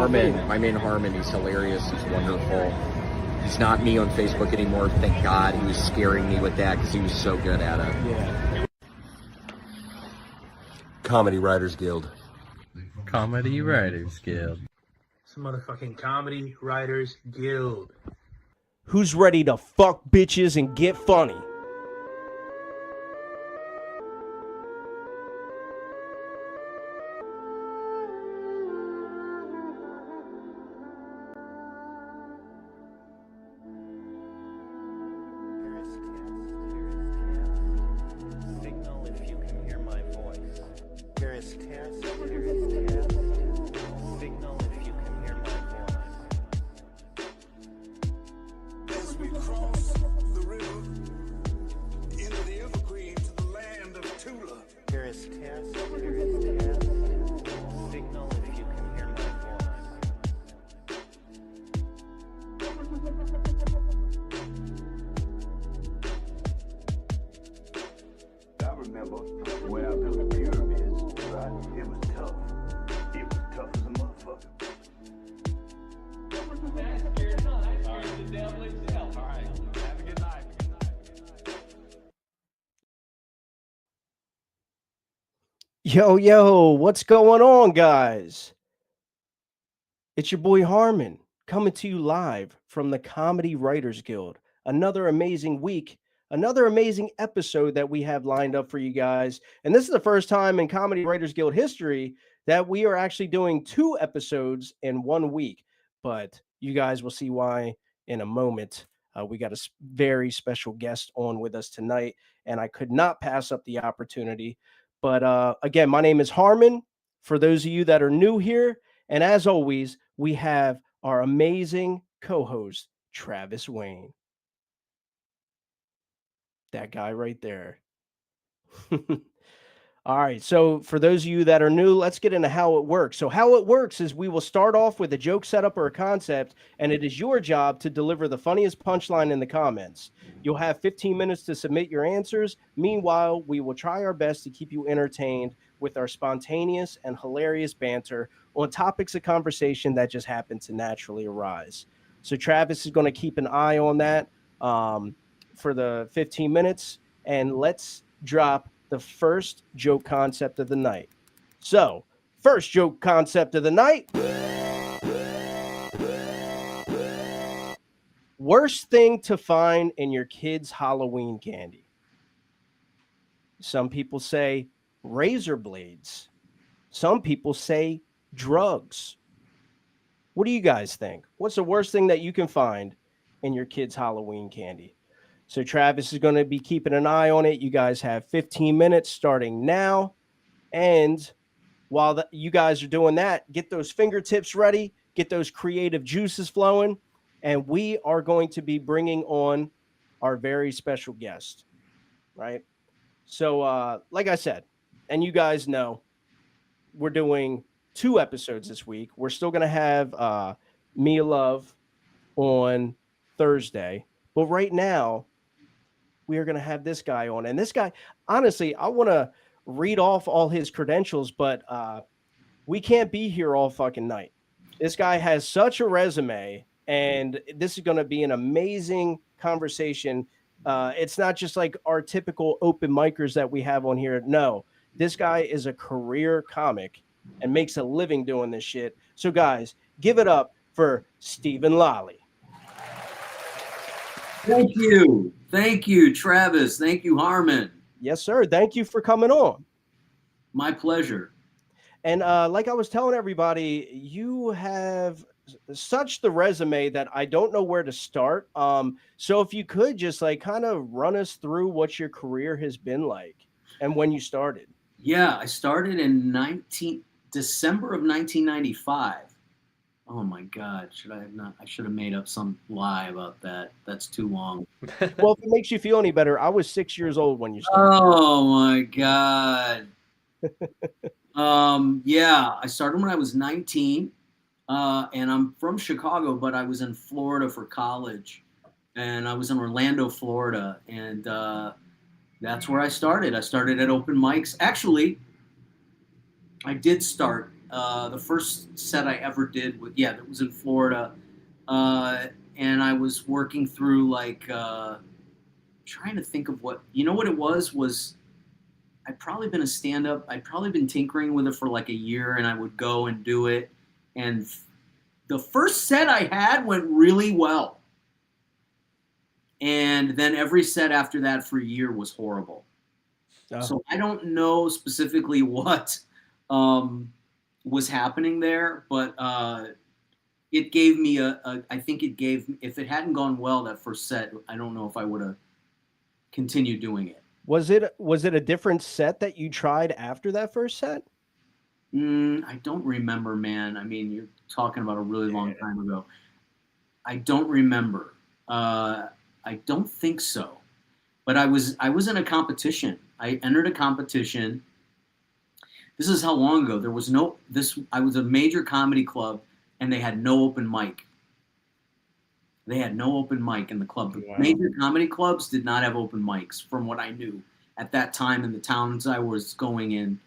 Harmon, my man Harmon, he's hilarious. He's wonderful. He's not me on Facebook anymore. Thank God. He was scaring me with that because he was so good at it. Yeah. Comedy Writers Guild. Comedy Writers Guild. It's the motherfucking Comedy Writers Guild. Who's ready to fuck bitches and get funny? Signal if you can hear my voice. Here is test. Signal if you can hear my voice. As we cross the river into the evergreen to the land of Tula. Here is test. Signal if you can hear my voice. I remember when I built the pyramids, right? It was tough. It was tough as a motherfucker. Yo, what's going on, guys? It's your boy Harmon coming to you live from the Comedy Writers Guild. Another amazing week, another amazing episode that we have lined up for you guys. And this is the first time in Comedy Writers Guild history that we are actually doing 2 episodes in 1 week. But you guys will see why in a moment. We got a very special guest on with us tonight, and I could not pass up the opportunity. But again, my name is Harmon. For those of you that are new here, and as always, we have our amazing co-host, Travis Wayne. That guy right there. All right. So for those of you that are new, let's get into how it works. So how it works is we will start off with a joke setup or a concept, and it is your job to deliver the funniest punchline in the comments. You'll have 15 minutes to submit your answers. Meanwhile, we will try our best to keep you entertained with our spontaneous and hilarious banter on topics of conversation that just happen to naturally arise. So Travis is going to keep an eye on that for the 15 minutes, and let's drop the first joke concept of the night. So, first joke concept of the night. Worst thing to find in your kid's Halloween candy. Some people say razor blades. Some people say drugs. What do you guys think? What's the worst thing that you can find in your kid's Halloween candy? So Travis is going to be keeping an eye on it. You guys have 15 minutes starting now. And while you guys are doing that, get those fingertips ready, get those creative juices flowing. And we are going to be bringing on our very special guest, right? So like I said, and you guys know, we're doing 2 episodes this week. We're still going to have Mia Love on Thursday. But right now, we are going to have this guy on. And this guy, honestly, I want to read off all his credentials, but we can't be here all fucking night. This guy has such a resume, and this is going to be an amazing conversation. It's not just like our typical open micers that we have on here. No, this guy is a career comic and makes a living doing this shit. So guys, give it up for Steven Lolli. Thank you. Thank you, Travis. Thank you, Harmon. Yes, sir. Thank you for coming on. My pleasure. And like I was telling everybody, you have such the resume that I don't know where to start. So if you could just like kind of run us through what your career has been like and when you started. Yeah, I started in December of 1995. Oh my God, should I have not? I should have made up some lie about that. That's too long. Well, if it makes you feel any better, I was 6 years old when you started. Oh my God. Yeah, I started when I was 19, and I'm from Chicago, but I was in Florida for college, and I was in Orlando, Florida, and that's where I started. I started at open mics. Actually, I did start The first set I ever did that was in Florida, and I was working through trying to think of what it was. I'd probably been a stand-up. I'd probably been tinkering with it for like a year, and I would go and do it. And the first set I had went really well. And then every set after that for a year was horrible. Oh. So I don't know specifically what was happening there, but it gave me if it hadn't gone well that first set, I don't know if I would have continued doing it. Was it a different set that you tried after that first set? I don't remember, man. I mean, you're talking about a really long time ago. I don't remember. I don't think so. But I was in a competition. I entered a competition. This is how long ago. I was a major comedy club, and they had no open mic. They had no open mic in the club. The major comedy clubs did not have open mics, from what I knew at that time in the towns I was going in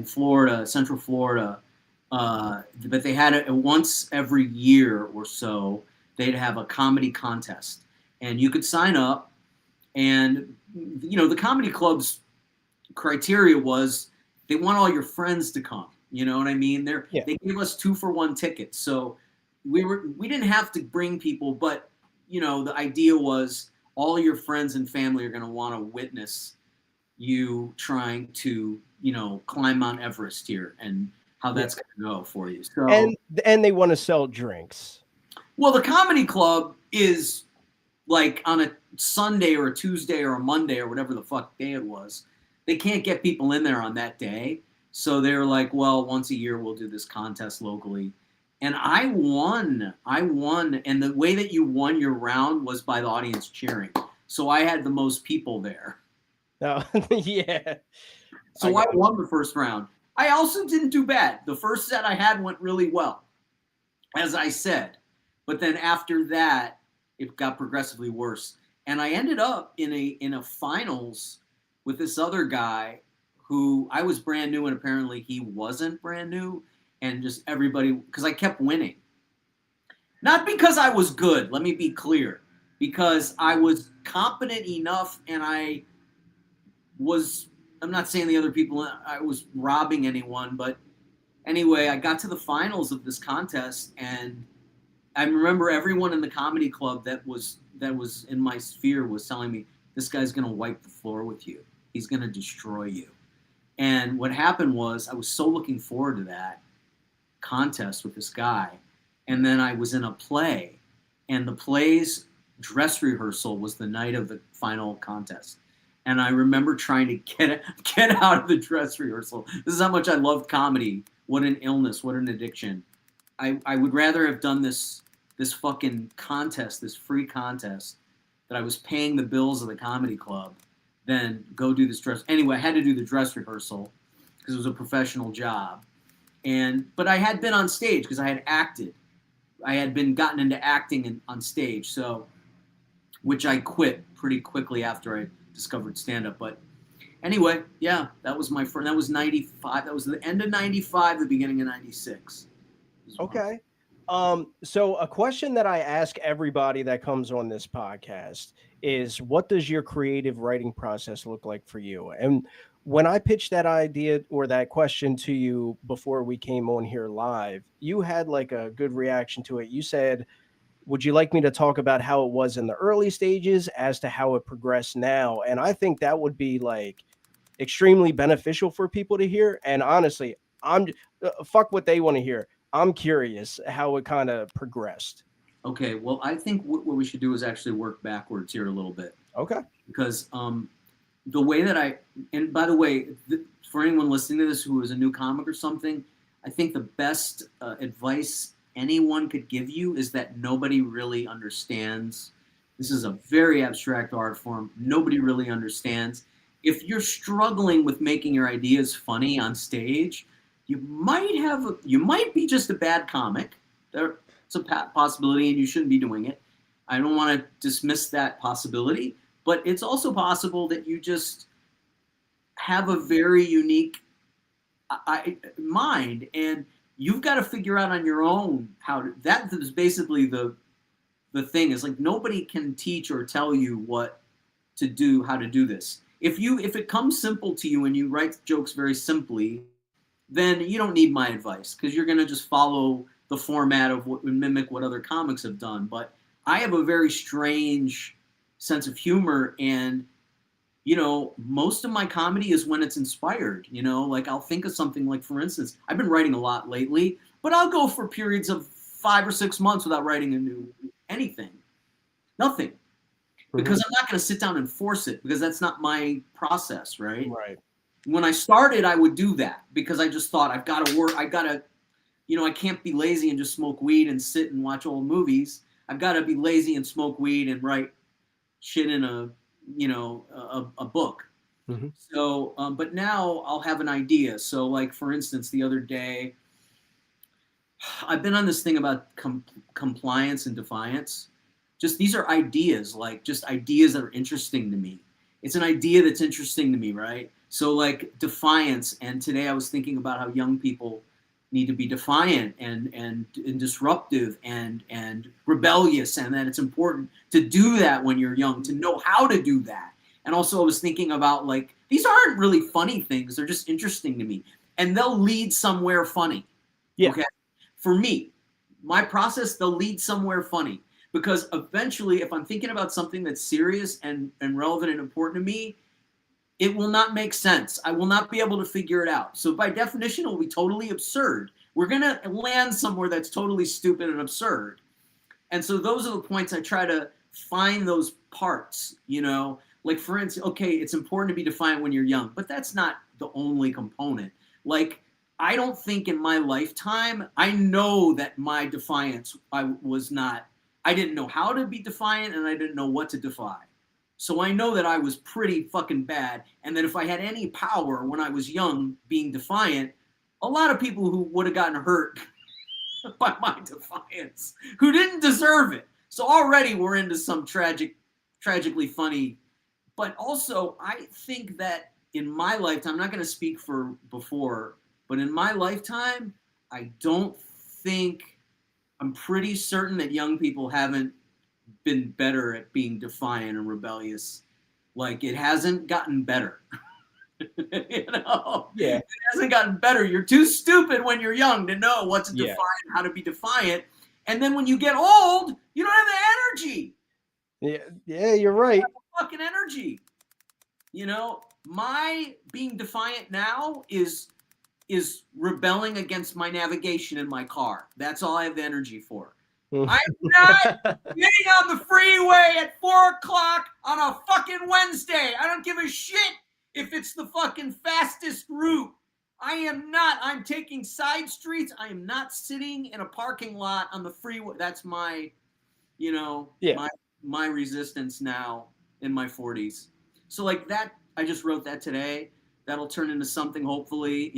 Florida, Central Florida. But they had it once every year or so. They'd have a comedy contest, and you could sign up. And the comedy club's criteria was they want all your friends to come. You know what I mean? They gave us 2-for-1 tickets, so we didn't have to bring people, but the idea was all your friends and family are going to want to witness you trying to climb Mount Everest here and how that's going to go for you. So and they want to sell drinks. Well, the comedy club is like on a Sunday or a Tuesday or a Monday or whatever the fuck day it was. They can't get people in there on that day, so they're like, well, once a year we'll do this contest locally. And I won. And the way that you won your round was by the audience cheering. So I had the most people there. Oh, yeah. So I won the first round. I also didn't do bad. The first set I had went really well, as I said. But then after that, it got progressively worse. And I ended up in a finals with this other guy who I was brand new, and apparently he wasn't brand new. And just everybody, because I kept winning. Not because I was good, let me be clear. Because I was competent enough, and I'm not saying the other people, I was robbing anyone, but anyway, I got to the finals of this contest, and I remember everyone in the comedy club that was in my sphere was telling me, this guy's going to wipe the floor with you. He's going to destroy you. And what happened was I was so looking forward to that contest with this guy, and then I was in a play, and the play's dress rehearsal was the night of the final contest, and I remember trying to get out of the dress rehearsal. This is how much I loved comedy. What an illness, what an addiction. I would rather have done this fucking contest, this free contest that I was paying the bills of the comedy club, than go do this dress. Anyway, I had to do the dress rehearsal because it was a professional job. But I had been on stage because I had acted. I had been gotten into acting on stage, so which I quit pretty quickly after I discovered stand-up. But anyway, yeah, that was my first. That was 95. That was the end of 95, the beginning of 96. Okay. So a question that I ask everybody that comes on this podcast is, what does your creative writing process look like for you? And when I pitched that idea or that question to you before we came on here live, you had like a good reaction to it. You said, would you like me to talk about how it was in the early stages as to how it progressed now? And I think that would be like extremely beneficial for people to hear. And honestly, fuck what they want to hear. I'm curious how it kind of progressed. Okay, well, I think what we should do is actually work backwards here a little bit. Okay. Because the way that and by the way, for anyone listening to this who is a new comic or something, I think the best advice anyone could give you is that nobody really understands. This is a very abstract art form. Nobody really understands. If you're struggling with making your ideas funny on stage, you might be just a bad comic. It's a possibility, and you shouldn't be doing it. I don't want to dismiss that possibility, but it's also possible that you just have a very unique mind, and you've got to figure out on your own how to. That is basically the thing is like nobody can teach or tell you what to do, how to do this. If it comes simple to you and you write jokes very simply, then you don't need my advice because you're going to just follow the format of what mimic what other comics have done. But I have a very strange sense of humor, and most of my comedy is when it's inspired. Like I'll think of something like, for instance, I've been writing a lot lately, but I'll go for periods of 5 or 6 months without writing anything, nothing, because I'm not going to sit down and force it because that's not my process, right? Right. When I started, I would do that because I just thought I've got to work. I can't be lazy and just smoke weed and sit and watch old movies. I've got to be lazy and smoke weed and write shit in a book. Mm-hmm. So, but now I'll have an idea. So like, for instance, the other day, I've been on this thing about compliance and defiance. Just these are ideas, like just ideas that are interesting to me. It's an idea that's interesting to me, right? So like defiance, and today I was thinking about how young people need to be defiant and disruptive and rebellious, and that it's important to do that when you're young, to know how to do that. And also I was thinking about like, these aren't really funny things, they're just interesting to me. And they'll lead somewhere funny. Yeah. Okay. For me, my process, they'll lead somewhere funny. Because eventually, if I'm thinking about something that's serious and relevant and important to me, it will not make sense. I will not be able to figure it out. So by definition, it will be totally absurd. We're going to land somewhere that's totally stupid and absurd. And so those are the points I try to find those parts, Like, for instance, okay, it's important to be defiant when you're young, but that's not the only component. Like, I don't think in my lifetime, I know that my defiance, I didn't know how to be defiant and I didn't know what to defy. So I know that I was pretty fucking bad, and that if I had any power when I was young being defiant, a lot of people who would have gotten hurt by my defiance, who didn't deserve it. So already we're into some tragically funny, but also I think that in my lifetime, I'm not going to speak for before, but in my lifetime, I'm pretty certain that young people haven't been better at being defiant and rebellious. Like, it hasn't gotten better. Yeah. It hasn't gotten better. You're too stupid when you're young to know what to define, how to be defiant. And then when you get old, you don't have the energy. Yeah, you're right. Fucking energy. My being defiant now is rebelling against my navigation in my car. That's all I have the energy for. I'm not getting on the freeway at 4:00 on a fucking Wednesday. I don't give a shit if it's the fucking fastest route. I am not. I'm taking side streets. I am not sitting in a parking lot on the freeway. That's my, my resistance now in my 40s. So like that, I just wrote that today. That'll turn into something, hopefully.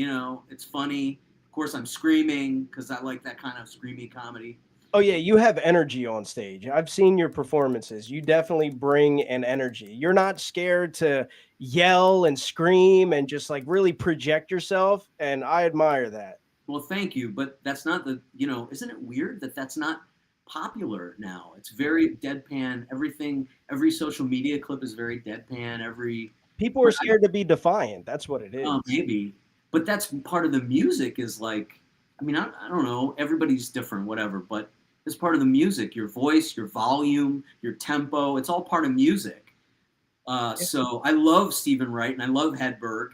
It's funny. Of course, I'm screaming because I like that kind of screamy comedy. Oh, yeah, you have energy on stage. I've seen your performances. You definitely bring an energy. You're not scared to yell and scream and just like really project yourself, and I admire that. Well, thank you, but that's not isn't it weird that that's not popular now? It's very deadpan. Every social media clip is very deadpan. People are scared to be defiant. That's what it is. Maybe. But that's part of the music is like, I don't know. Everybody's different, whatever. But it's part of the music. Your voice, your volume, your tempo. It's all part of music. So I love Stephen Wright and I love Hedberg.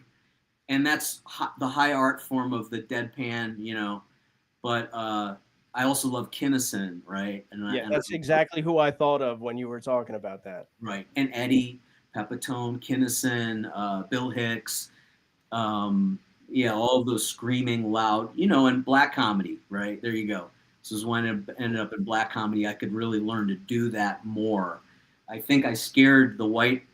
And that's the high art form of the deadpan, But I also love Kinnison, right? And that's exactly who I thought of when you were talking about that. Right. And Eddie Pepitone, Kinnison, Bill Hicks, all of those screaming loud, and black comedy, right? There you go. This is when I ended up in black comedy. I could really learn to do that more. I think I scared the white.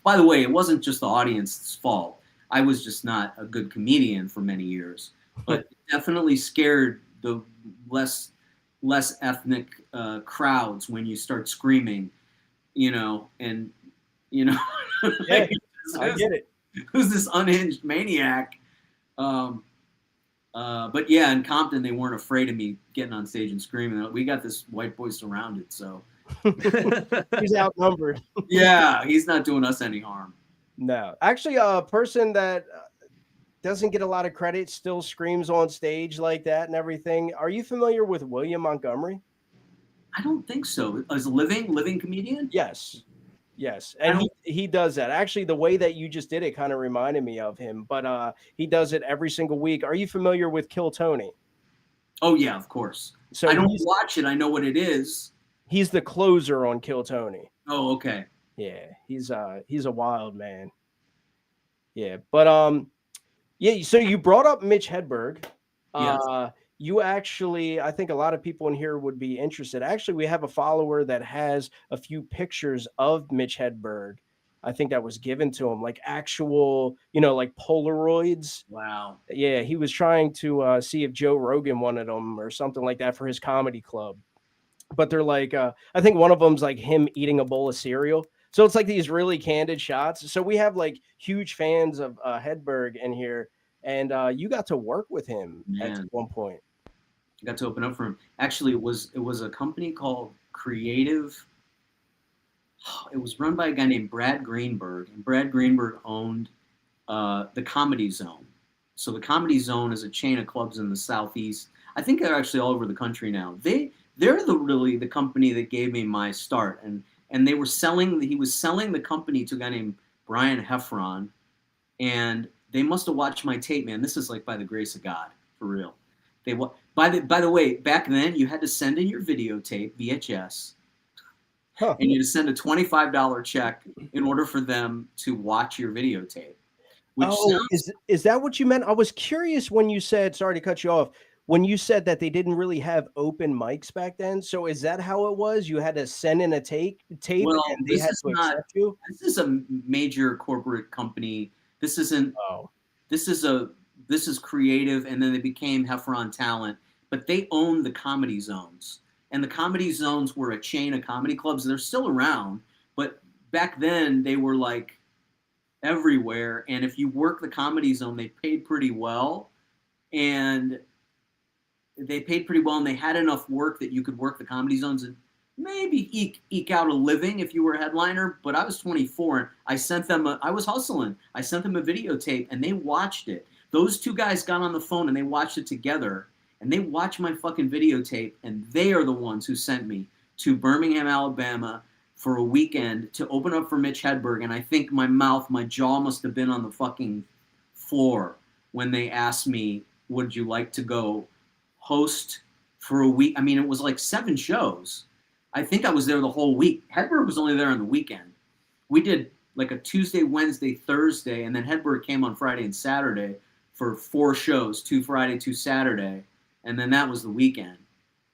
By the way, it wasn't just the audience's fault. I was just not a good comedian for many years, but definitely scared the less ethnic crowds when you start screaming, and Yeah, I get it. Who's this unhinged maniac? But yeah, in Compton, they weren't afraid of me getting on stage and screaming. They're like, we got this white boy surrounded, so He's outnumbered. yeah, he's not doing us any harm. No, actually, a person that doesn't get a lot of credit still screams on stage like that and everything. Are you familiar with William Montgomery? I don't think so. As a living comedian? Yes. Yes. And he does that. Actually, the way that you just did it kind of reminded me of him, but he does it every single week. Are you familiar with Kill Tony? Oh yeah, of course. So I don't watch it. I know what it is. He's the closer on Kill Tony. Oh, okay. Yeah, he's a wild man. Yeah, but yeah, so you brought up Mitch Hedberg. Yes. You actually, I think a lot of people in here would be interested. Actually, we have a follower that has a few pictures of Mitch Hedberg. I think that was given to him, like actual, like Polaroids. Wow. Yeah, he was trying to see if Joe Rogan wanted them or something like that for his comedy club. But they're like, I think one of them's like him eating a bowl of cereal. So it's like these really candid shots. So we have like huge fans of Hedberg in here. And you got to work with him at one point. I got to open up for him. Actually, it was a company called Creative. It was run by a guy named Brad Greenberg, and Brad Greenberg owned the Comedy Zone. So the Comedy Zone is a chain of clubs in the Southeast. I think they're actually all over the country now. They're really the company that gave me my start, and they were selling. He was selling the company to a guy named Brian Heffron, and they must have watched my tape, man. This is like by the grace of God, for real. By the way, back then you had to send in your videotape, VHS, and you had to send a $25 check in order for them to watch your videotape. Is that what you meant? I was curious when you said, sorry to cut you off, when you said that they didn't really have open mics back then. So is that how it was? You had to send in a tape well, and they had to accept you? This is a major corporate company. This isn't. Oh. This is Creative, and then they became Heffron Talent. But they own the Comedy Zones, and the Comedy Zones were a chain of comedy clubs. They're still around, but back then they were like everywhere. And if you work the Comedy Zone, they paid pretty well, and they had enough work that you could work the Comedy Zones and maybe eke out a living if you were a headliner. But I was 24 and I sent them I was hustling. I sent them a videotape and they watched it. Those two guys got on the phone and they watched it together, and they watched my fucking videotape, and they are the ones who sent me to Birmingham, Alabama for a weekend to open up for Mitch Hedberg. And I think my jaw must have been on the fucking floor when they asked me, would you like to go host for a week? I mean, it was like 7 shows. I think I was there the whole week. Hedberg was only there on the weekend. We did like a Tuesday, Wednesday, Thursday, and then Hedberg came on Friday and Saturday for 4 shows, 2 Friday, 2 Saturday, and then that was the weekend.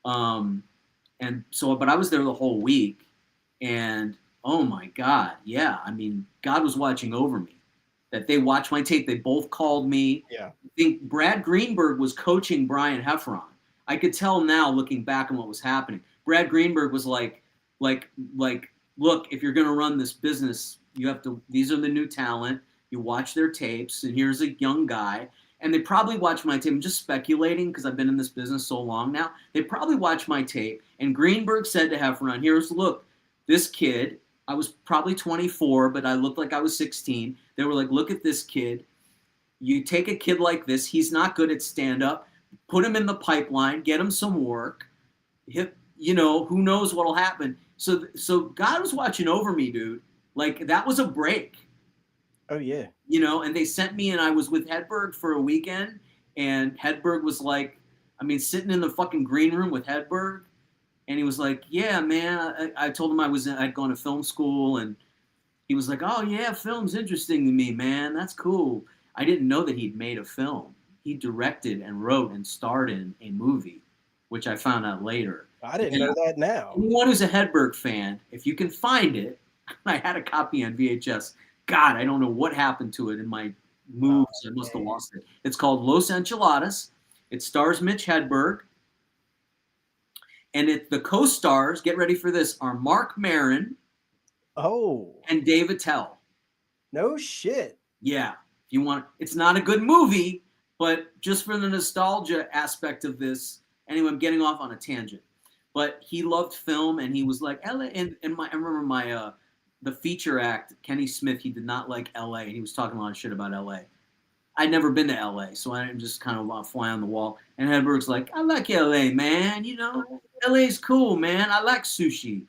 And so, but I was there the whole week, and oh my God, yeah, I mean, God was watching over me. That they watched my tape. They both called me. Yeah. I think Brad Greenberg was coaching Brian Heffron. I could tell now, looking back on what was happening. Brad Greenberg was like, look, if you're going to run this business, you have to, these are the new talent. You watch their tapes, and here's a young guy. And they probably watched my tape. I'm just speculating because I've been in this business so long now. They probably watched my tape. And Greenberg said to Heffron, look, this kid, I was probably 24, but I looked like I was 16. They were like, look at this kid. You take a kid like this. He's not good at stand-up. Put him in the pipeline. Get him some work. Who knows what'll happen. So God was watching over me, dude. Like, that was a break. Oh, yeah. And they sent me, and I was with Hedberg for a weekend, and Hedberg was like, sitting in the fucking green room with Hedberg, and he was like, yeah, man, I told him I'd gone to film school, and he was like, oh, yeah, film's interesting to me, man. That's cool. I didn't know that he'd made a film. He directed and wrote and starred in a movie, which I found out later. I didn't know that now. Anyone who's a Hedberg fan, if you can find it, I had a copy on VHS. God, I don't know what happened to it in my moves. I must have lost it. It's called Los Enchiladas. It stars Mitch Hedberg. And the co-stars, get ready for this, are Mark Maron and Dave Attell. No shit. Yeah. If you want, it's not a good movie, But just for the nostalgia aspect of this, anyway, I'm getting off on a tangent. But he loved film, and he was like LA. And I remember the feature act, Kenny Smith. He did not like LA, and he was talking a lot of shit about LA. I'd never been to LA, so I didn't just kind of fly on the wall. And Hedberg's like, I like LA, man. You know, LA's cool, man. I like sushi.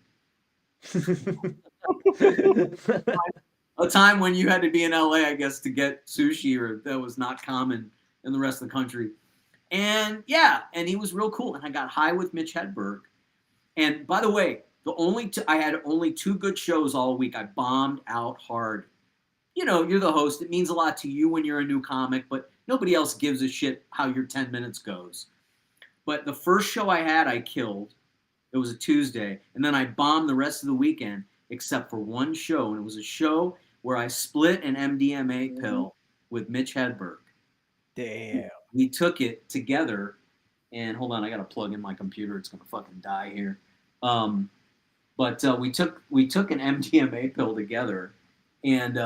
A time when you had to be in LA, I guess, to get sushi, or that was not common in the rest of the country. And yeah, and he was real cool. And I got high with Mitch Hedberg. And by the way, I had only 2 good shows all week. I bombed out hard. You know, you're the host. It means a lot to you when you're a new comic, but nobody else gives a shit how your 10 minutes goes. But the first show I had, I killed. It was a Tuesday. And then I bombed the rest of the weekend, except for one show. And it was a show where I split an MDMA pill with Mitch Hedberg. Damn. We took it together. And hold on, I got to plug in my computer. It's going to fucking die here. But we took an MDMA pill together. And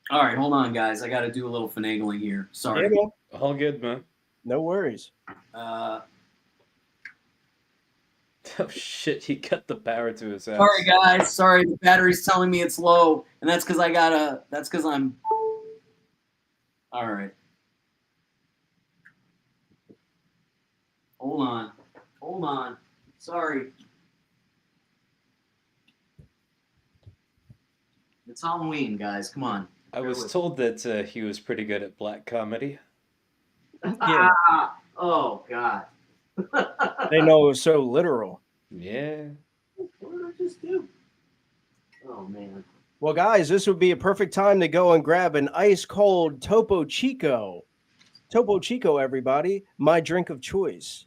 all right, hold on, guys. I got to do a little finagling here. Sorry. Yeah, man. All good, man. No worries. Oh shit, he cut the power to his ass. Sorry, guys. Sorry, the battery's telling me it's low, and that's because I'm. All right. Hold on. Sorry. It's Halloween, guys. Come on. I was told that he was pretty good at black comedy. Yeah. Oh God. They know it was so literal. Yeah. What did I just do? Oh man. Well, guys, this would be a perfect time to go and grab an ice cold Topo Chico. Topo Chico, everybody, my drink of choice.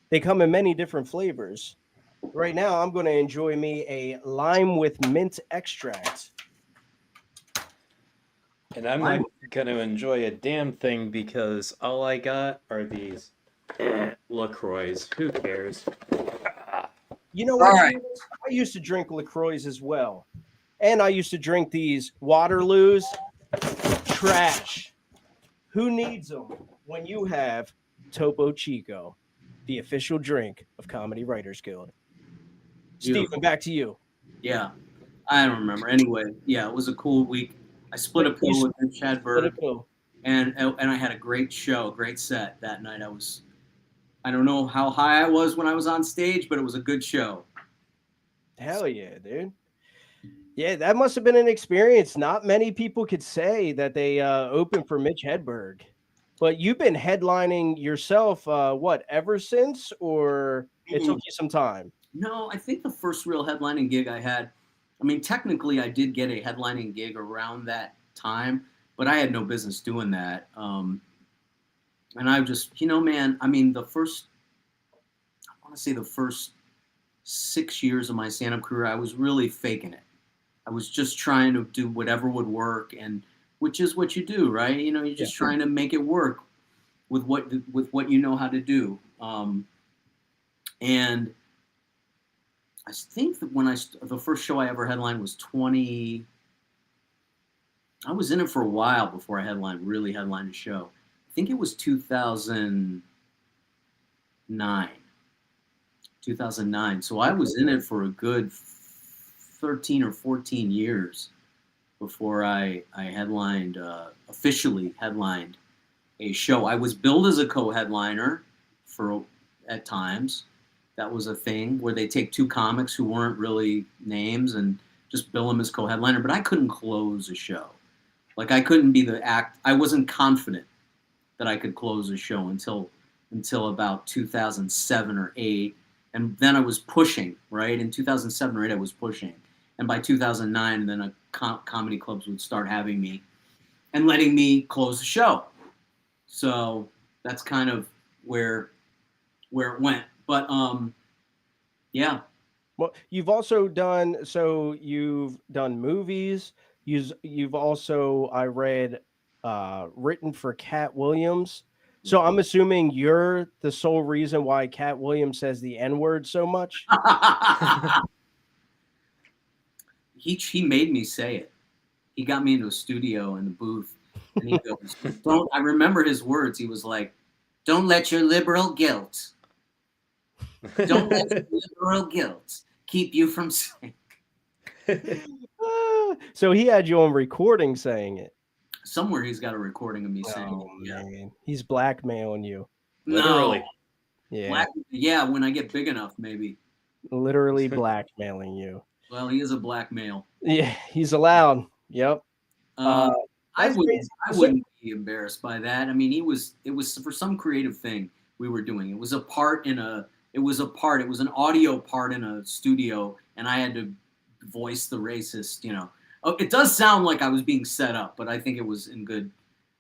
They come in many different flavors. Right now, I'm going to enjoy me a lime with mint extract. And I'm not going to enjoy a damn thing because all I got are these LaCroix. Who cares? You know what? Right. I used to drink LaCroix as well. And I used to drink these Waterloos. Trash. Who needs them when you have Topo Chico, the official drink of Comedy Writers Guild? Beautiful. Steven, back to you. Yeah. I don't remember. Anyway, yeah, it was a cool week. I split a pill with Mitch Hedberg, and I had a great show, a great set that night. I don't know how high I was when I was on stage, but it was a good show. Hell yeah, dude. Yeah, that must have been an experience. Not many people could say that they opened for Mitch Hedberg. But you've been headlining yourself, ever since, or it took you some time? No, I think the first real headlining gig I had, I mean, technically I did get a headlining gig around that time, but I had no business doing that. And I just, man, I mean, I want to say the first 6 years of my stand-up career, I was really faking it. I was just trying to do whatever would work, and which is what you do, right? You're just trying to make it work with what you know how to do. And I think that the first show I ever headlined was I was in it for a while before I really headlined a show. I think it was 2009. So I was in it for a good 13 or 14 years before I officially headlined a show. I was billed as a co-headliner at times. That was a thing where they take 2 comics who weren't really names and just bill them as co-headliner, but I couldn't close a show. Like I couldn't be the act. I wasn't confident that I could close a show until about 2007 or 8. And then I was pushing, right? In 2007 or 8, I was pushing. And by 2009, then comedy clubs would start having me and letting me close the show. So that's kind of where it went. But yeah. Well, you've done movies. You've also, I read, written for Cat Williams. So I'm assuming you're the sole reason why Cat Williams says the N-word so much. He made me say it. He got me into a studio in the booth, And he goes, "Don't." I remember his words. He was like, "Don't let your liberal guilt, don't let your liberal guilt keep you from saying." So he had you on recording saying it. Somewhere he's got a recording of me saying Oh it. Yeah. man, he's blackmailing you. Literally. No. Yeah, Yeah, when I get big enough, maybe. literally blackmailing you. Well, he is a black male. Yeah, he's allowed. Yep. I That's wouldn't. crazy. I wouldn't be embarrassed by that. I mean, it was for some creative thing we were doing. It was a part in a. It was a part. It was an audio part in a studio, and I had to voice the racist. You know, oh, it does sound like I was being set up, but I think it was in good.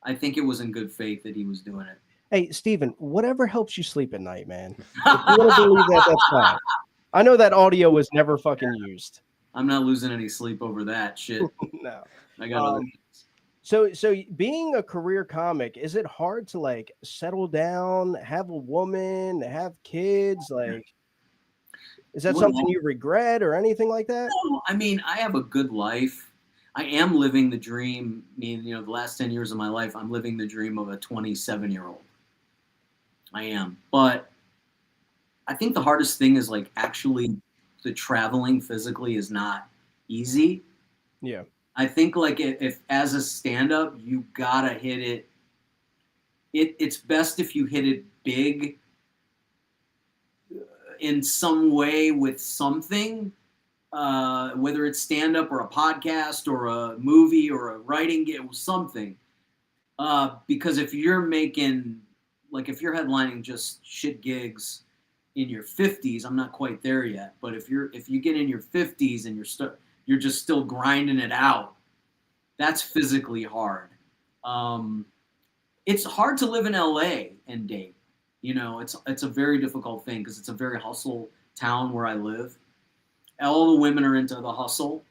I think it was in good faith that he was doing it. Hey, Steven, whatever helps you sleep at night, man. If you want to believe that, that's fine. I know that audio was never fucking used. I'm not losing any sleep over that shit. No. I got other things. So being a career comic, is it hard to like settle down, have a woman, have kids? Like, is that something you regret or anything like that? No, I mean, I have a good life. I am living the dream. I mean, you know, the last 10 years of my life, I'm living the dream of a 27-year-old. I am. But I think the hardest thing is like actually the traveling physically is not easy. Yeah. I think like if as a stand-up, you gotta hit it. It's best if you hit it big in some way with something, whether it's stand-up or a podcast or a movie or a writing gig, something. Because if you're making, like if you're headlining just shit gigs in your 50s, I'm not quite there yet. But if you get in your 50s and you're just still grinding it out, that's physically hard. It's hard to live in LA and date. You know, it's a very difficult thing because it's a very hustle town where I live. All the women are into the hustle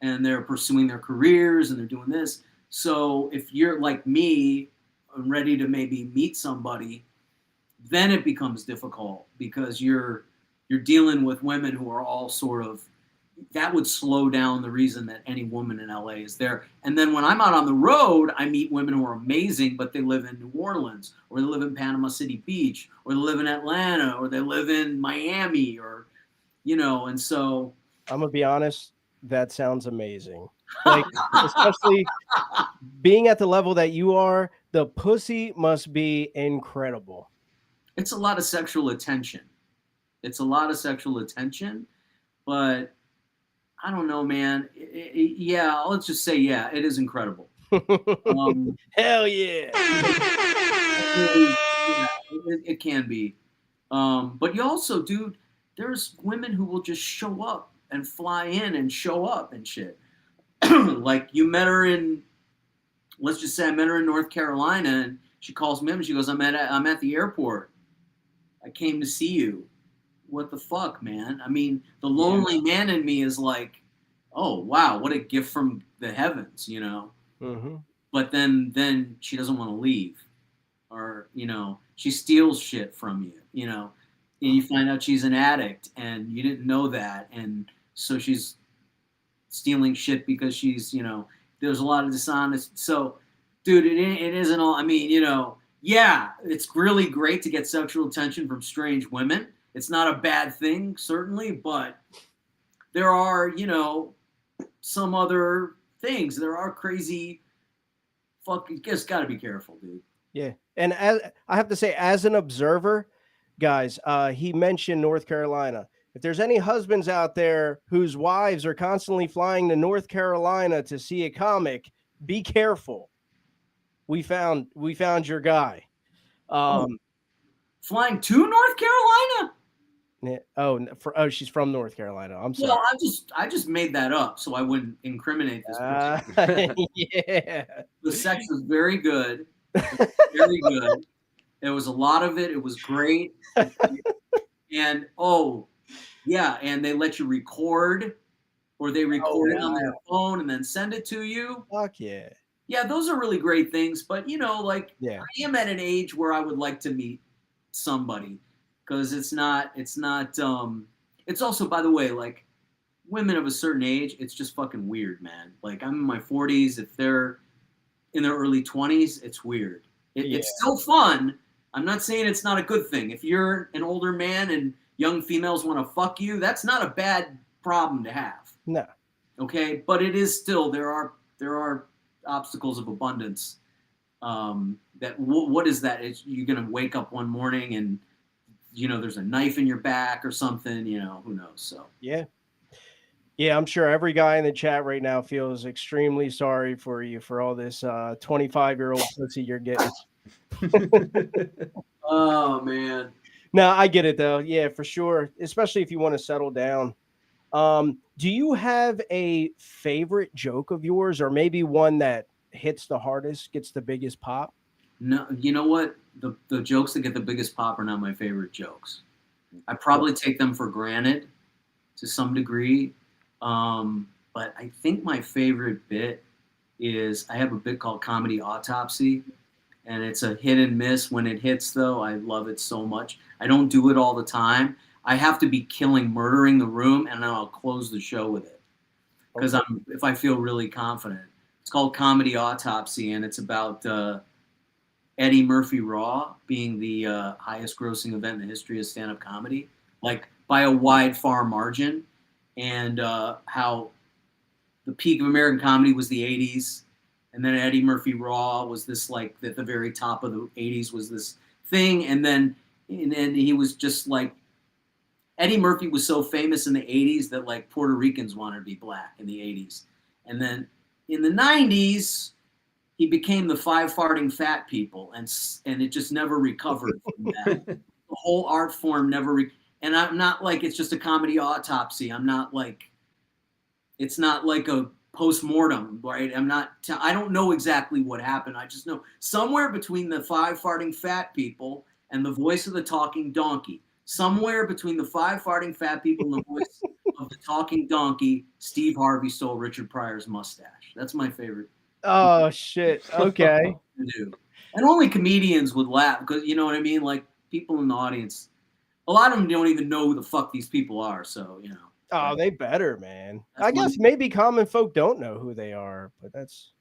and they're pursuing their careers and they're doing this. So if you're like me and ready to maybe meet somebody, then it becomes difficult because you're dealing with women who are all sort of, that would slow down the reason that any woman in LA is there. And then when I'm out on the road, I meet women who are amazing, but they live in New Orleans or they live in Panama City Beach or they live in Atlanta or they live in Miami or, you know, and so. I'm going to be honest, that sounds amazing. Like, especially being at the level that you are, the pussy must be incredible. It's a lot of sexual attention. But I don't know, man. Yeah, let's just say, yeah, it is incredible. Hell yeah. It can be. But you also, dude, there's women who will just show up and fly in and show up and shit. Like you met her in, let's just say I met her in North Carolina and she calls me up and she goes, I'm at the airport. I came to see you. What the fuck, man? I mean, the lonely man in me is like, oh, wow, what a gift from the heavens, you know? Mm-hmm. But then she doesn't want to leave. Or, you know, she steals shit from you, you know? And you find out she's an addict and you didn't know that. And so she's stealing shit because she's, you know, there's a lot of dishonest. So, dude, it isn't all, I mean, you know, yeah, it's really great to get sexual attention from strange women. It's not a bad thing, certainly, but there are, you know, some other things. There are crazy fucking, just got to be careful, dude. Yeah. And as I have to say, as an observer, guys, he mentioned North Carolina. If there's any husbands out there whose wives are constantly flying to North Carolina to see a comic, be careful. We found your guy. Flying to North Carolina? She's from North Carolina. I'm sorry. Well, I just made that up so I wouldn't incriminate this person. Yeah. The sex was very good. Very good. There was a lot of it. It was great. And and they let you record, or they record it on their phone and then send it to you. Fuck yeah. Yeah, those are really great things. But you know, like I am at an age where I would like to meet somebody. Because it's also, by the way, like women of a certain age, it's just fucking weird, man. Like I'm in my 40s. If they're in their early 20s, it's weird. Yeah. It's still fun. I'm not saying it's not a good thing. If you're an older man and young females want to fuck you, that's not a bad problem to have. No. Okay, but it is still there are obstacles of abundance. What is that? You're gonna wake up one morning and there's a knife in your back or something. Who knows? So Yeah. Yeah, I'm sure every guy in the chat right now feels extremely sorry for you for all this 25-year-old pussy you're getting. oh man. No, I get it though. Yeah, for sure. Especially if you want to settle down. Do you have a favorite joke of yours, or maybe one that hits the hardest, gets the biggest pop? No, you know what? The jokes that get the biggest pop are not my favorite jokes. I probably take them for granted to some degree. But I think my favorite bit is I have a bit called Comedy Autopsy, and it's a hit and miss. When it hits, though, I love it so much. I don't do it all the time. I have to be murdering the room, and then I'll close the show with it because if I feel really confident. It's called Comedy Autopsy, and it's about Eddie Murphy Raw being the highest grossing event in the history of stand-up comedy, like by a wide, far margin, and how the peak of American comedy was the 80s, and then Eddie Murphy Raw was this, like, at the very top of the 80s was this thing, and then he was just like, Eddie Murphy was so famous in the 80s that, like, Puerto Ricans wanted to be black in the 80s. And then in the 90s, he became the five farting fat people, and it just never recovered from that. The whole art form never and I'm not like it's just a comedy autopsy. I'm not like it's not like a post-mortem, right? I don't know exactly what happened. I just know somewhere between the five farting fat people and the voice of the talking donkey, somewhere between the five farting fat people and the voice of the talking donkey, Steve Harvey stole Richard Pryor's mustache. That's my favorite. Oh shit. Okay. And only comedians would laugh because you know what I mean? Like people in the audience, a lot of them don't even know who the fuck these people are. So, Oh, they better, man. I guess maybe common folk don't know who they are, but that's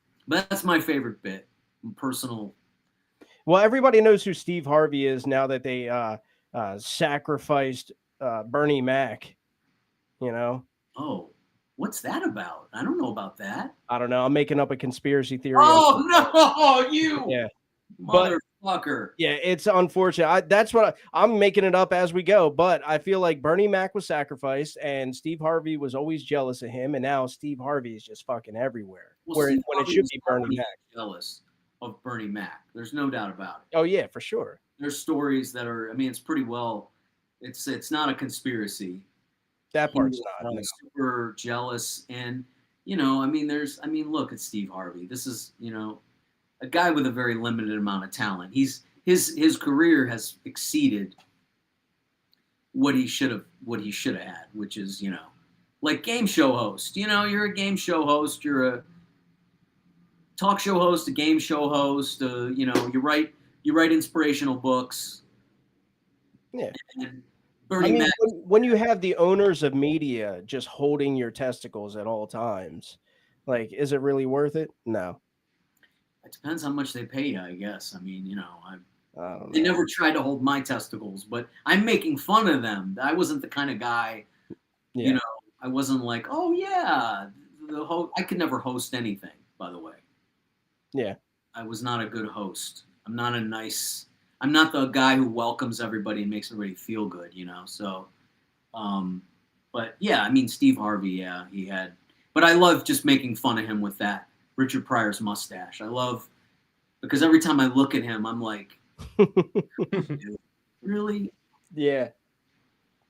my favorite bit. Personal. Well, everybody knows who Steve Harvey is now that they sacrificed Bernie Mac, Oh, what's that about? I don't know about that. I don't know. I'm making up a conspiracy theory. Oh, no, you. Yeah. Motherfucker. Yeah, it's unfortunate. That's what I'm making it up as we go. But I feel like Bernie Mac was sacrificed, and Steve Harvey was always jealous of him, and now Steve Harvey is just fucking everywhere. When it should be Bernie Mac. Jealous of Bernie Mac. There's no doubt about it. Oh yeah, for sure. There's stories that are. I mean, it's pretty well. It's not a conspiracy. That part's not. Super jealous, and look at Steve Harvey. This is a guy with a very limited amount of talent. His career has exceeded what he should have had, which is like game show host. You're a game show host. You're a talk show host, a game show host. You write inspirational books. Yeah. And when you have the owners of media just holding your testicles at all times, like, is it really worth it? No. It depends how much they pay you, I guess. I mean, I they never tried to hold my testicles, but I'm making fun of them. I wasn't the kind of guy, I wasn't like, oh yeah, I could never host anything, by the way. Yeah. I was not a good host. I'm not the guy who welcomes everybody and makes everybody feel good, so, but yeah, I mean, Steve Harvey, yeah, he had, but I love just making fun of him with that Richard Pryor's mustache. I love, because every time I look at him, I'm like, really? Yeah.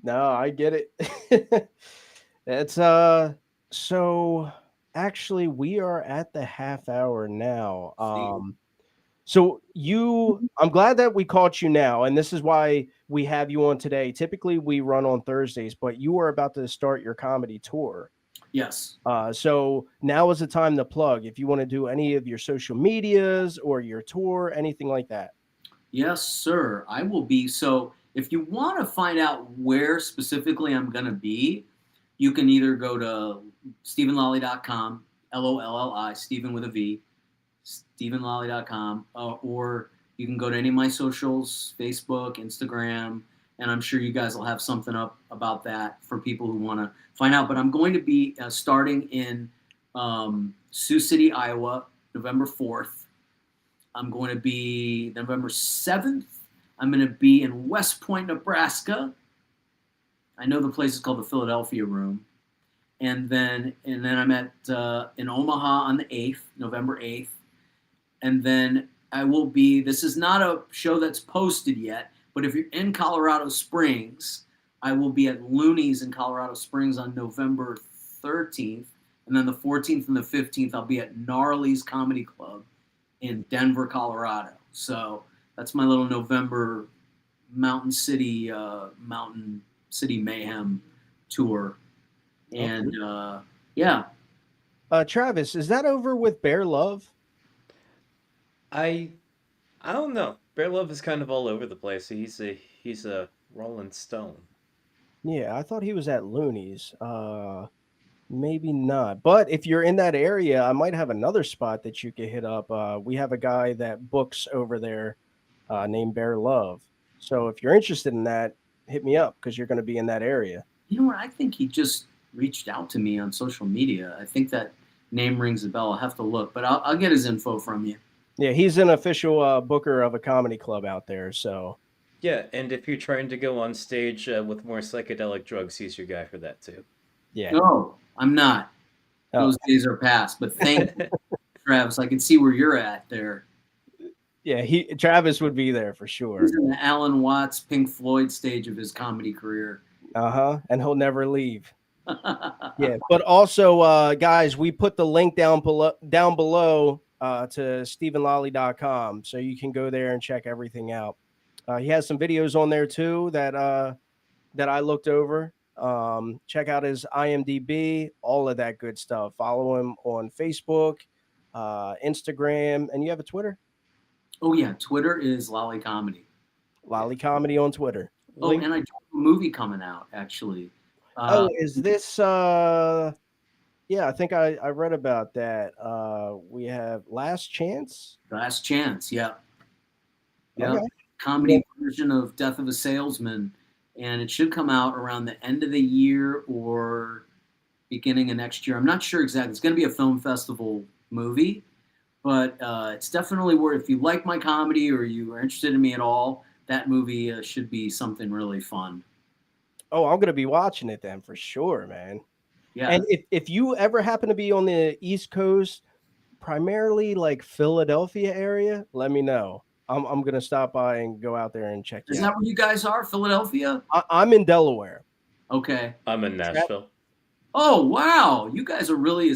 No, I get it. It's so actually we are at the half hour now. I'm glad that we caught you now, and this is why we have you on today. Typically we run on Thursdays, but you are about to start your comedy tour. Yes. So now is the time to plug if you want to do any of your social medias or your tour, anything like that. Yes, sir. I will be. So if you want to find out where specifically I'm going to be, you can either go to StevenLolli.com, LOLLI, Steven with a V, StevenLolli.com, or you can go to any of my socials, Facebook, Instagram, and I'm sure you guys will have something up about that for people who want to find out. But I'm going to be starting in Sioux City, Iowa, November 4th. I'm going to be November 7th. I'm going to be in West Point, Nebraska. I know the place is called the Philadelphia Room. And then I'm at in Omaha on the 8th, November 8th. And then I will be, this is not a show that's posted yet, but if you're in Colorado Springs, I will be at Looney's in Colorado Springs on November 13th. And then the 14th and the 15th, I'll be at Gnarly's Comedy Club in Denver, Colorado. So that's my little November Mountain City Mayhem tour. And yeah. Travis, is that over with Bear Love? I don't know. Bear Love is kind of all over the place. He's a Rolling Stone. Yeah, I thought he was at Looney's. Maybe not. But if you're in that area, I might have another spot that you could hit up. We have a guy that books over there named Bear Love. So if you're interested in that, hit me up because you're going to be in that area. You know what? I think he just reached out to me on social media. I think that name rings a bell. I'll have to look, but I'll get his info from you. Yeah, he's an official booker of a comedy club out there. So Yeah, and if you're trying to go on stage with more psychedelic drugs, he's your guy for that too. yeah. No, I'm not. Oh. Those days are past. But thank you, Travis. I can see where you're at there. Yeah, Travis would be there for sure. He's in the Alan Watts, Pink Floyd stage of his comedy career. And he'll never leave. Yeah, but also, guys, we put the link down below to StevenLolli.com, so you can go there and check everything out. He has some videos on there too that I looked over. Check out his IMDb, all of that good stuff. Follow him on Facebook, Instagram, and you have a Twitter? Oh yeah, Twitter is Lolli Comedy. Lolli Comedy on Twitter. Oh, and I have a movie coming out actually. Is this yeah, I think I read about that. We have Last Chance. Last Chance, yeah. Yeah. Okay. Comedy version of Death of a Salesman. And it should come out around the end of the year or beginning of next year. I'm not sure exactly. It's going to be a film festival movie, but it's definitely where if you like my comedy or you are interested in me at all, that movie should be something really fun. Oh, I'm going to be watching it then for sure, man. Yeah. And if you ever happen to be on the East Coast, primarily like Philadelphia area, let me know. I'm going to stop by and go out there and check you out. Is that where you guys are, Philadelphia? I'm in Delaware. Okay. I'm in Nashville. Oh, wow. You guys are really a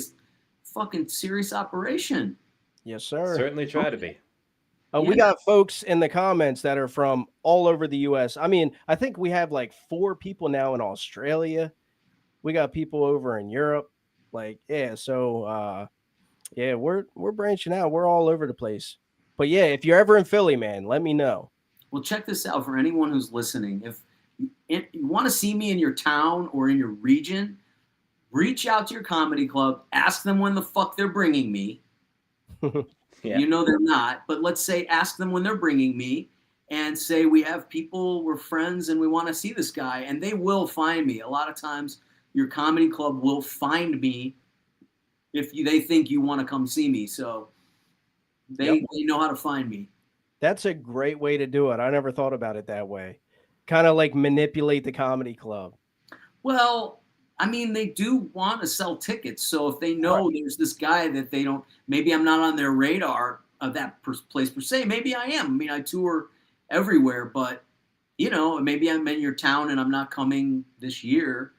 fucking serious operation. Yes, sir. Certainly try to be. We got folks in the comments that are from all over the U.S. I mean, I think we have like 4 people now in Australia. We got people over in Europe. Like, yeah, so yeah, we're branching out. We're all over the place. But yeah, if you're ever in Philly, man, let me know. Well, check this out for anyone who's listening. If you want to see me in your town or in your region, reach out to your comedy club. Ask them when the fuck they're bringing me. Yeah. You know they're not, but let's say ask them when they're bringing me and say we have people, we're friends, and we want to see this guy, and they will find me. A lot of times your comedy club will find me if they think you want to come see me. So they know how to find me. That's a great way to do it. I never thought about it that way. Kind of like manipulate the comedy club. Well, I mean, they do want to sell tickets. So if they know there's this guy that they don't, maybe I'm not on their radar of that place per se. Maybe I am. I mean, I tour everywhere, but you know, maybe I'm in your town and I'm not coming this year.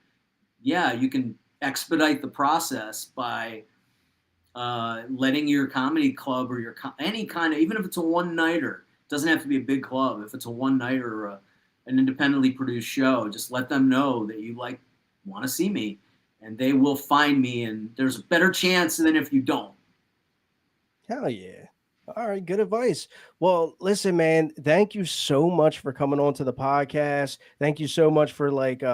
Yeah, you can expedite the process by letting your comedy club or any kind of, even if it's a one-nighter, doesn't have to be a big club. If it's a one-nighter or an independently produced show, just let them know that you want to see me, and they will find me, and there's a better chance than if you don't. Hell yeah. All right, good advice. Well, listen, man, thank you so much for coming on to the podcast. Thank you so much for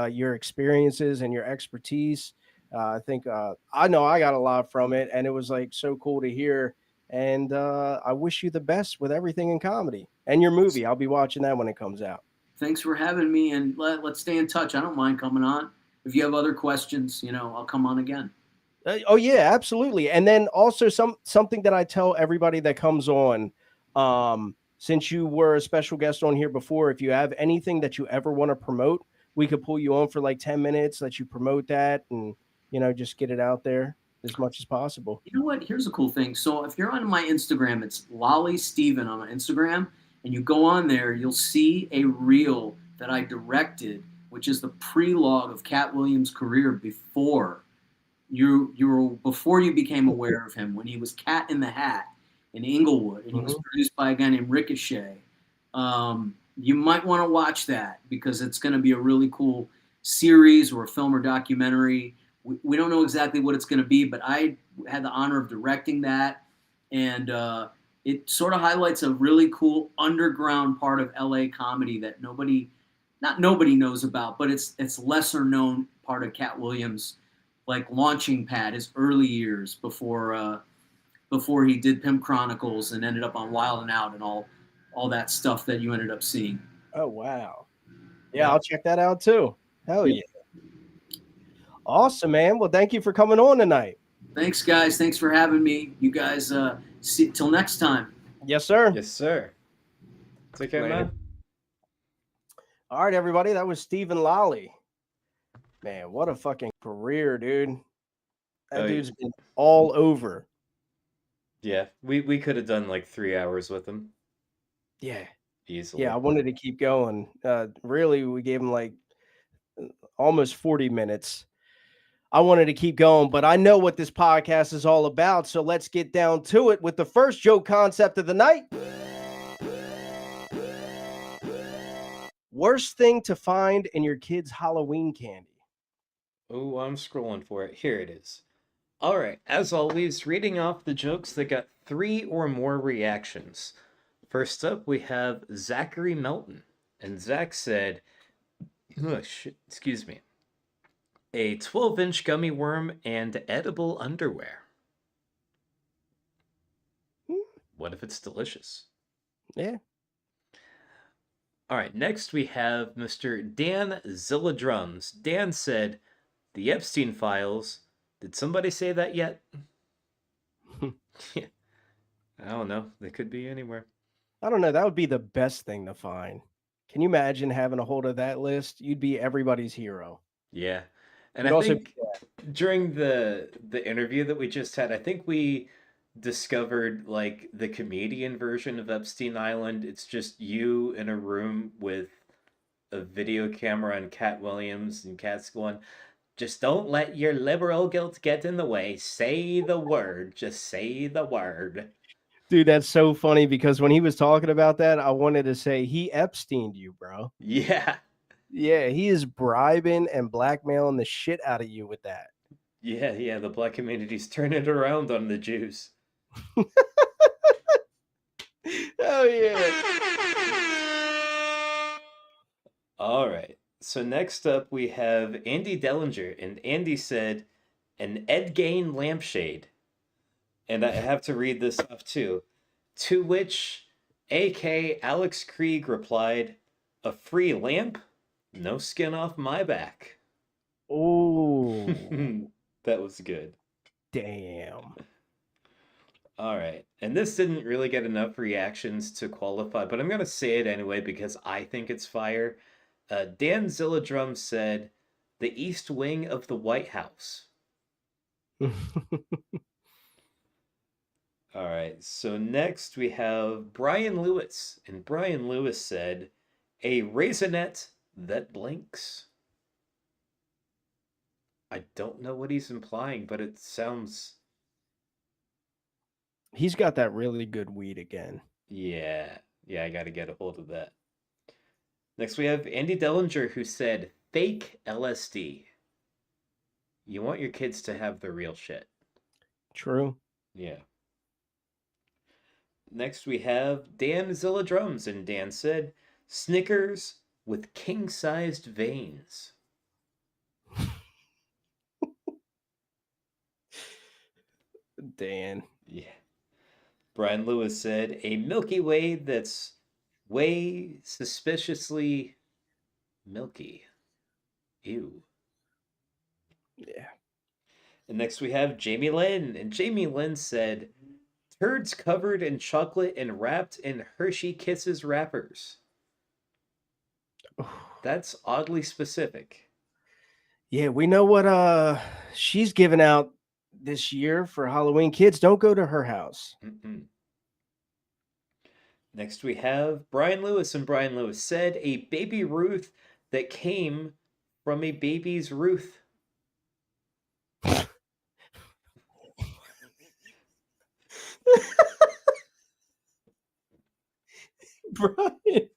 your experiences and your expertise. I think I know I got a lot from it, and it was like so cool to hear And I wish you the best with everything in comedy and your movie. I'll be watching that when it comes out. Thanks for having me, and let's stay in touch. I don't mind coming on. If you have other questions, I'll come on again. Oh yeah, absolutely. And then also something that I tell everybody that comes on, since you were a special guest on here before, if you have anything that you ever want to promote, we could pull you on for like 10 minutes, let you promote that, and just get it out there as much as possible. You know what? Here's a cool thing. So if you're on my Instagram, it's Lolli Steven on my Instagram, and you go on there, you'll see a reel that I directed, which is the prelogue of Cat Williams' career before before you became aware of him, when he was Cat in the Hat in Inglewood, and he was produced by a guy named Ricochet. You might want to watch that because it's going to be a really cool series or a film or documentary. We don't know exactly what it's going to be, but I had the honor of directing that, and it sort of highlights a really cool underground part of LA comedy that not nobody knows about, but it's lesser known part of Cat Williams, like launching pad, his early years before he did Pimp Chronicles and ended up on Wild 'N Out and all that stuff that you ended up seeing. Oh wow. Yeah, I'll check that out too. Hell yeah. Awesome, man. Well, thank you for coming on tonight. Thanks, guys. Thanks for having me. You guys, till next time. Yes, sir. Yes, sir. Take care, man. All right, everybody. That was Steven Lolli. Man, what a fucking career, dude. That dude's been all over. Yeah, we could have done like 3 hours with him. Yeah. Easily. Yeah, I wanted to keep going. Really, we gave him like almost 40 minutes. I wanted to keep going, but I know what this podcast is all about, so let's get down to it with the first joke concept of the night. Worst thing to find in your kid's Halloween candy. Oh, I'm scrolling for it. Here it is. All right, as always, reading off the jokes that got 3 or more reactions. First up, we have Zachary Melton, and Zach said, excuse me, a 12-inch gummy worm and edible underwear. What if it's delicious? Yeah. All right, next we have Mr. Dan Zilladrums. Dan said, the Epstein Files. Did somebody say that yet? Yeah. I don't know. They could be anywhere. I don't know. That would be the best thing to find. Can you imagine having a hold of that list? You'd be everybody's hero. Yeah. And I think during the interview that we just had, I think we discovered like the comedian version of Epstein Island. It's just you in a room with a video camera and Cat Williams, and Cat's going, just don't let your liberal guilt get in the way. Say the word. Just say the word. Dude, that's so funny because when he was talking about that, I wanted to say he Epsteined you, bro. Yeah. Yeah, he is bribing and blackmailing the shit out of you with that. Yeah, the black community's turning it around on the Jews. Oh, yeah. All right. So next up we have Andy Dellinger, and Andy said, an Ed Gain lampshade. And I have to read this off too. To which AK Alex Krieg replied, a free lamp? No skin off my back. Oh. That was good. Damn. All right. And this didn't really get enough reactions to qualify, but I'm going to say it anyway because I think it's fire. Dan Zilladrum said, the East Wing of the White House. All right. So next we have Brian Lewis. And Brian Lewis said, a raisinette that blinks. I don't know what he's implying, but it sounds... He's got that really good weed again. Yeah, I got to get a hold of that. Next we have Andy Dellinger, who said, fake LSD. You want your kids to have the real shit. True. Yeah. Next we have Dan Zilladrums, and Dan said, Snickers with king-sized veins. Dan. Yeah. Brian Lewis said, a Milky Way that's way suspiciously milky. Ew. Yeah. And next we have Jamie Lynn. And Jamie Lynn said, turds covered in chocolate and wrapped in Hershey Kisses wrappers. That's oddly specific. Yeah, we know what she's giving out this year for Halloween. Kids, don't go to her house. Mm-mm. Next we have Brian Lewis, and Brian Lewis said, a baby Ruth that came from a baby's Ruth. Brian.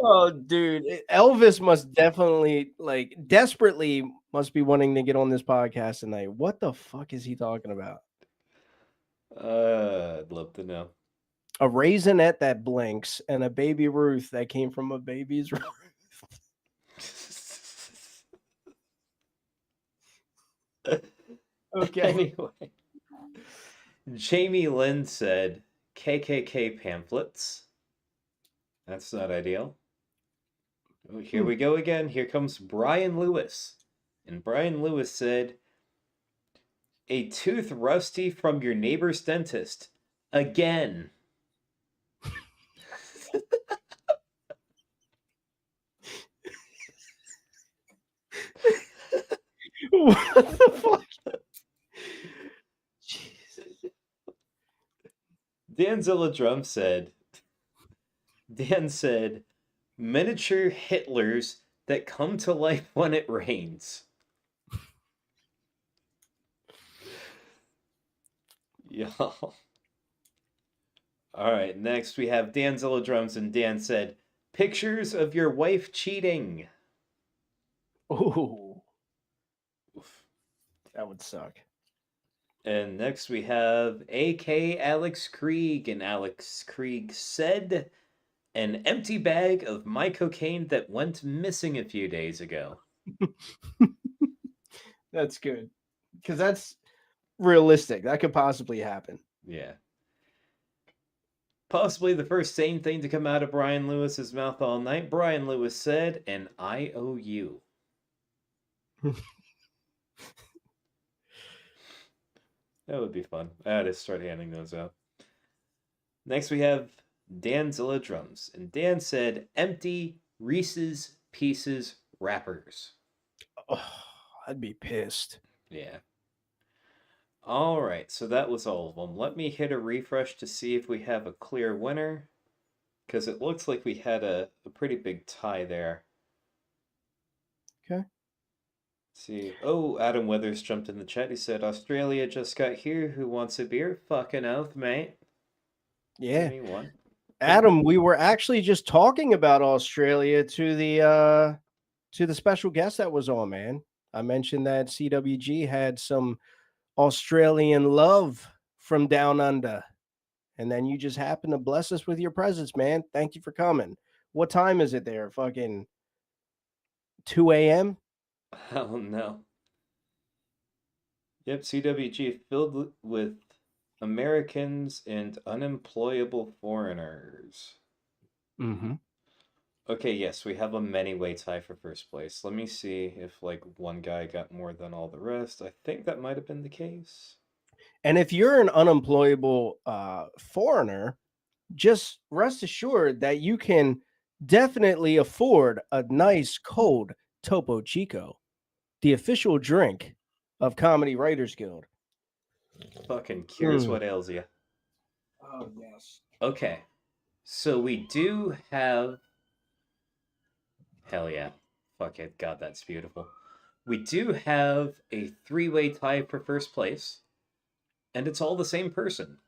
Oh, dude. Elvis must definitely, like, desperately must be wanting to get on this podcast tonight. What the fuck is he talking about? I'd love to know. A raisinette that blinks and a baby Ruth that came from a baby's Ruth. Okay. Anyway, Jamie Lynn said KKK pamphlets. That's not ideal. Oh, here we go again. Here comes Brian Lewis. And Brian Lewis said, a tooth rusty from your neighbor's dentist. Again. What the fuck? Jesus. Danzilla Drum said, Dan said, miniature Hitlers that come to life when it rains. Yo. All right, next we have Danzilla Drums, and Dan said, pictures of your wife cheating. Oh, that would suck. And next we have AK Alex Krieg, and Alex Krieg said, an empty bag of my cocaine that went missing a few days ago. That's good. Because that's realistic. That could possibly happen. Yeah. Possibly the first sane thing to come out of Brian Lewis's mouth all night. Brian Lewis said, an IOU. That would be fun. I had to start handing those out. Next we have Danzilla Drums. And Dan said, empty Reese's Pieces wrappers. Oh, I'd be pissed. Yeah. All right, so that was all of them. Let me hit a refresh to see if we have a clear winner, because it looks like we had a pretty big tie there. Okay. Let's see. Oh, Adam Weathers jumped in the chat. He said, Australia just got here. Who wants a beer? Fucking oath, mate. Yeah. Give me one. Adam, we were actually just talking about Australia to the special guest that was on, man. I mentioned that CWG had some Australian love from down under, and then you just happened to bless us with your presence, man. Thank you for coming. What time is it there? Fucking 2 a.m. Oh no. Yep, CWG filled with Americans and unemployable foreigners. Mm-hmm. Okay, yes, we have a many-way tie for first place. Let me see if, like, one guy got more than all the rest. I think that might have been the case. And if you're an unemployable foreigner, just rest assured that you can definitely afford a nice cold Topo Chico, the official drink of Comedy Writers Guild. Fucking cures what ails you. Oh, yes. Okay, so we do have... Hell yeah. Fuck it. God, that's beautiful. We do have a three-way tie for first place, and it's all the same person.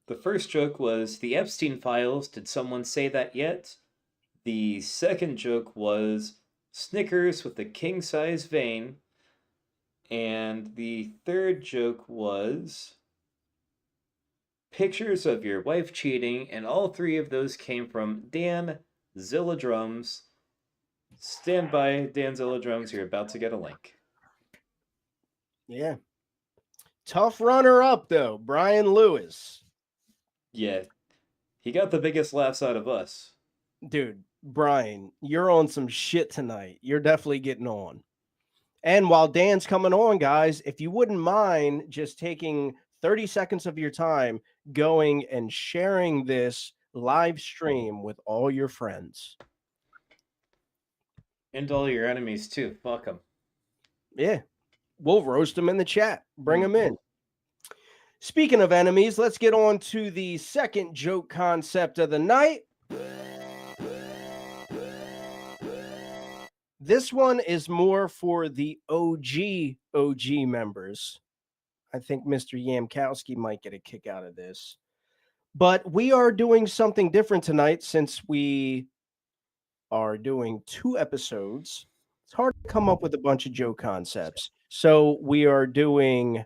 The first joke was, the Epstein Files, did someone say that yet? The second joke was, Snickers with a king-size vein. And the third joke was, pictures of your wife cheating, and all three of those came from Dan Zilla Drums. Stand by, Dan Zilla Drums. You're about to get a link. Yeah. Tough runner up though, Brian Lewis. Yeah, he got the biggest laughs out of us. Dude, Brian, you're on some shit tonight. You're definitely getting on. And while Dan's coming on, guys, if you wouldn't mind just taking 30 seconds of your time going and sharing this live stream with all your friends. And all your enemies too. Fuck them. Yeah. We'll roast them in the chat. Bring them in. Speaking of enemies, let's get on to the second joke concept of the night. This one is more for the OG members. I think Mr. Yamkowski might get a kick out of this. But we are doing something different tonight since we are doing 2 episodes. It's hard to come up with a bunch of joke concepts. So we are doing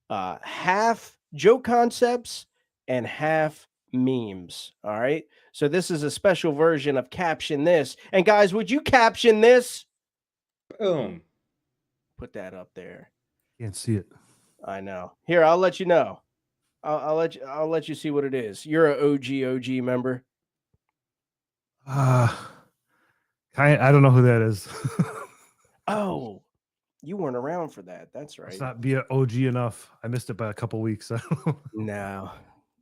half joke concepts and half memes. All right. So this is a special version of Caption This. And guys, would you caption this? Boom. Put that up there. Can't see it. I know. Here, I'll let you know. I'll let you see what it is. You're an OG member. I don't know who that is. Oh, you weren't around for that. That's right. It's not be an OG enough. I missed it by a couple weeks. No,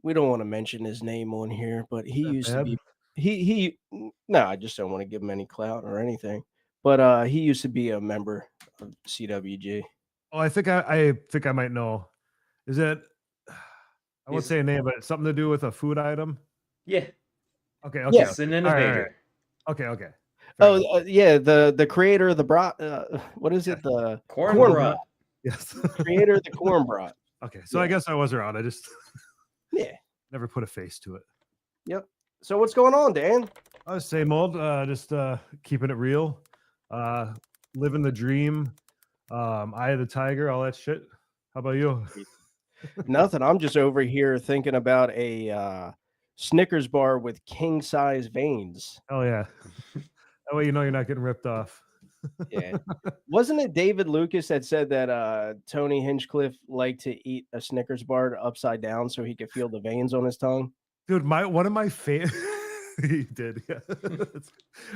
we don't want to mention his name on here, but he used bad? to be. He. No, I just don't want to give him any clout or anything. But he used to be a member of CWG. Oh, I think I might know. Is it? I won't say a name, but it's something to do with a food item. Yeah. Okay. Yes. He's an innovator. All right. Okay. Oh, yeah, the creator of the brat. What is it? The Corn brat. Yes. Creator of the corn brat. Okay, so I guess I was around. I just never put a face to it. Yep. So what's going on, Dan? Same old. Just keeping it real. Living the dream. Eye of the tiger. All that shit. How about you? Nothing. I'm just over here thinking about a Snickers bar with king size veins. Oh yeah. That way you know you're not getting ripped off. Yeah. Wasn't it David Lucas that said that Tony Hinchcliffe liked to eat a Snickers bar upside down so he could feel the veins on his tongue? Dude, one of my favorite he did, yeah.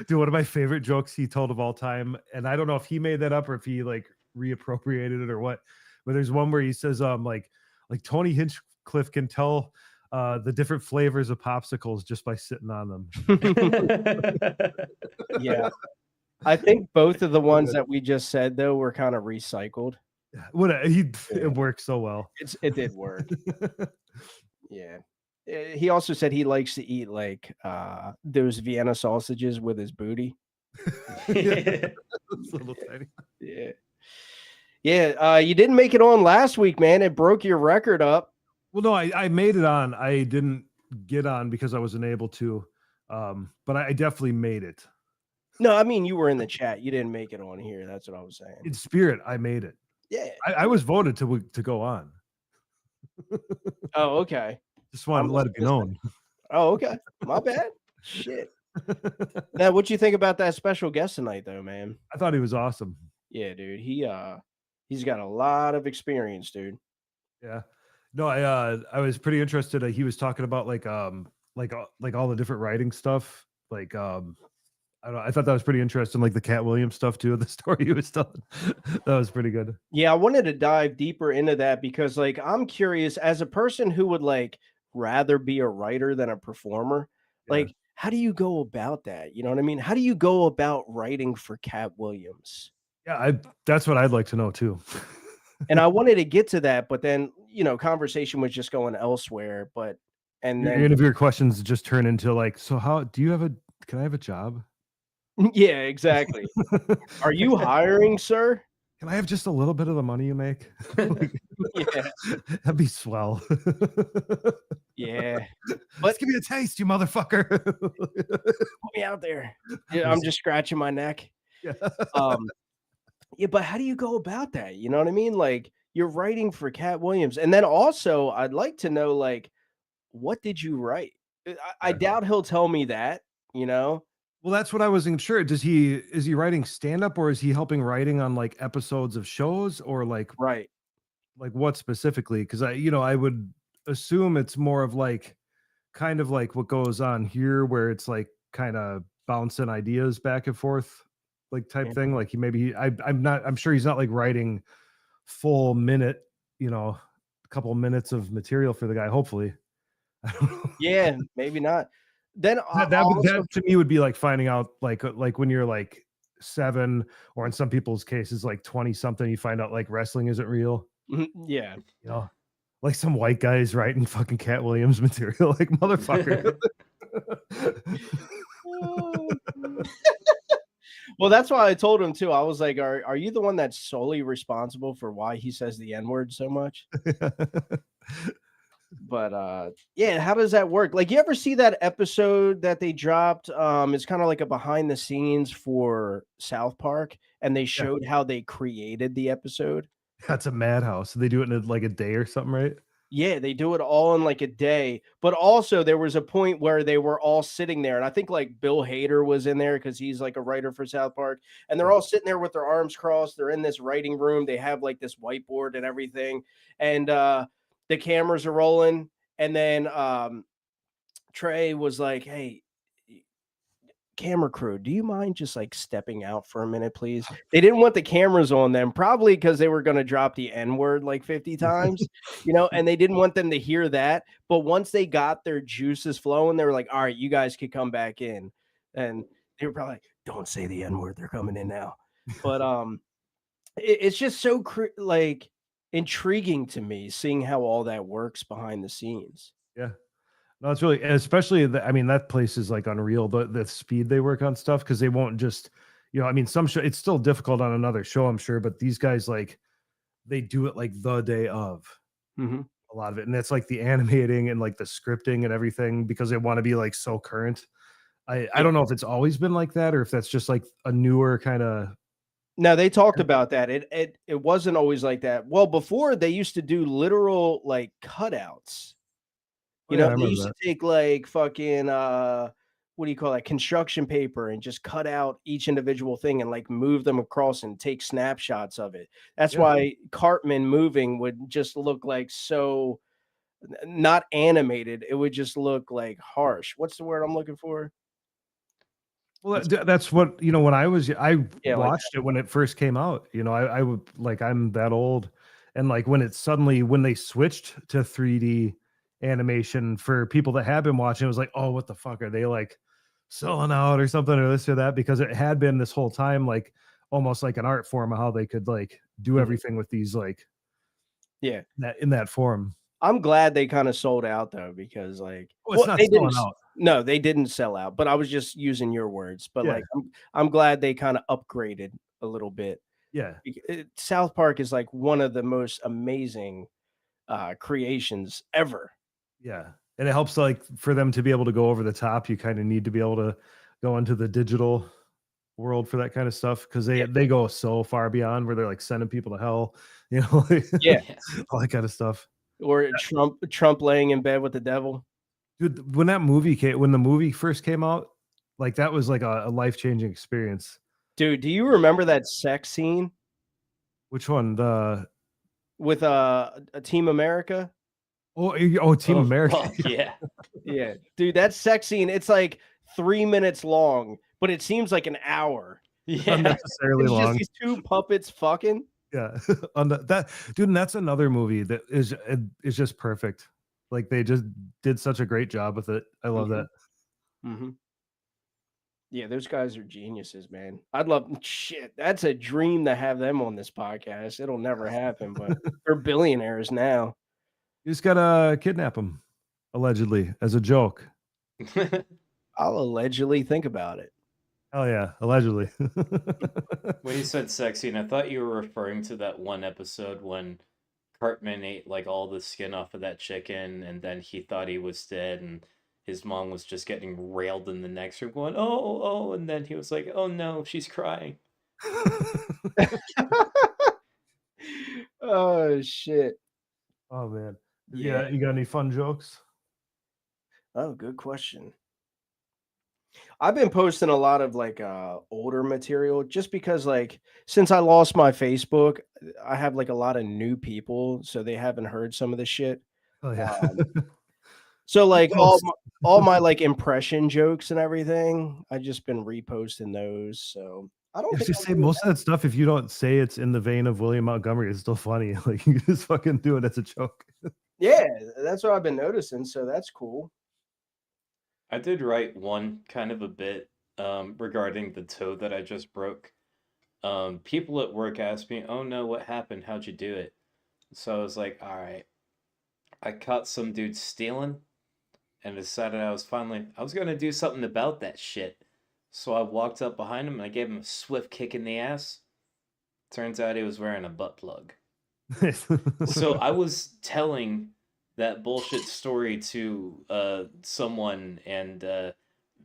Dude, one of my favorite jokes he told of all time, and I don't know if he made that up or if he like reappropriated it or what, but there's one where he says like Tony Hinchcliffe can tell the different flavors of popsicles just by sitting on them. Yeah. I think both of the ones that we just said though were kind of recycled. It worked so well. It did work. Yeah. He also said he likes to eat like those Vienna sausages with his booty. It's a little tiny. Yeah. Yeah. You didn't make it on last week, man. It broke your record up. Well, no, I made it on. I didn't get on because I wasn't able to. But I definitely made it. No, I mean you were in the chat. You didn't make it on here. That's what I was saying. In spirit, I made it. Yeah. I was voted to go on. Oh, okay. Just wanted to let it be known. Oh, okay. My bad. Shit. Now, what you think about that special guest tonight, though, man? I thought he was awesome. Yeah, dude. He's got a lot of experience, dude. Yeah. No, I was pretty interested. He was talking about like all the different writing stuff. Like I don't know, I thought that was pretty interesting, like the Cat Williams stuff too, the story he was telling. That was pretty good. Yeah, I wanted to dive deeper into that because like I'm curious as a person who would like rather be a writer than a performer, like how do you go about that? You know what I mean? How do you go about writing for Cat Williams? Yeah, that's what I'd like to know too. And I wanted to get to that, but then, conversation was just going elsewhere, and then any of your questions just turn into like, so can I have a job? Yeah, exactly. Are you hiring, sir? Can I have just a little bit of the money you make? Yeah. That'd be swell. Yeah. Let's give me a taste, you motherfucker. Put me out there. Yeah, I'm just scratching my neck. Yeah. Yeah, but how do you go about that? You know what I mean? Like you're writing for Cat Williams. And then also I'd like to know, like, what did you write? I doubt he'll tell me that, Well, that's what I wasn't sure. Is he writing stand-up or is he helping writing on like episodes of shows or like Right. Like what specifically? Because I would assume it's more of like kind of like what goes on here, where it's like kind of bouncing ideas back and forth, like type thing. Like I'm sure he's not like writing full minute, a couple minutes of material for the guy. Hopefully, I don't know. Yeah, maybe not. Then That to me would be like finding out like when you're like 7, or in some people's cases like 20 something, you find out like wrestling isn't real. Yeah. Like some white guys writing fucking Cat Williams material, like motherfucker. Well, that's why I told him too. I was like, are you the one that's solely responsible for why he says the N-word so much? But yeah, how does that work? Like, you ever see that episode that they dropped? It's kind of like a behind the scenes for South Park, and they showed how they created the episode. That's a madhouse. They do it in like a day or something, right? Yeah, they do it all in like a day. But also there was a point where they were all sitting there, and I think like Bill Hader was in there because he's like a writer for South Park, and they're all sitting there with their arms crossed. They're in this writing room. They have like this whiteboard and everything, and the cameras are rolling. And then Trey was like, "Hey, camera crew, do you mind just like stepping out for a minute, please?" They didn't want the cameras on them, probably because they were going to drop the N-word like 50 times, and they didn't want them to hear that. But once they got their juices flowing, they were like, "All right, you guys could come back in." And they were probably like, "Don't say the N-word, they're coming in now." But it's just so like intriguing to me seeing how all that works behind the scenes. Yeah. No, it's really, especially that place is like unreal. The speed they work on stuff, because they won't just, some show, it's still difficult on another show, I'm sure, but these guys like they do it like the day of a lot of it, and that's like the animating and like the scripting and everything, because they want to be like so current. I don't know if it's always been like that, or if that's just like a newer kind of. No, they talked about that. It wasn't always like that. Well, before they used to do literal like cutouts. They used to take like fucking what do you call that? Construction paper, and just cut out each individual thing and like move them across and take snapshots of it. That's why Cartman moving would just look like so not animated. It would just look like harsh. What's the word I'm looking for? Well, that's what, when I Yeah, watched it when it first came out. I would like, I'm that old, and like when they switched to 3D animation, for people that have been watching, it was like, oh, what the fuck, are they like selling out or something, or this or that? Because it had been this whole time like almost like an art form of how they could like do everything with these like in that form. I'm glad they kind of sold out though, because like it's not selling out. No, they didn't sell out, but I was just using your words. But like I'm glad they kind of upgraded a little bit. Yeah. South Park is like one of the most amazing creations ever. Yeah. And it helps like for them to be able to go over the top. You kind of need to be able to go into the digital world for that kind of stuff, because they go so far beyond, where they're like sending people to hell, all that kind of stuff. Or Trump laying in bed with the devil. Dude, when the movie first came out, like that was like a life-changing experience. Dude, do you remember that sex scene? Which one? With a Team America? Oh, Team America. Yeah. Yeah. Dude, that sex scene, it's like 3 minutes long, but it seems like an hour. Yeah. Unnecessarily long. Just these two puppets fucking. Yeah. Dude, and that's another movie that is just perfect. Like they just did such a great job with it. I love that. Yeah, those guys are geniuses, man. I'd love shit. That's a dream to have them on this podcast. It'll never happen, but they're billionaires now. You just gotta kidnap them, allegedly, as a joke. I'll allegedly think about it. Oh yeah, allegedly. When you said sexy, and I thought you were referring to that one episode when Cartman ate like all the skin off of that chicken, and then he thought he was dead, and his mom was just getting railed in the next room, going, "Oh," and then he was like, "Oh no, she's crying." Oh shit. Oh man. Yeah, you got any fun jokes? Oh, good question. I've been posting a lot of like older material, just because like since I lost my Facebook, I have like a lot of new people, so they haven't heard some of the shit. Oh yeah. So like Well, all my like impression jokes and everything, I just been reposting those. So I don't I was think just I'm say doing most of that stuff, if you don't say it's in the vein of William Montgomery, it's still funny. Like you just fucking do it as a joke. yeah, that's what I've been noticing. So that's cool. I did write one kind of a bit regarding the toe that I just broke. People at work asked me, "Oh no, what happened? How'd you do it?" So I was like, "All right, I caught some dude stealing and decided I was gonna do something about that shit." So I walked up behind him and I gave him a swift kick in the ass. Turns out he was wearing a butt plug. So I was telling that bullshit story to someone, and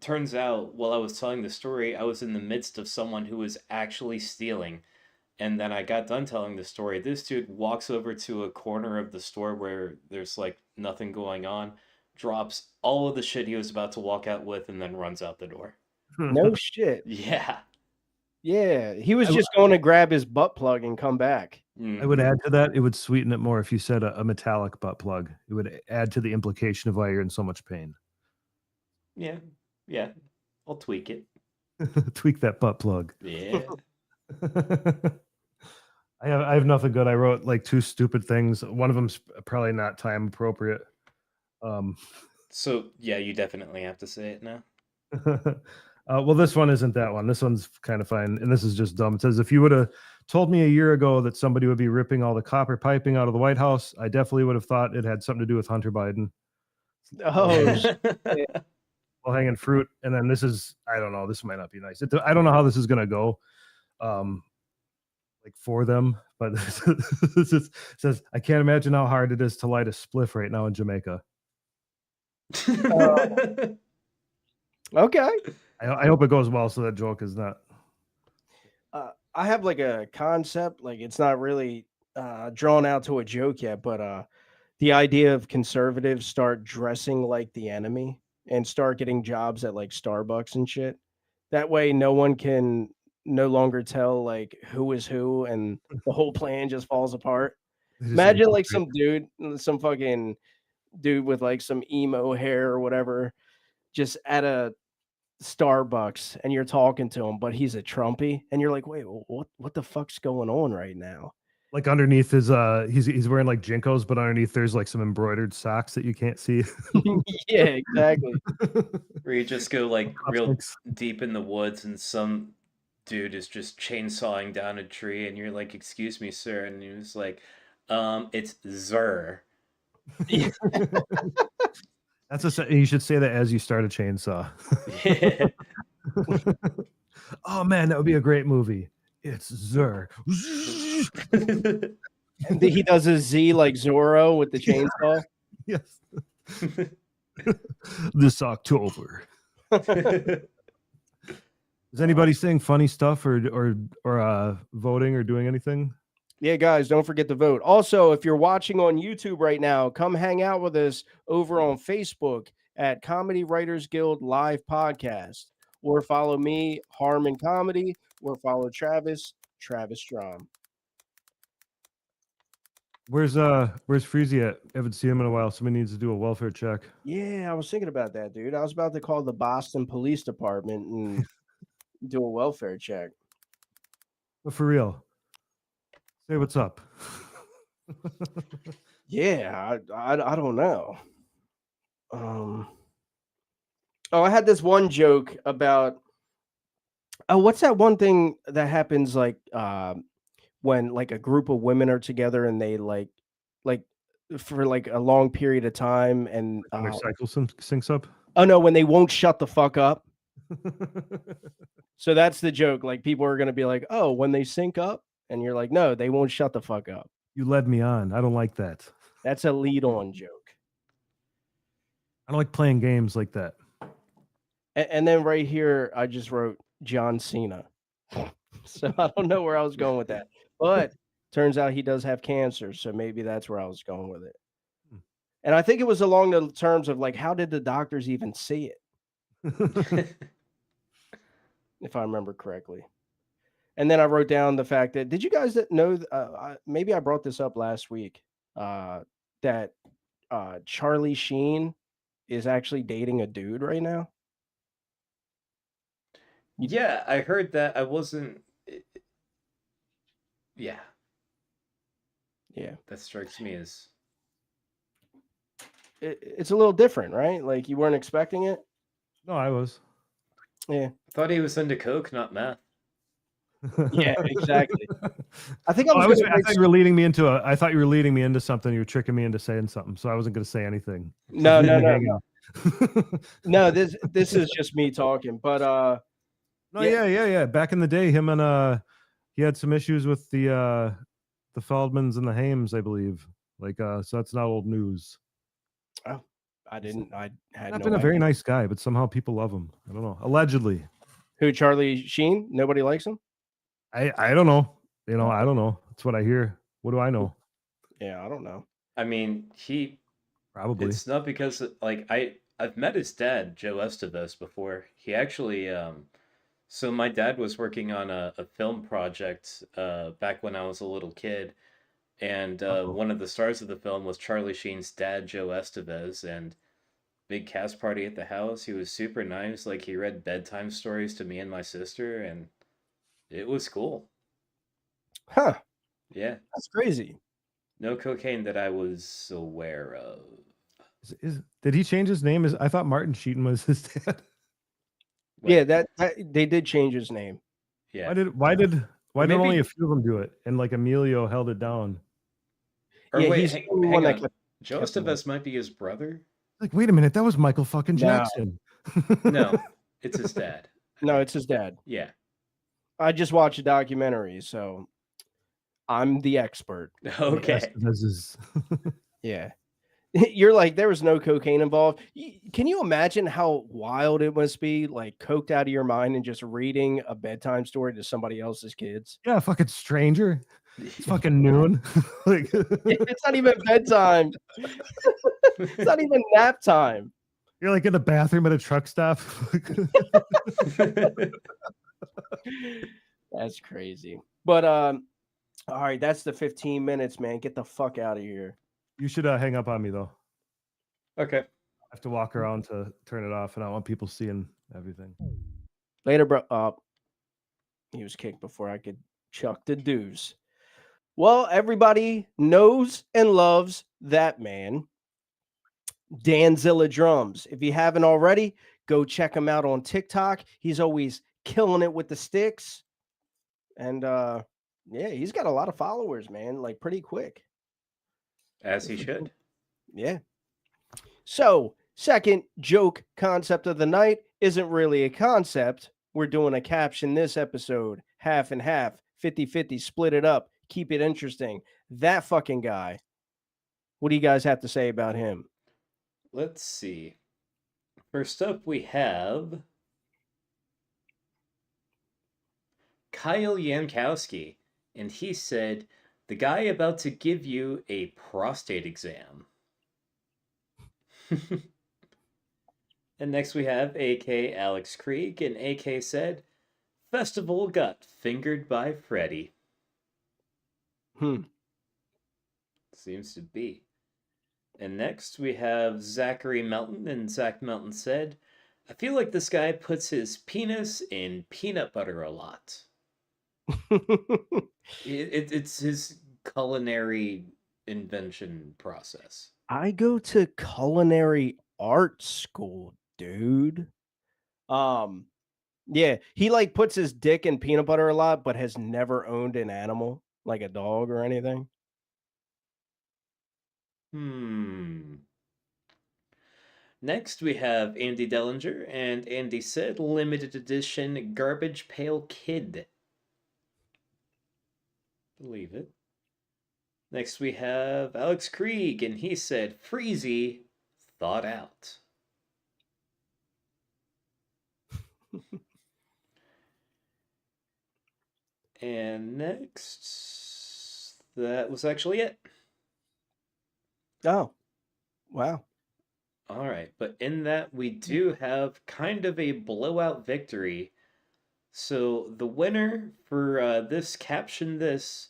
turns out while I was telling the story, I was in the midst of someone who was actually stealing. And then I got done telling the story. This dude walks over to a corner of the store where there's like nothing going on, drops all of the shit he was about to walk out with, and then runs out the door. No shit. Yeah. Yeah, he was just going to grab his butt plug and come back. I would add to that, it would sweeten it more if you said a metallic butt plug. It would add to the implication of why you're in so much pain. Yeah. Yeah. I'll tweak it. Tweak that butt plug. Yeah. I have nothing good. I wrote like 2 stupid things. One of them's probably not time appropriate. So yeah, you definitely have to say it now. Well, this one isn't that one. This one's kind of fine, and this is just dumb. It says, if you would have told me a year ago that somebody would be ripping all the copper piping out of the White House, I definitely would have thought it had something to do with Hunter Biden. Oh, shit. While hanging fruit. And then this is, I don't know, this might not be nice. I don't know how this is going to go. Like for them, but this says, I can't imagine how hard it is to light a spliff right now in Jamaica. Okay. I hope it goes well, so that joke is not. I have like a concept, like it's not really drawn out to a joke yet, but the idea of conservatives start dressing like the enemy and start getting jobs at like Starbucks and shit. That way, no one can no longer tell like who is who, and the whole plan just falls apart. Imagine like some dude, some fucking dude with like some emo hair or whatever, just at a Starbucks, and you're talking to him, but he's a Trumpy, and you're like, wait, what the fuck's going on right now? Like underneath his he's wearing like Jinkos, but underneath there's like some embroidered socks that you can't see. Yeah, exactly. Where you just go like real deep in the woods and some dude is just chainsawing down a tree and you're like, "Excuse me, sir," and he was like, it's Zer." That's you should say that as you start a chainsaw. Yeah. Oh man, that would be a great movie. It's Zer. He does a Z like Zorro with the chainsaw. Yes. This October. Is anybody saying funny stuff or voting or doing anything? Yeah, guys, don't forget to vote. Also, if you're watching on YouTube right now, come hang out with us over on Facebook at Comedy Writers Guild Live Podcast, or follow me, Harmon Comedy, or follow Travis Strom. Where's Freezy at? Haven't seen him in a while. Somebody needs to do a welfare check. Yeah, I was thinking about that, dude. I was about to call the Boston Police Department and do a welfare check. But for real, say what's up. Yeah, I don't know. Oh, I had this one joke about. Oh, what's that one thing that happens like when like a group of women are together and they like for like a long period of time and their cycle syncs up? Oh no, when they won't shut the fuck up. So that's the joke. Like people are gonna be like, "Oh, when they sync up," and you're like, "No, they won't shut the fuck up." You led me on. I don't like that. That's a lead-on joke. I don't like playing games like that. And then right here, I just wrote John Cena. So I don't know where I was going with that, but turns out he does have cancer, so maybe that's where I was going with it. And I think it was along the terms of like, how did the doctors even see it? If I remember correctly. And then I wrote down the fact that did you guys know? Maybe I brought this up last week. That Charlie Sheen is actually dating a dude right now. Yeah, I heard that. I wasn't. Yeah, Yeah, that strikes me as. it's a little different, right? Like you weren't expecting it. No, I was. Yeah, I thought he was into coke, not meth. yeah, exactly. I think I Oh, was. I thought you were leading me into I thought you were leading me into something. You were tricking me into saying something, so I wasn't going to say anything. No. Hanging. No, this is just me talking. But No, yeah. Back in the day, him and he had some issues with the Feldmans and the Hames, I believe. Like, so that's not old news. oh, I didn't. I had Not no been a idea. very nice guy, but somehow people love him. I don't know. Allegedly. Who, Charlie Sheen? Nobody likes him. I don't know. You know, I don't know. That's what I hear. What do I know? Yeah, I don't know. I mean, Probably. It's not because like I've met his dad, Joe Estevez, before. He actually so my dad was working on a film project back when I was a little kid, and one of the stars of the film was Charlie Sheen's dad, Joe Estevez, and big cast party at the house. He was super nice. Like he read bedtime stories to me and my sister, and it was cool. Huh? Yeah, That's crazy. no cocaine that I was aware of. Did he change his name? I thought Martin Sheaton was his dad. Yeah, that they did change his name. Yeah. Why did maybe- only a few of them do it? And like Emilio held it down. Or Yeah, wait, he's hang, the only hang one that on. kept- Joe kept him Estevez might be his brother? Like, wait a minute, that was Michael fucking No. Jackson. No, it's his dad. No, it's his dad. Yeah. I just watched a documentary, so I'm the expert. Okay. Estevez's. Yeah. You're like, there was no cocaine involved. Can you imagine how wild it must be, like coked out of your mind and just reading a bedtime story to somebody else's kids? Yeah, fucking stranger. It's fucking noon. Like, It's not even bedtime. It's not even nap time. you're like in the bathroom at a truck stop. That's crazy. But all right, that's the 15 minutes, man. Get the fuck out of here. You should hang up on me though. Okay. I have to walk around to turn it off, and I don't want people seeing everything. Later, bro. He was kicked before I could chuck the dues. Well, everybody knows and loves that man, Danzilla Drums. If you haven't already, go check him out on TikTok. He's always killing it with the sticks. And yeah, he's got a lot of followers, man, like pretty quick. As he should. Yeah. So, second joke concept of the night isn't really a concept. We're doing a caption this episode, half and half, 50-50, split it up, keep it interesting. That fucking guy. What do you guys have to say about him? Let's see. First up, we have Kyle Yankowski, and he said, "The guy about to give you a prostate exam." And next we have AK Alex Krieg, and AK said, "Festival got fingered by Freddy." Seems to be. And next we have Zachary Melton, and Zach Melton said, "I feel like this guy puts his penis in peanut butter a lot." It's his culinary invention process. I go to culinary art school, dude. Yeah, he like puts his dick in peanut butter a lot, but has never owned an animal like a dog or anything. Next we have Andy Dellinger, and Andy said, "Limited edition Garbage Pail Kid." Believe it. Next we have Alex Krieg, and he said, "Freezy thought out." And next, that was actually it. Oh, wow. All right, but in that we do have kind of a blowout victory. So the winner for this captioned this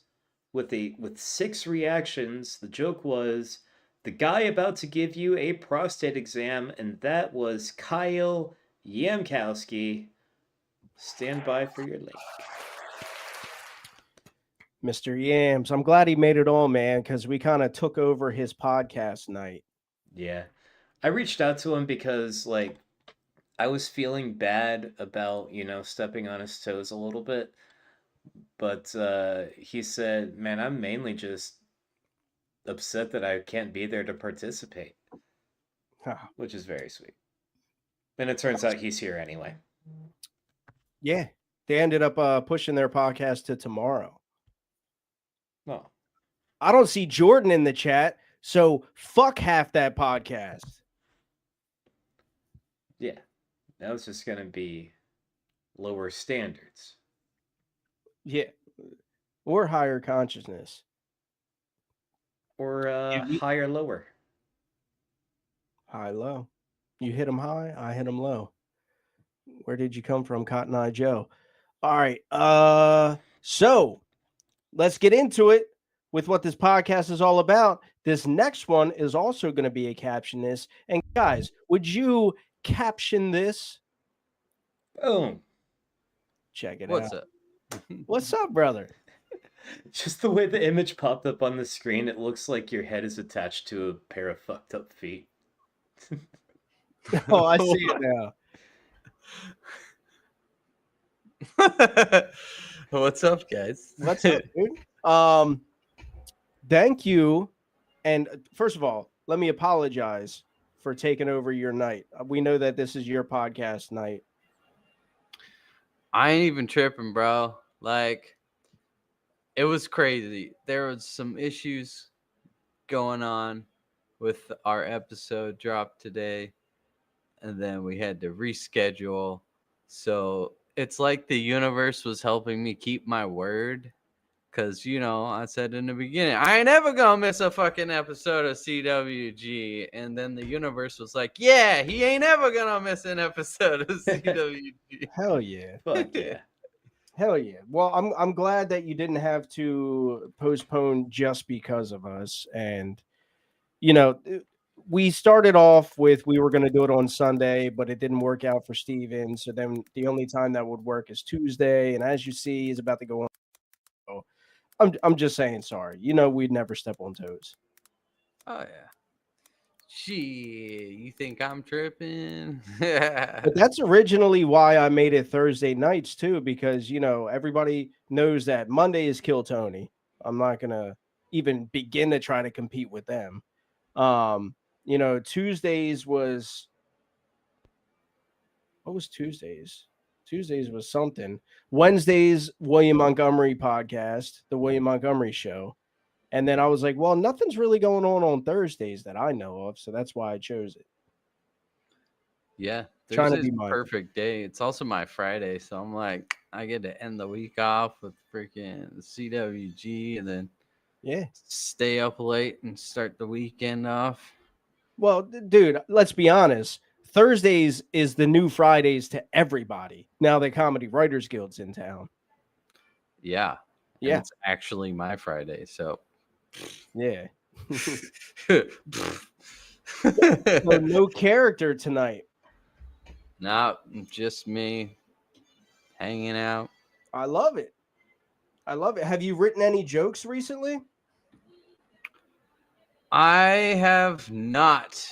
with 6 reactions. The joke was the guy about to give you a prostate exam, and that was Kyle Yamkowski. Stand by for your link. Mr. Yams. I'm glad he made it on, man, because we kind of took over his podcast night. Yeah. I reached out to him because like I was feeling bad about, stepping on his toes a little bit. But he said, "Man, I'm mainly just upset that I can't be there to participate," which is very sweet. And it turns out he's here anyway. Yeah, they ended up pushing their podcast to tomorrow. Oh. I don't see Jordan in the chat, so fuck half that podcast. Yeah, that was just going to be lower standards. Yeah, or higher consciousness. Or higher, lower. High, low. You hit them high, I hit them low. Where did you come from, Cotton Eye Joe? All right. So let's get into it with what this podcast is all about. This next one is also going to be a caption this. And guys, would you caption this? Boom. Check it What's out. up? What's up, brother? Just the way the image popped up on the screen, it looks like your head is attached to a pair of fucked up feet. Oh, I see it now. What's up, guys? What's up, dude? Thank you. And first of all, let me apologize for taking over your night. We know that this is your podcast night. I ain't even tripping, bro. Like, it was crazy. There was some issues going on with our episode drop today, and then we had to reschedule. So it's like the universe was helping me keep my word. Because, I said in the beginning, I ain't ever going to miss a fucking episode of CWG. And then the universe was like, yeah, he ain't ever going to miss an episode of CWG. Hell yeah. Fuck yeah. Hell yeah. Well, I'm glad that you didn't have to postpone just because of us. And, we started off with we were going to do it on Sunday, but it didn't work out for Steven. So then the only time that would work is Tuesday. And as you see, he's about to go on. So I'm just saying sorry. We'd never step on toes. Oh, yeah. Gee, you think I'm tripping? But that's originally why I made it Thursday nights too, because everybody knows that Monday is Kill Tony. I'm not gonna even begin to try to compete with them. Tuesdays was what was Tuesdays? Tuesdays was something. Wednesdays, William Montgomery podcast, the William Montgomery show. And then I was like, well, nothing's really going on Thursdays that I know of. So that's why I chose it. Yeah. Trying to Thursday's be a perfect day. It's also my Friday. So I'm like, I get to end the week off with freaking CWG and then stay up late and start the weekend off. Well, dude, let's be honest. Thursdays is the new Fridays to everybody. Now that Comedy Writers Guild's in town. Yeah. Yeah. And it's actually my Friday. So yeah. So no character tonight. No, just me hanging out. I love it. I love it. Have you written any jokes recently? I have not.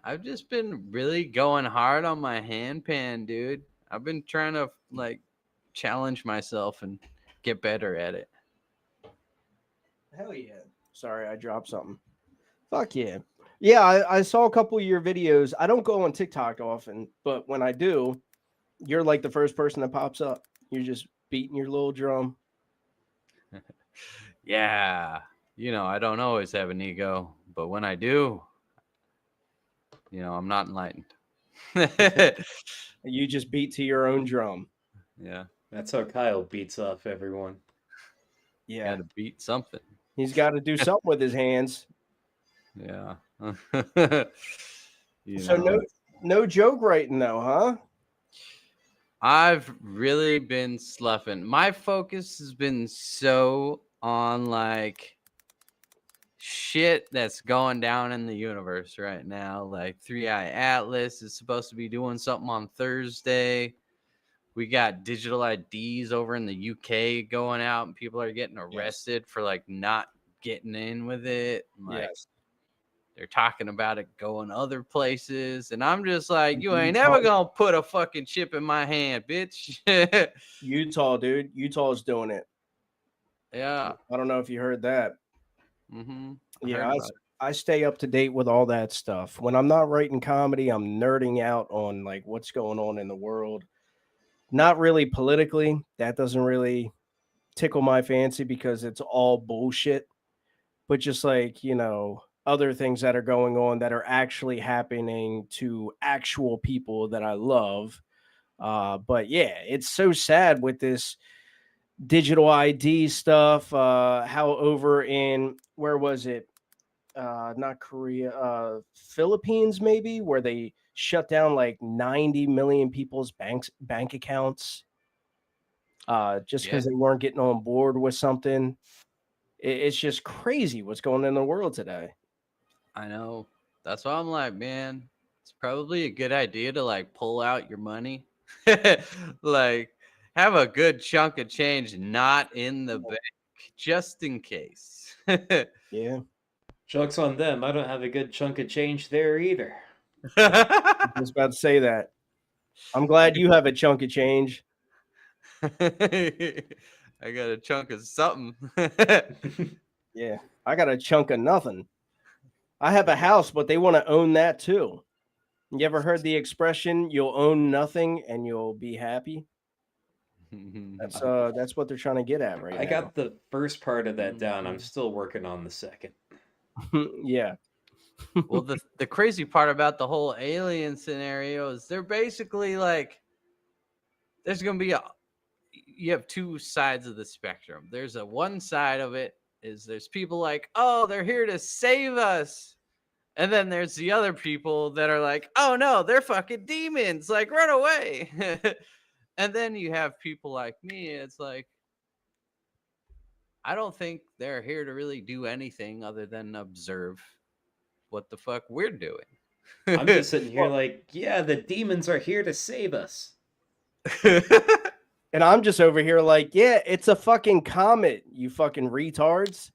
I've just been really going hard on my handpan, dude. I've been trying to challenge myself and get better at it. Hell yeah. Sorry, I dropped something. Fuck yeah. Yeah, I saw a couple of your videos. I don't go on TikTok often, but when I do, you're like the first person that pops up. You're just beating your little drum. Yeah. I don't always have an ego, but when I do, I'm not enlightened. You just beat to your own drum. Yeah. That's how Kyle beats off everyone. Yeah. Got to beat something. He's got to do something with his hands. Yeah. So no joke writing though, huh? I've really been sloughing. My focus has been so on like shit that's going down in the universe right now. Like 3i Atlas is supposed to be doing something on Thursday. We got digital IDs over in the UK going out, and people are getting arrested for like not getting in with it. Like they're talking about it going other places, and I'm just like, you ain't never gonna put a fucking chip in my hand, bitch. Utah, dude. Utah's doing it. Yeah. I don't know if you heard that. Mm-hmm. Yeah, I stay up to date with all that stuff. When I'm not writing comedy, I'm nerding out on like what's going on in the world. Not really politically. That doesn't really tickle my fancy because it's all bullshit. But just like, other things that are going on that are actually happening to actual people that I love. But yeah, it's so sad with this digital ID stuff. How over in, where was it? Not Korea, Philippines, maybe, where they shut down like 90 million people's bank accounts just because they weren't getting on board with something. It's just crazy what's going on in the world today. I know. That's why I'm like, man, it's probably a good idea to like pull out your money. Like have a good chunk of change not in the bank just in case. Yeah. Joke's on them. I don't have a good chunk of change there either. I was about to say that. I'm glad you have a chunk of change. I got a chunk of something. Yeah. I got a chunk of nothing. I have a house, but they want to own that too. You ever heard the expression, you'll own nothing and you'll be happy? That's what they're trying to get at right now. I got the first part of that down. I'm still working on the second. Yeah. Well, the crazy part about the whole alien scenario is they're basically like, there's going to be you have two sides of the spectrum. There's one side of it is there's people like, oh, they're here to save us. And then there's the other people that are like, oh no, they're fucking demons. Like, run away. And then you have people like me. It's like, I don't think they're here to really do anything other than observe what the fuck we're doing. I'm just sitting here like, yeah, the demons are here to save us. And I'm just over here like, yeah, it's a fucking comet, you fucking retards.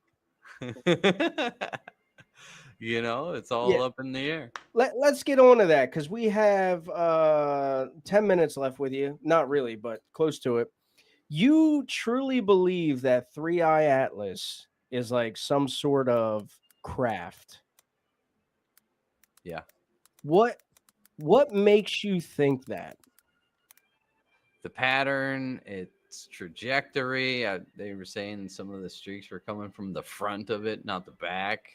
It's all up in the air. Let's get on to that because we have 10 minutes left with you. Not really, but close to it. You truly believe that 3i Atlas is like some sort of craft? Yeah. What makes you think that? The pattern, its trajectory. They were saying some of the streaks were coming from the front of it, not the back.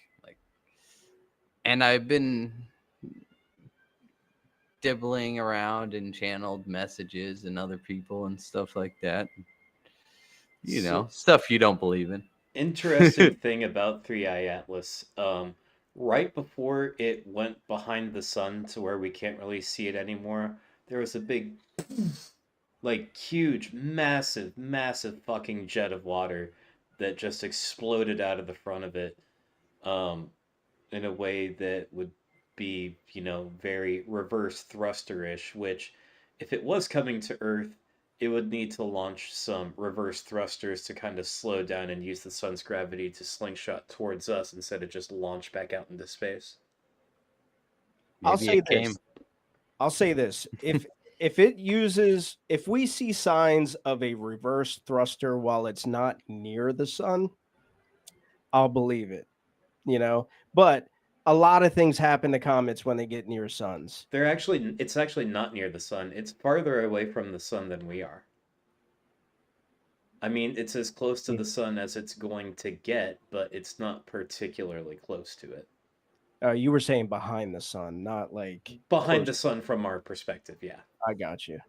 And I've been dibbling around in channeled messages and other people and stuff like that. Stuff you don't believe in. Interesting thing about 3i Atlas. Right before it went behind the sun to where we can't really see it anymore, there was a big, like, huge, massive fucking jet of water that just exploded out of the front of it. In a way that would be, very reverse thruster-ish, which, if it was coming to Earth, it would need to launch some reverse thrusters to kind of slow down and use the sun's gravity to slingshot towards us instead of just launch back out into space. I'll say this. If we see signs of a reverse thruster while it's not near the sun, I'll believe it. But a lot of things happen to comets when they get near suns. It's actually not near the sun. It's farther away from the sun than we are. I mean, it's as close to the sun as it's going to get, but it's not particularly close to it. You were saying behind the sun, not like behind the sun from our perspective. Yeah, I got you.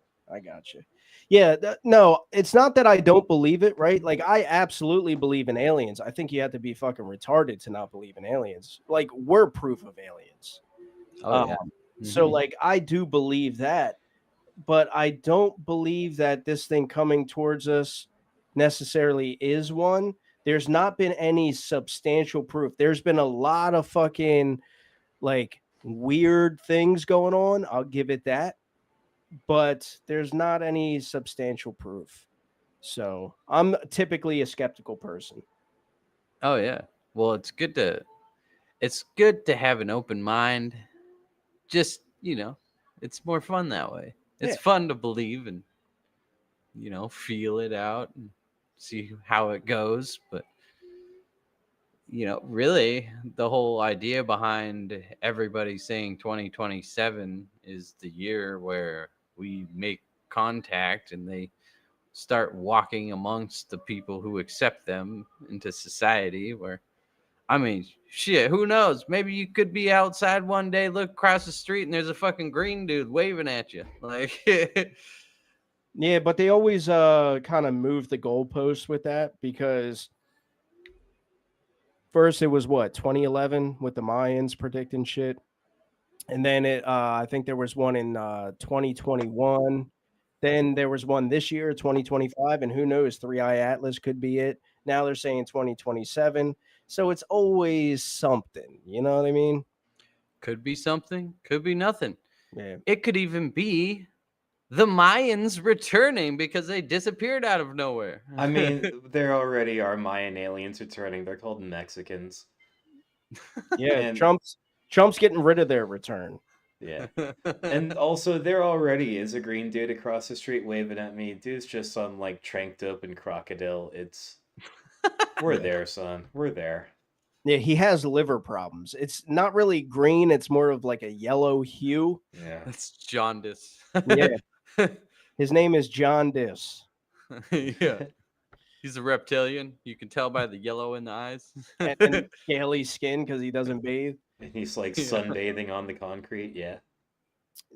Yeah, no, it's not that I don't believe it, right? Like, I absolutely believe in aliens. I think you have to be fucking retarded to not believe in aliens. Like, we're proof of aliens. Oh, yeah. So, like, I do believe that. but I don't believe that this thing coming towards us necessarily is one. There's not been any substantial proof. There's been a lot of fucking like weird things going on. I'll give it that. But there's not any substantial proof. So I'm typically a skeptical person. Oh yeah. Well, it's good to have an open mind. Just, it's more fun that way. It's Yeah. fun to believe and feel it out and see how it goes, but really the whole idea behind everybody saying 2027 is the year where we make contact and they start walking amongst the people who accept them into society, where I mean, shit, who knows? Maybe you could be outside one day, look across the street, and there's a fucking green dude waving at you. Like, Yeah, but they always kind of move the goalposts with that, because first it was what, 2011 with the Mayans predicting shit. And then I think there was one in 2021. Then there was one this year, 2025, and who knows, Three Eye Atlas could be it. Now they're saying 2027. So it's always something, you know what I mean? could be something, could be nothing. Yeah. It could even be the Mayans returning because they disappeared out of nowhere. I mean, there already are Mayan aliens returning. They're called Mexicans. Yeah, And- Trump's getting rid of their return. Yeah. And also, there already is a green dude across the street waving at me. Dude's just on, like, tranked open crocodile. We're there, son. We're there. Yeah, he has liver problems. It's not really green, it's more of like a yellow hue. Yeah. That's jaundice. Yeah. His name is John Diss. Yeah. He's a reptilian. You can tell by the yellow in the eyes. And scaly skin because he doesn't bathe. And he's, like, sunbathing on the concrete. Yeah.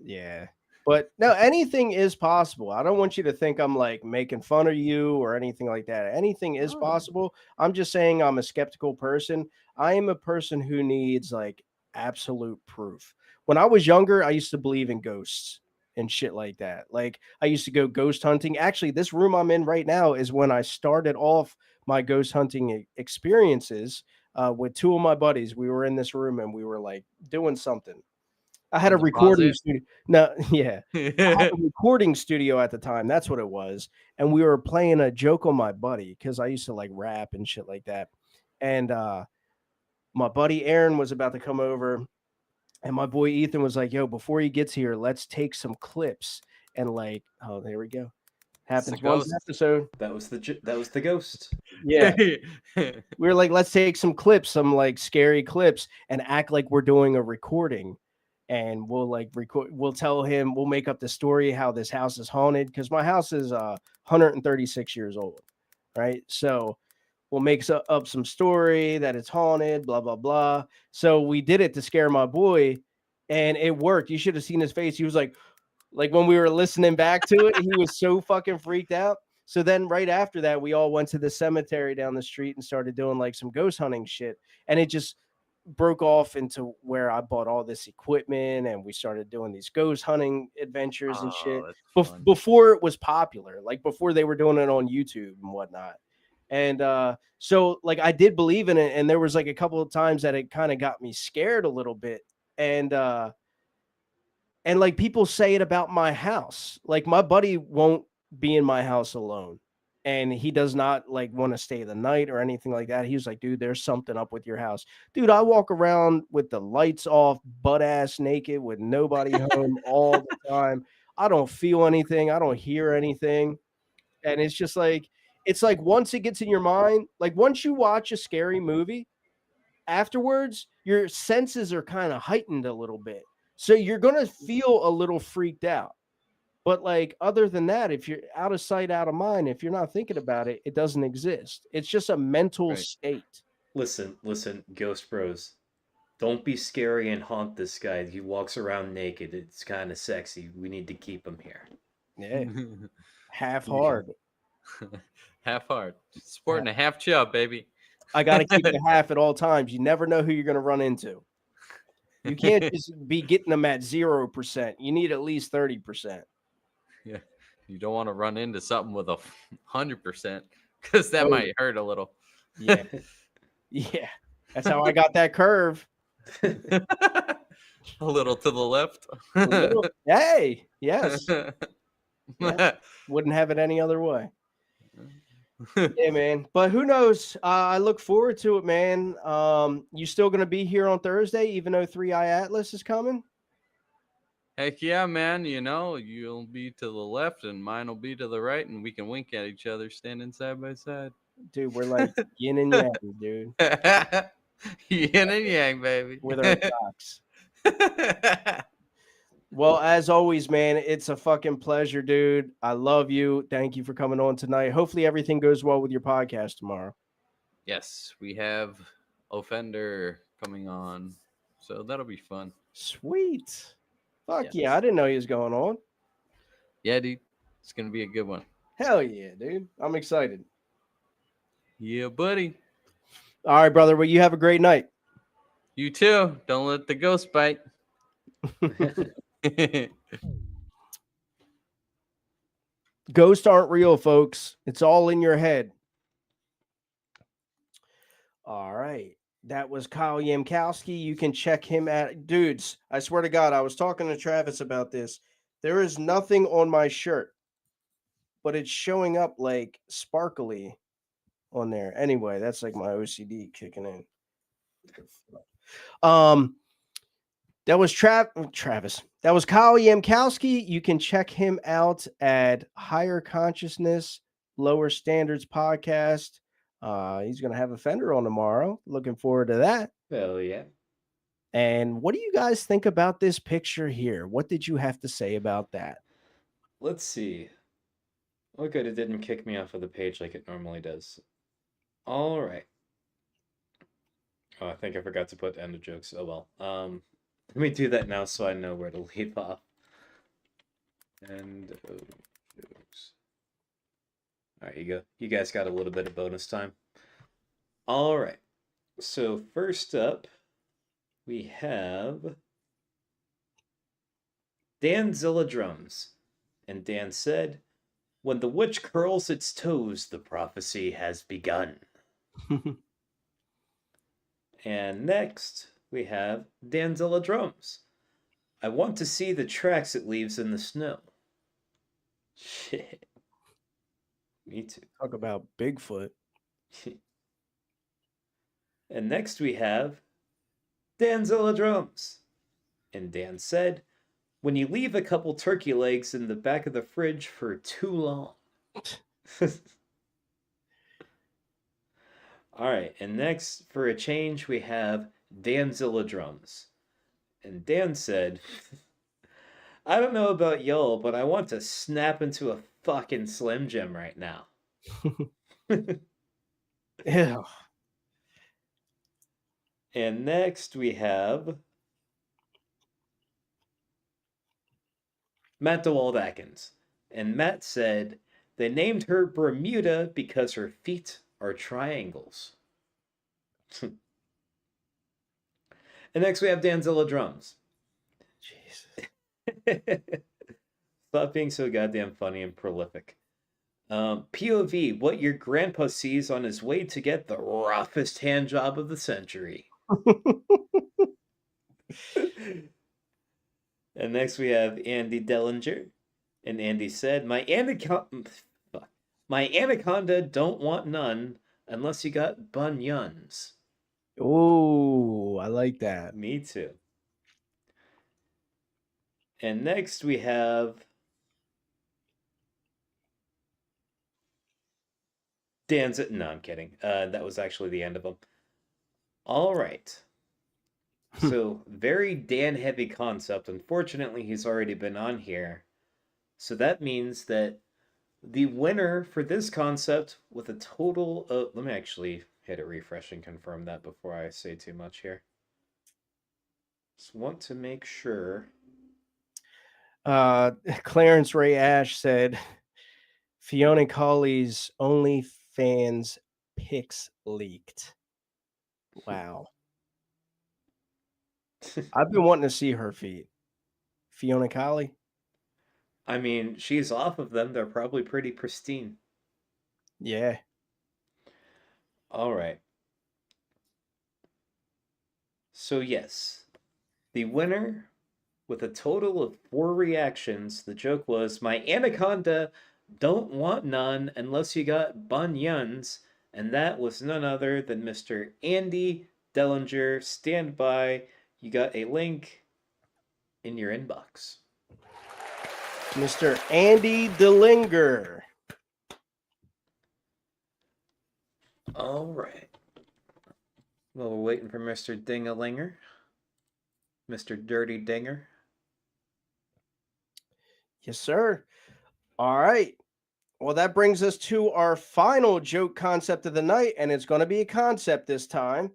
Yeah. But no, anything is possible. I don't want you to think I'm like making fun of you or anything like that. Anything is possible. I'm just saying I'm a skeptical person. I am a person who needs like absolute proof. When I was younger, I used to believe in ghosts and shit like that. Like I used to go ghost hunting. Actually, this room I'm in right now is when I started off my ghost hunting experiences with two of my buddies. We were in this room and we were like doing something. I had a recording studio. No, yeah. I had a recording studio at the time. That's what it was. And we were playing a joke on my buddy because I used to like rap and shit like that. And my buddy Aaron was about to come over. And my boy Ethan was like, yo, before he gets here, let's take some clips. And like, oh, there we go. Happens once episode. That was the ghost. Yeah. We were like, let's take some clips, some like scary clips, and act like we're doing a recording. And we'll like record, we'll tell him, we'll make up the story how this house is haunted, because my house is 136 years old, right? So we'll make up some story that it's haunted, blah blah blah. So we did it to scare my boy, and it worked. You should have seen his face. He was like when we were listening back to it, he was so fucking freaked out. So then right after that, we all went to the cemetery down the street and started doing like some ghost hunting shit, and it just broke off into where I bought all this equipment and we started doing these ghost hunting adventures and shit before it was popular, like before they were doing it on YouTube and whatnot. And so like I did believe in it, and there was like a couple of times that it kind of got me scared a little bit. And like people say it about my house. Like my buddy won't be in my house alone. And he does not like want to stay the night or anything like that. He was like, dude, there's something up with your house. Dude, I walk around with the lights off, butt ass naked with nobody home all the time. I don't feel anything. I don't hear anything. And it's just like, it's like once it gets in your mind, like once you watch a scary movie, afterwards, your senses are kind of heightened a little bit. So you're going to feel a little freaked out. But like other than that, if you're out of sight, out of mind, if you're not thinking about it, it doesn't exist. It's just a mental state. Listen, Ghost Bros. Don't be scary and haunt this guy. He walks around naked. It's kind of sexy. We need to keep him here. Yeah. Half hard. Half hard. Sporting a half chub, baby. I got to keep it half at all times. You never know who you're going to run into. You can't just be getting them at 0%. You need at least 30%. Yeah, you don't want to run into something with 100% because that Oh, might hurt a little. yeah. Yeah. That's how I got that curve. A little to the left. A little, hey, yes. Yeah. Wouldn't have it any other way. Yeah, man. But who knows? I look forward to it, man. You still going to be here on Thursday, even though 3i Atlas is coming? Heck yeah, man. You know, you'll be to the left and mine will be to the right, and we can wink at each other standing side by side. Dude, we're like yin and yang, dude. Yin and yang, baby. With our cocks. Well, as always, man, it's a fucking pleasure, dude. I love you. Thank you for coming on tonight. Hopefully everything goes well with your podcast tomorrow. Yes, we have Offender coming on, so that'll be fun. Sweet. Fuck Yes. yeah, I didn't know he was going on. Yeah, dude. It's going to be a good one. Hell yeah, dude. I'm excited. Yeah, buddy. All right, brother. Well, you have a great night. You too. Don't let the ghost bite. Ghosts aren't real, folks. It's all in your head. All right. That was Kyle Yamkowski. You can check him at dudes. I swear to God, I was talking to Travis about this. There is nothing on my shirt, but it's showing up like sparkly on there. Anyway, that's like my OCD kicking in. That was Travis. That was Kyle Yamkowski. You can check him out at Higher Consciousness, Lower Standards Podcast. He's going to have Offender on tomorrow. Looking forward to that. Hell yeah. And what do you guys think about this picture here? What did you have to say about that? Let's see. Oh, good. It didn't kick me off of the page like it normally does. All right. Oh, I think I forgot to put end of jokes. Oh, well. Let me do that now so I know where to leave off. End of jokes. All right, you go. You guys got a little bit of bonus time. All right. So first up, we have Danzilla Drums. And Dan said, "When the witch curls its toes, the prophecy has begun." And next, we have Danzilla Drums. "I want to see the tracks it leaves in the snow." Shit. Me too. Talk about Bigfoot. And next we have Danzilla Drums. And Dan said, "When you leave a couple turkey legs in the back of the fridge for too long." All right, and next, for a change, we have Danzilla Drums. And Dan said, "I don't know about y'all, but I want to snap into a fucking Slim Jim right now." Ew. And next, we have Matt DeWald Atkins. And Matt said, "They named her Bermuda because her feet are triangles." And next we have Danzilla Drums. Jesus. Stop being so goddamn funny and prolific. POV, what your grandpa sees on his way to get the roughest hand job of the century. And next we have Andy Dellinger. And Andy said, my anaconda don't want none unless you got bunions." Oh, I like that. Me too. And next we have Dan's. No, I'm kidding. That was actually the end of them. All right. So, very Dan heavy concept. Unfortunately, he's already been on here. So that means that the winner for this concept with a total of... Let me actually hit a refresh and confirm that before I say too much here. Just want to make sure. Clarence Ray Ash said Fiona Colley's OnlyFans pics leaked. Wow. I've been wanting to see her feet. Fiona Colley. I mean, she's off of them. They're probably pretty pristine. Yeah. All right. So, yes, the winner with a total of 4 reactions. The joke was, my anaconda don't want none unless you got bunions. And that was none other than Mr. Andy Dellinger. Stand by. You got a link in your inbox. Mr. Andy Dellinger. All right. Well, we're waiting for Mr. Dingalinger. Mr. Dirty Dinger. Yes, sir. All right. Well, that brings us to our final joke concept of the night, and it's going to be a concept this time.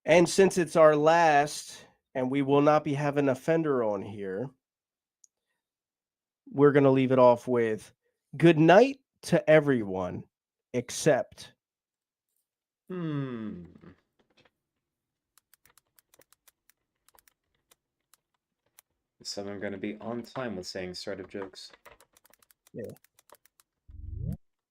And since it's our last, and we will not be having a Fender on here, we're going to leave it off with good night to everyone except. So I'm going to be on time with saying startup jokes. Yeah.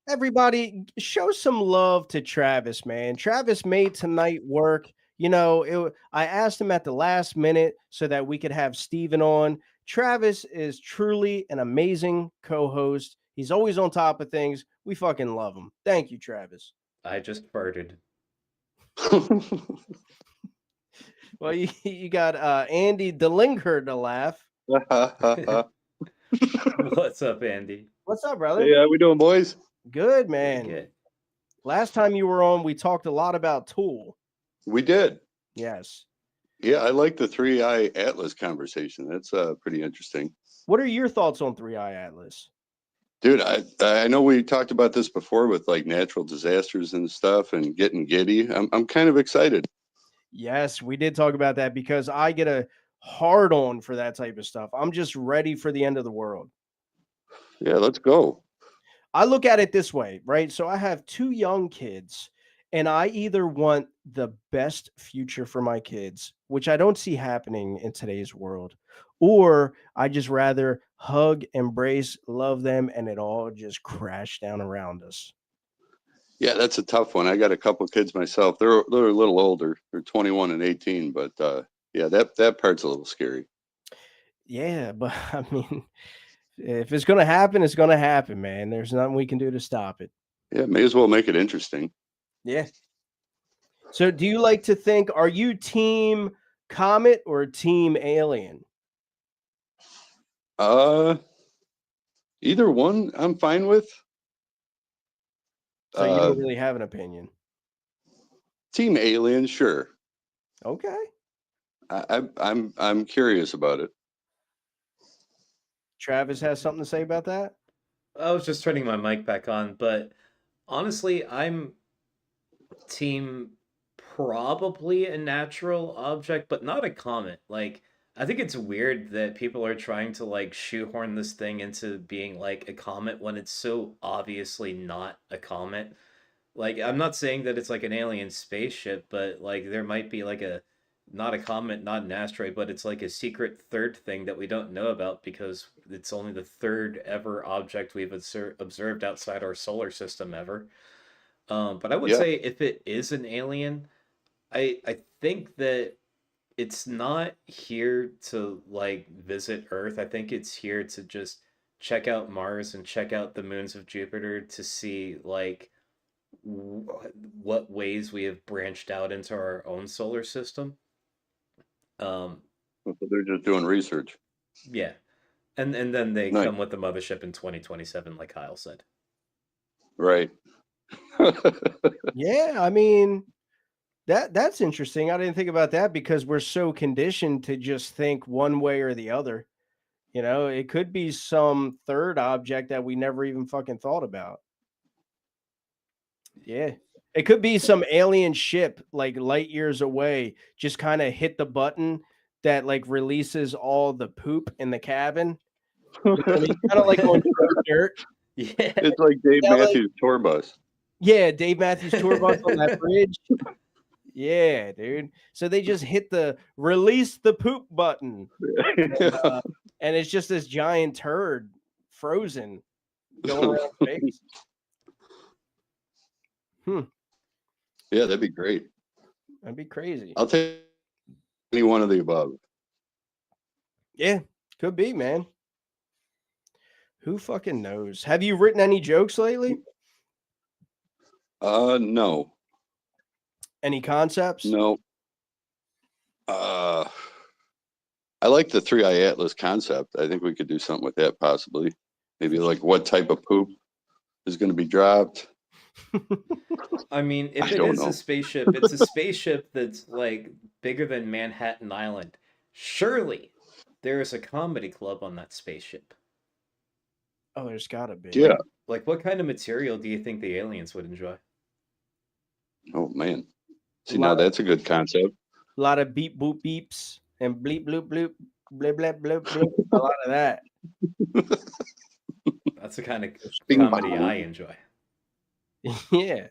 Everybody, show some love to Travis, man. Travis made tonight work. You know, I asked him at the last minute so that we could have Steven on. Travis is truly an amazing co-host. He's always on top of things. We fucking love him. Thank you, Travis. I just farted. Well, you got Andy Dellinger to laugh. What's up, Andy? What's up, brother? Hey, how we doing, boys? Good, man. Good. Last time you were on, we talked a lot about Tool. We did. Yes. Yeah, I like the 3i Atlas conversation. That's pretty interesting. What are your thoughts on 3i Atlas? Dude, I know we talked about this before with like natural disasters and stuff and getting giddy. I'm kind of excited. Yes, we did talk about that because I get a hard on for that type of stuff. I'm just ready for the end of the world. Yeah, let's go. I look at it this way, right? So I have 2 young kids, and I either want the best future for my kids, which I don't see happening in today's world, or I just rather hug, embrace, love them, and it all just crash down around us. Yeah, that's a tough one. I got a couple kids myself. They're a little older. They're 21 and 18, but yeah, that part's a little scary. Yeah, but I mean, if it's going to happen, it's going to happen, man. There's nothing we can do to stop it. Yeah, may as well make it interesting. Yeah. So do you like to think, are you team Comet or team Alien? Either one I'm fine with. So you don't really have an opinion. Team Alien, sure. Okay. I'm curious about it. Travis has something to say about that? I was just turning my mic back on, but honestly, I'm team probably a natural object, but not a comet. Like, I think it's weird that people are trying to like shoehorn this thing into being like a comet when it's so obviously not a comet. Like, I'm not saying that it's like an alien spaceship, but like there might be like a not a comet, not an asteroid, but it's like a secret third thing that we don't know about because it's only the third ever object we've observed outside our solar system ever. But I would say if it is an alien, I think that it's not here to like visit Earth. I think it's here to just check out Mars and check out the moons of Jupiter to see like what ways we have branched out into our own solar system. They're just doing research. Yeah. And then they come with the mothership in 2027, like Kyle said. Right. Yeah, I mean, that's interesting. I didn't think about that because we're so conditioned to just think one way or the other. You know, it could be some third object that we never even fucking thought about. Yeah. It could be some alien ship like light years away, just kind of hit the button that like releases all the poop in the cabin. You know what I mean? Kind of like on dirt. Yeah. It's like Dave Matthews' tour bus. Yeah, Dave Matthews tour bus on that bridge. Yeah, dude. So they just hit the release the poop button, and it's just this giant turd frozen going around space. Yeah, that'd be great. That'd be crazy. I'll take any one of the above. Yeah, could be, man. Who fucking knows? Have you written any jokes lately? No. Any concepts? No. I like the 3-eye atlas concept. I think we could do something with that possibly. Maybe like what type of poop is going to be dropped. I mean, if it is a spaceship, it's a spaceship that's like bigger than Manhattan Island. Surely there is a comedy club on that spaceship. Oh, there's gotta be. Yeah. Like, what kind of material do you think the aliens would enjoy? Oh man. See, now that's a good concept. A lot of beep boop beeps and bleep bloop bloop blip blip blip blip. A lot of that. That's the kind of comedy I enjoy. Yeah.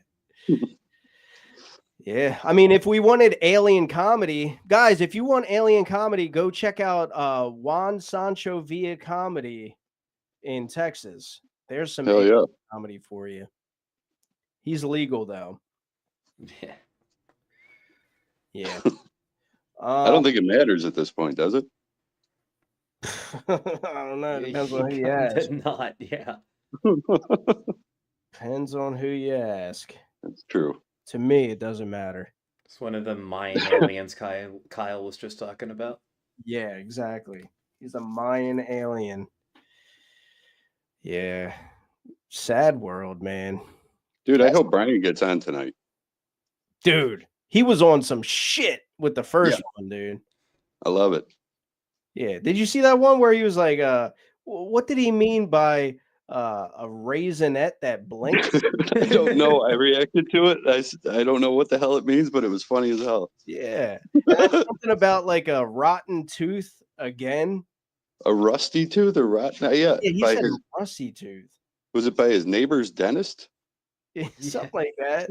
Yeah. I mean, if we wanted alien comedy, guys, if you want alien comedy, go check out Juan Sancho Villa Comedy in Texas. There's some comedy for you. He's legal though. Yeah. Yeah. I don't think it matters at this point, does it? I don't know. It depends on who you ask. Not, yeah. Depends on who you ask. That's true. To me, it doesn't matter. It's one of the Mayan aliens Kyle was just talking about. Yeah, exactly. He's a Mayan alien. Yeah. Sad world, man. Dude, I hope Brian gets on tonight. Dude, he was on some shit with the first one, dude. I love it. Yeah. Did you see that one where he was like, what did he mean by a raisinette that blinks? I don't know. I reacted to it. I don't know what the hell it means, but it was funny as hell. Yeah. That's something about like a rotten tooth again. A rusty tooth or rotten? Yeah. Yeah, he said rusty tooth. Was it by his neighbor's dentist? Something like that.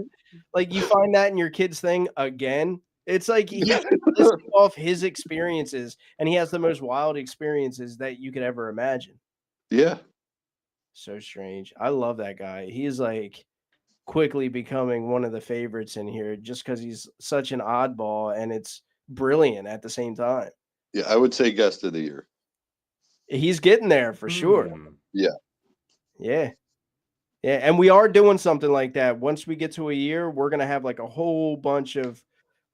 Like you find that in your kid's thing again. It's like he's listing off his experiences, and he has the most wild experiences that you could ever imagine. Yeah. So strange. I love that guy. He's like quickly becoming one of the favorites in here just because he's such an oddball and it's brilliant at the same time. Yeah, I would say guest of the year. He's getting there for sure. Yeah. Yeah. Yeah. And we are doing something like that. Once we get to a year, we're going to have like a whole bunch of,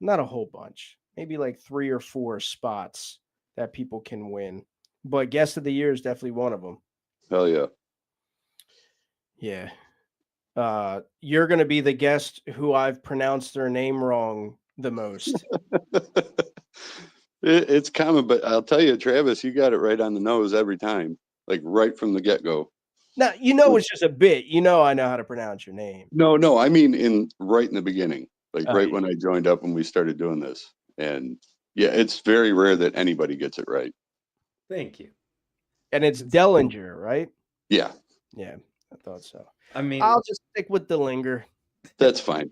not a whole bunch, maybe like 3 or 4 spots that people can win. But guest of the year is definitely one of them. Hell yeah. Yeah. You're going to be the guest who I've pronounced their name wrong the most. It's common, but I'll tell you, Travis, you got it right on the nose every time, like right from the get-go. Now, it's just a bit. I know how to pronounce your name. No, I mean right in the beginning, like when I joined up and we started doing this. And yeah, it's very rare that anybody gets it right. Thank you. And it's Dellinger, right? Yeah. Yeah, I thought so. I mean, I'll just stick with Dellinger. That's fine.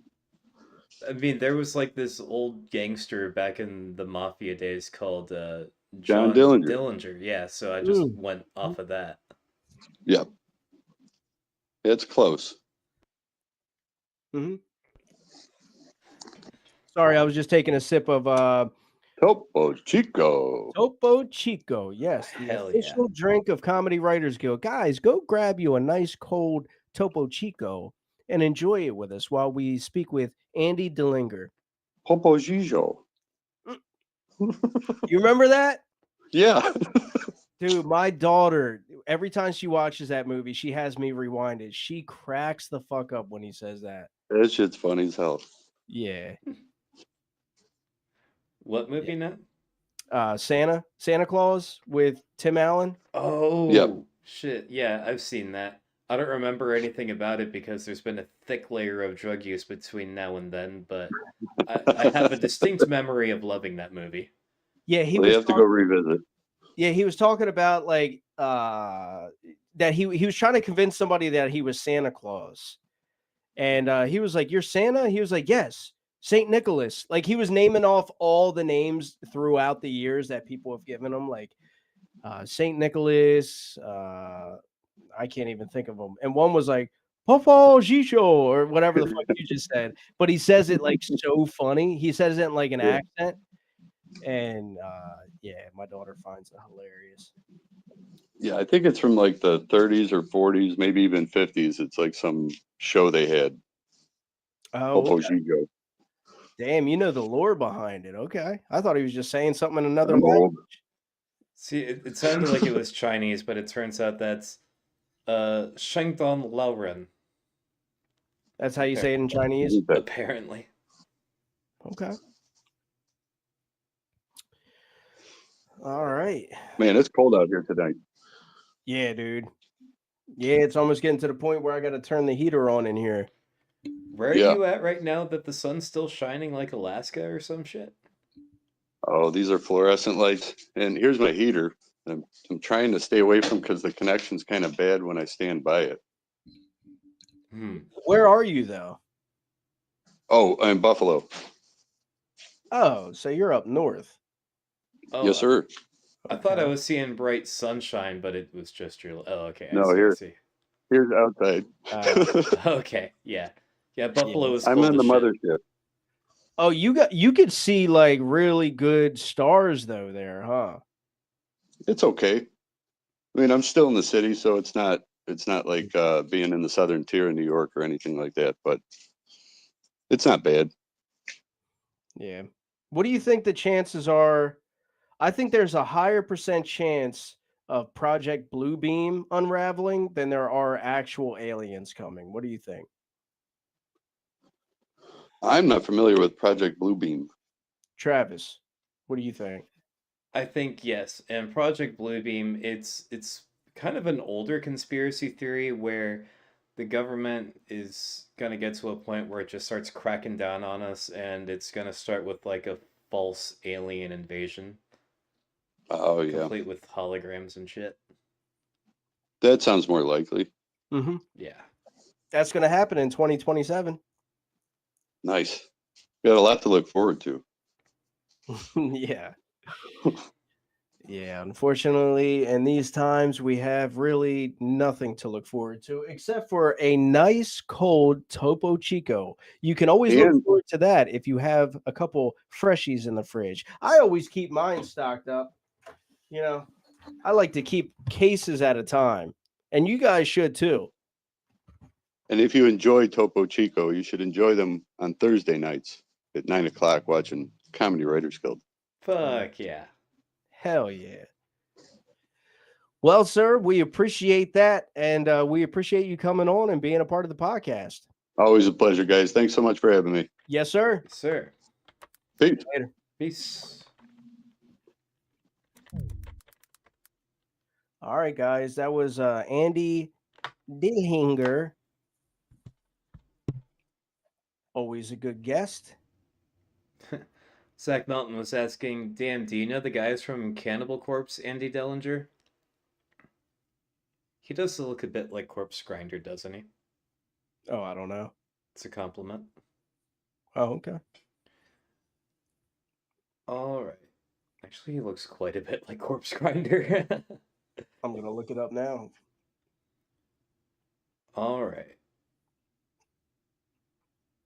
I mean, there was like this old gangster back in the mafia days called John Dillinger. Yeah, so I just went off of that. Yep. It's close. Mm-hmm. Sorry, I was just taking a sip of Topo Chico. Topo Chico, yes. The official drink of Comedy Writers Guild. Guys, go grab you a nice cold Topo Chico and enjoy it with us while we speak with Andy Dellinger. Topo Chico. You remember that? Yeah. Dude, my daughter, every time she watches that movie, she has me rewind it. She cracks the fuck up when he says that. That shit's funny as hell. Yeah. What movie now? Santa Claus with Tim Allen. Oh, shit. Yeah, I've seen that. I don't remember anything about it because there's been a thick layer of drug use between now and then, but I have a distinct memory of loving that movie. Yeah, you have to go revisit. Yeah, he was talking about like that he was trying to convince somebody that he was Santa Claus. And he was like, "You're Santa?" He was like, "Yes." St. Nicholas. Like he was naming off all the names throughout the years that people have given him, like St. Nicholas. I can't even think of them. And one was like Papa Gicho or whatever the fuck you just said. But he says it like so funny. He says it in like an accent. And yeah, my daughter finds it hilarious. Yeah, I think it's from like the 30s or 40s, maybe even 50s. It's like some show they had. Oh, Popo okay. Gigo. Damn, you know the lore behind it. Okay. I thought he was just saying something in another I'm language. old. See, it sounded like it was Chinese, but it turns out that's Shengdong Laoren. That's how you say it in Chinese? Apparently. Okay. All right. Man, it's cold out here tonight. Yeah, dude. Yeah, it's almost getting to the point where I got to turn the heater on in here. Where are you at right now that the sun's still shining like Alaska or some shit? Oh, these are fluorescent lights. And here's my heater. I'm trying to stay away from because the connection's kind of bad when I stand by it. Where are you, though? Oh, I'm Buffalo. Oh, so you're up north. Oh, Yes, sir. I thought I was seeing bright sunshine, but it was just your. Oh, okay. No, I see. Here's outside. Okay, yeah. Buffalo is. I'm cold on the as shit. mothership. Oh, you could see like really good stars though there, huh? It's okay. I mean, I'm still in the city, so it's not like being in the southern tier in New York or anything like that, but it's not bad. Yeah. What do you think the chances are? I think there's a higher % chance of Project Bluebeam unraveling than there are actual aliens coming. What do you think? I'm not familiar with Project Bluebeam. Travis, what do you think? I think yes, and Project Bluebeam, it's kind of an older conspiracy theory where the government is gonna get to a point where it just starts cracking down on us, and it's gonna start with like a false alien invasion. Oh yeah, complete with holograms and shit. that sounds more likely. Mm-hmm. Yeah, that's going to happen in 2027. Nice. Got a lot to look forward to. Yeah. Yeah, unfortunately, in these times, we have really nothing to look forward to except for a nice cold Topo Chico. You can always look forward to that if you have a couple freshies in the fridge. I always keep mine stocked up. You know, I like to keep cases at a time, and you guys should too. And if you enjoy Topo Chico, you should enjoy them on Thursday nights at 9:00 watching Comedy Writers Guild. Fuck yeah. Hell yeah. Well, sir, we appreciate that. And we appreciate you coming on and being a part of the podcast. Always a pleasure, guys. Thanks so much for having me. Yes, sir. Yes, sir. Peace. Later. Peace. All right, guys. That was Andy Dillinger. Always a good guest. Zach Melton was asking, damn, do you know the guys from Cannibal Corpse, Andy Dellinger? He does look a bit like Corpse Grinder, doesn't he? Oh, I don't know. It's a compliment. Oh, okay. All right. Actually, he looks quite a bit like Corpse Grinder. I'm going to look it up now. All right.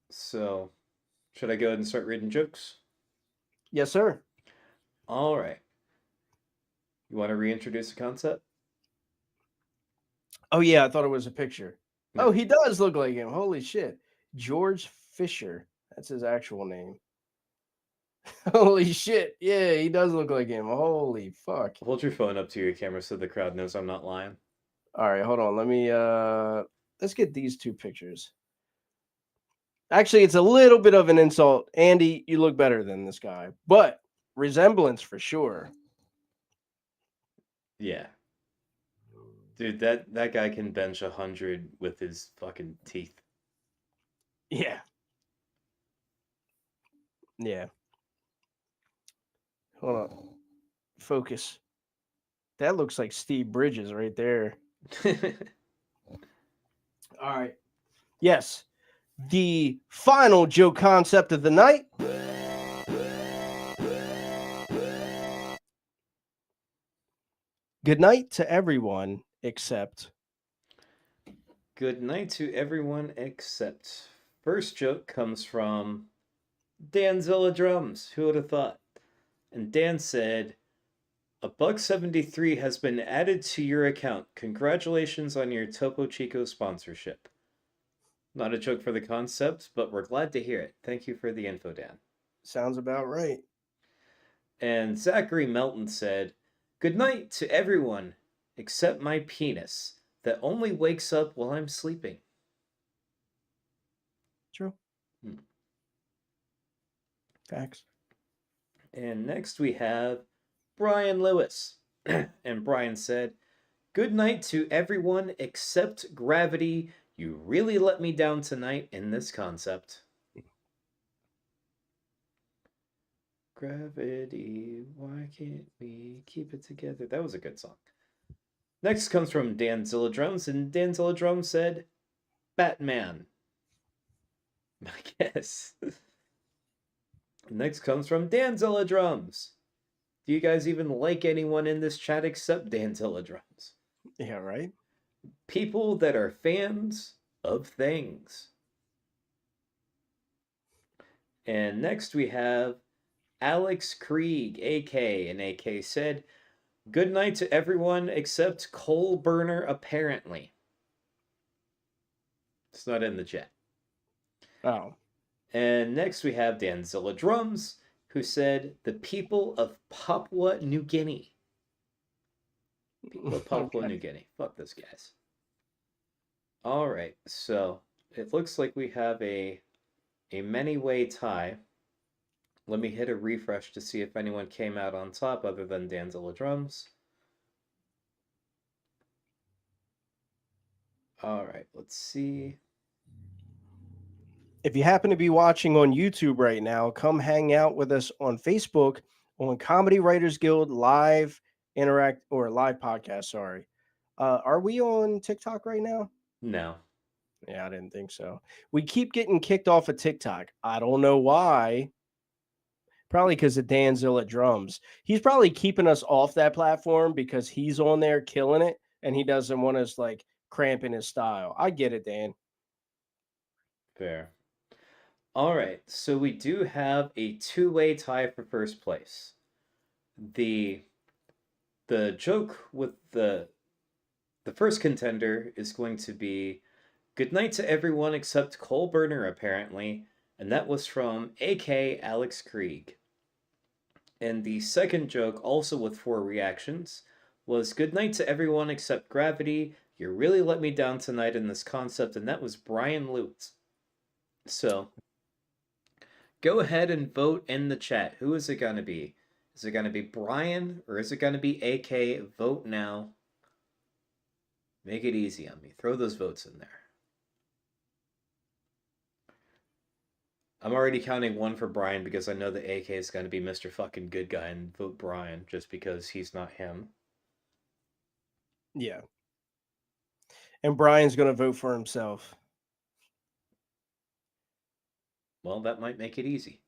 So, should I go ahead and start reading jokes? Yes, sir. All right. You want to reintroduce the concept? Oh, yeah. I thought it was a picture. No. Oh, he does look like him. Holy shit. George Fisher. That's his actual name. Holy shit. Yeah, he does look like him. Holy fuck. Hold your phone up to your camera so the crowd knows I'm not lying. All right, hold on. Let me let's get these two pictures. Actually, it's a little bit of an insult. Andy, you look better than this guy, but resemblance for sure. Yeah. Dude, that guy can bench 100 with his fucking teeth. Yeah. Yeah. Hold on. Focus. That looks like Steve Bridges right there. All right. Yes. the final joke concept of the night. Good night to everyone except. Good night to everyone except. First joke comes from Danzilla Drums. Who would have thought? And Dan said, $1.73 has been added to your account. Congratulations on your Topo Chico sponsorship. Not a joke for the concept, but we're glad to hear it. Thank you for the info, Dan. Sounds about right. And Zachary Melton said, good night to everyone except my penis that only wakes up while I'm sleeping. True. Facts. And next we have Brian Lewis. And Brian said, good night to everyone except Gravity. You really let me down tonight in this concept. Gravity, why can't we keep it together? That was a good song. Next comes from Danzilla Drums, and Danzilla Drums said, Batman. I guess. Next comes from Danzilla Drums. Do you guys even like anyone in this chat except Danzilla Drums? Yeah, right? People that are fans of things. And next we have Alex Krieg, AK, and AK said, good night to everyone except Coal Burner, apparently. It's not in the chat. Oh. And next we have Danzilla Drums, who said, the people of Papua New Guinea. People of Papua New Guinea. Fuck those guys. All right, so it looks like we have a many-way tie. Let me hit a refresh to see if anyone came out on top other than Danzilla Drums. All right, let's see. If you happen to be watching on YouTube right now, come hang out with us on Facebook on Comedy Writers Guild live podcast. Sorry. Are we on TikTok right now? No. Yeah, I didn't think so. We keep getting kicked off of TikTok. I don't know why. Probably because of Danzilla Drums. He's probably keeping us off that platform because he's on there killing it and he doesn't want us like cramping his style. I get it, Dan. Fair. All right, so we do have a two-way tie for first place. The joke with the first contender is going to be good night to everyone except Coal Burner, apparently, and that was from AK Alex Krieg. And the second joke, also with 4 reactions, was good night to everyone except Gravity. You really let me down tonight in this concept, and that was Brian Lutz. So, go ahead and vote in the chat. Who is it going to be? Is it going to be Brian or is it going to be AK? Vote now. Make it easy on me. Throw those votes in there. I'm already counting 1 for Brian because I know that AK is going to be Mr. fucking good guy and vote Brian just because he's not him. Yeah. And Brian's going to vote for himself. Well, that might make it easy.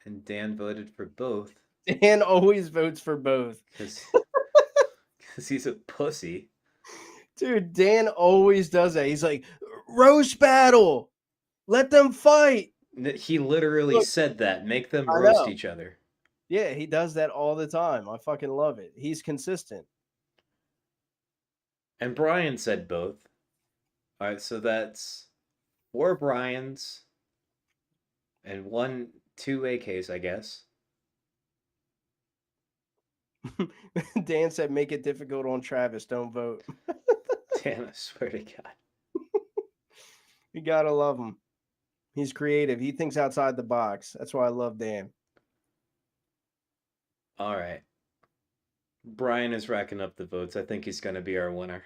And Dan voted for both. Dan always votes for both. Because he's a pussy. Dude, Dan always does that. He's like, roast battle. Let them fight. He literally said that. Make them roast each other. Yeah, he does that all the time. I fucking love it. He's consistent. And Brian said both. All right, so that's 4 Brians and 2 AKs, I guess. Dan said, make it difficult on Travis. Don't vote. Dan, I swear to God. You gotta love him. He's creative. He thinks outside the box. That's why I love Dan. All right. Brian is racking up the votes. I think he's going to be our winner.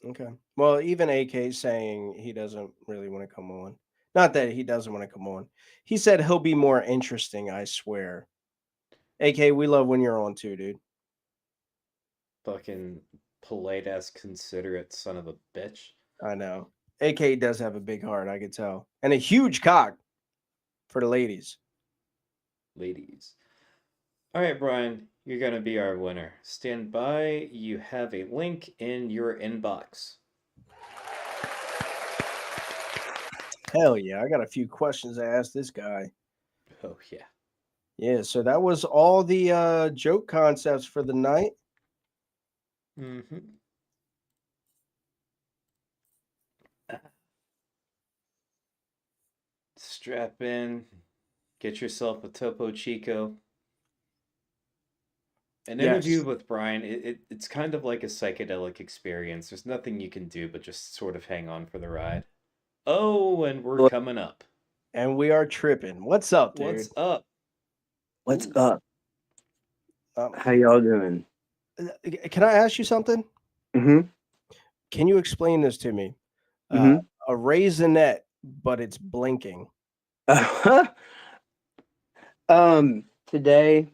Okay. Well, even AK saying he doesn't really want to come on. Not that he doesn't want to come on. He said he'll be more interesting, I swear. AK, we love when you're on too, dude. Fucking polite ass considerate son of a bitch. I know. AK does have a big heart, I could tell. And a huge cock for the ladies. Ladies. All right, Brian, you're going to be our winner. Stand by. You have a link in your inbox. Hell yeah. I got a few questions to ask this guy. Oh, yeah. Yeah, so that was all the joke concepts for the night. Mm-hmm. Strap in. Get yourself a Topo Chico. An interview with Brian, it's kind of like a psychedelic experience. There's nothing you can do but just sort of hang on for the ride. Oh, and we're coming up. And we are tripping. What's up, dude? What's up? What's up? How y'all doing? Can I ask you something? Mm-hmm. Can you explain this to me? Mm-hmm. A raisinette, but it's blinking. Today,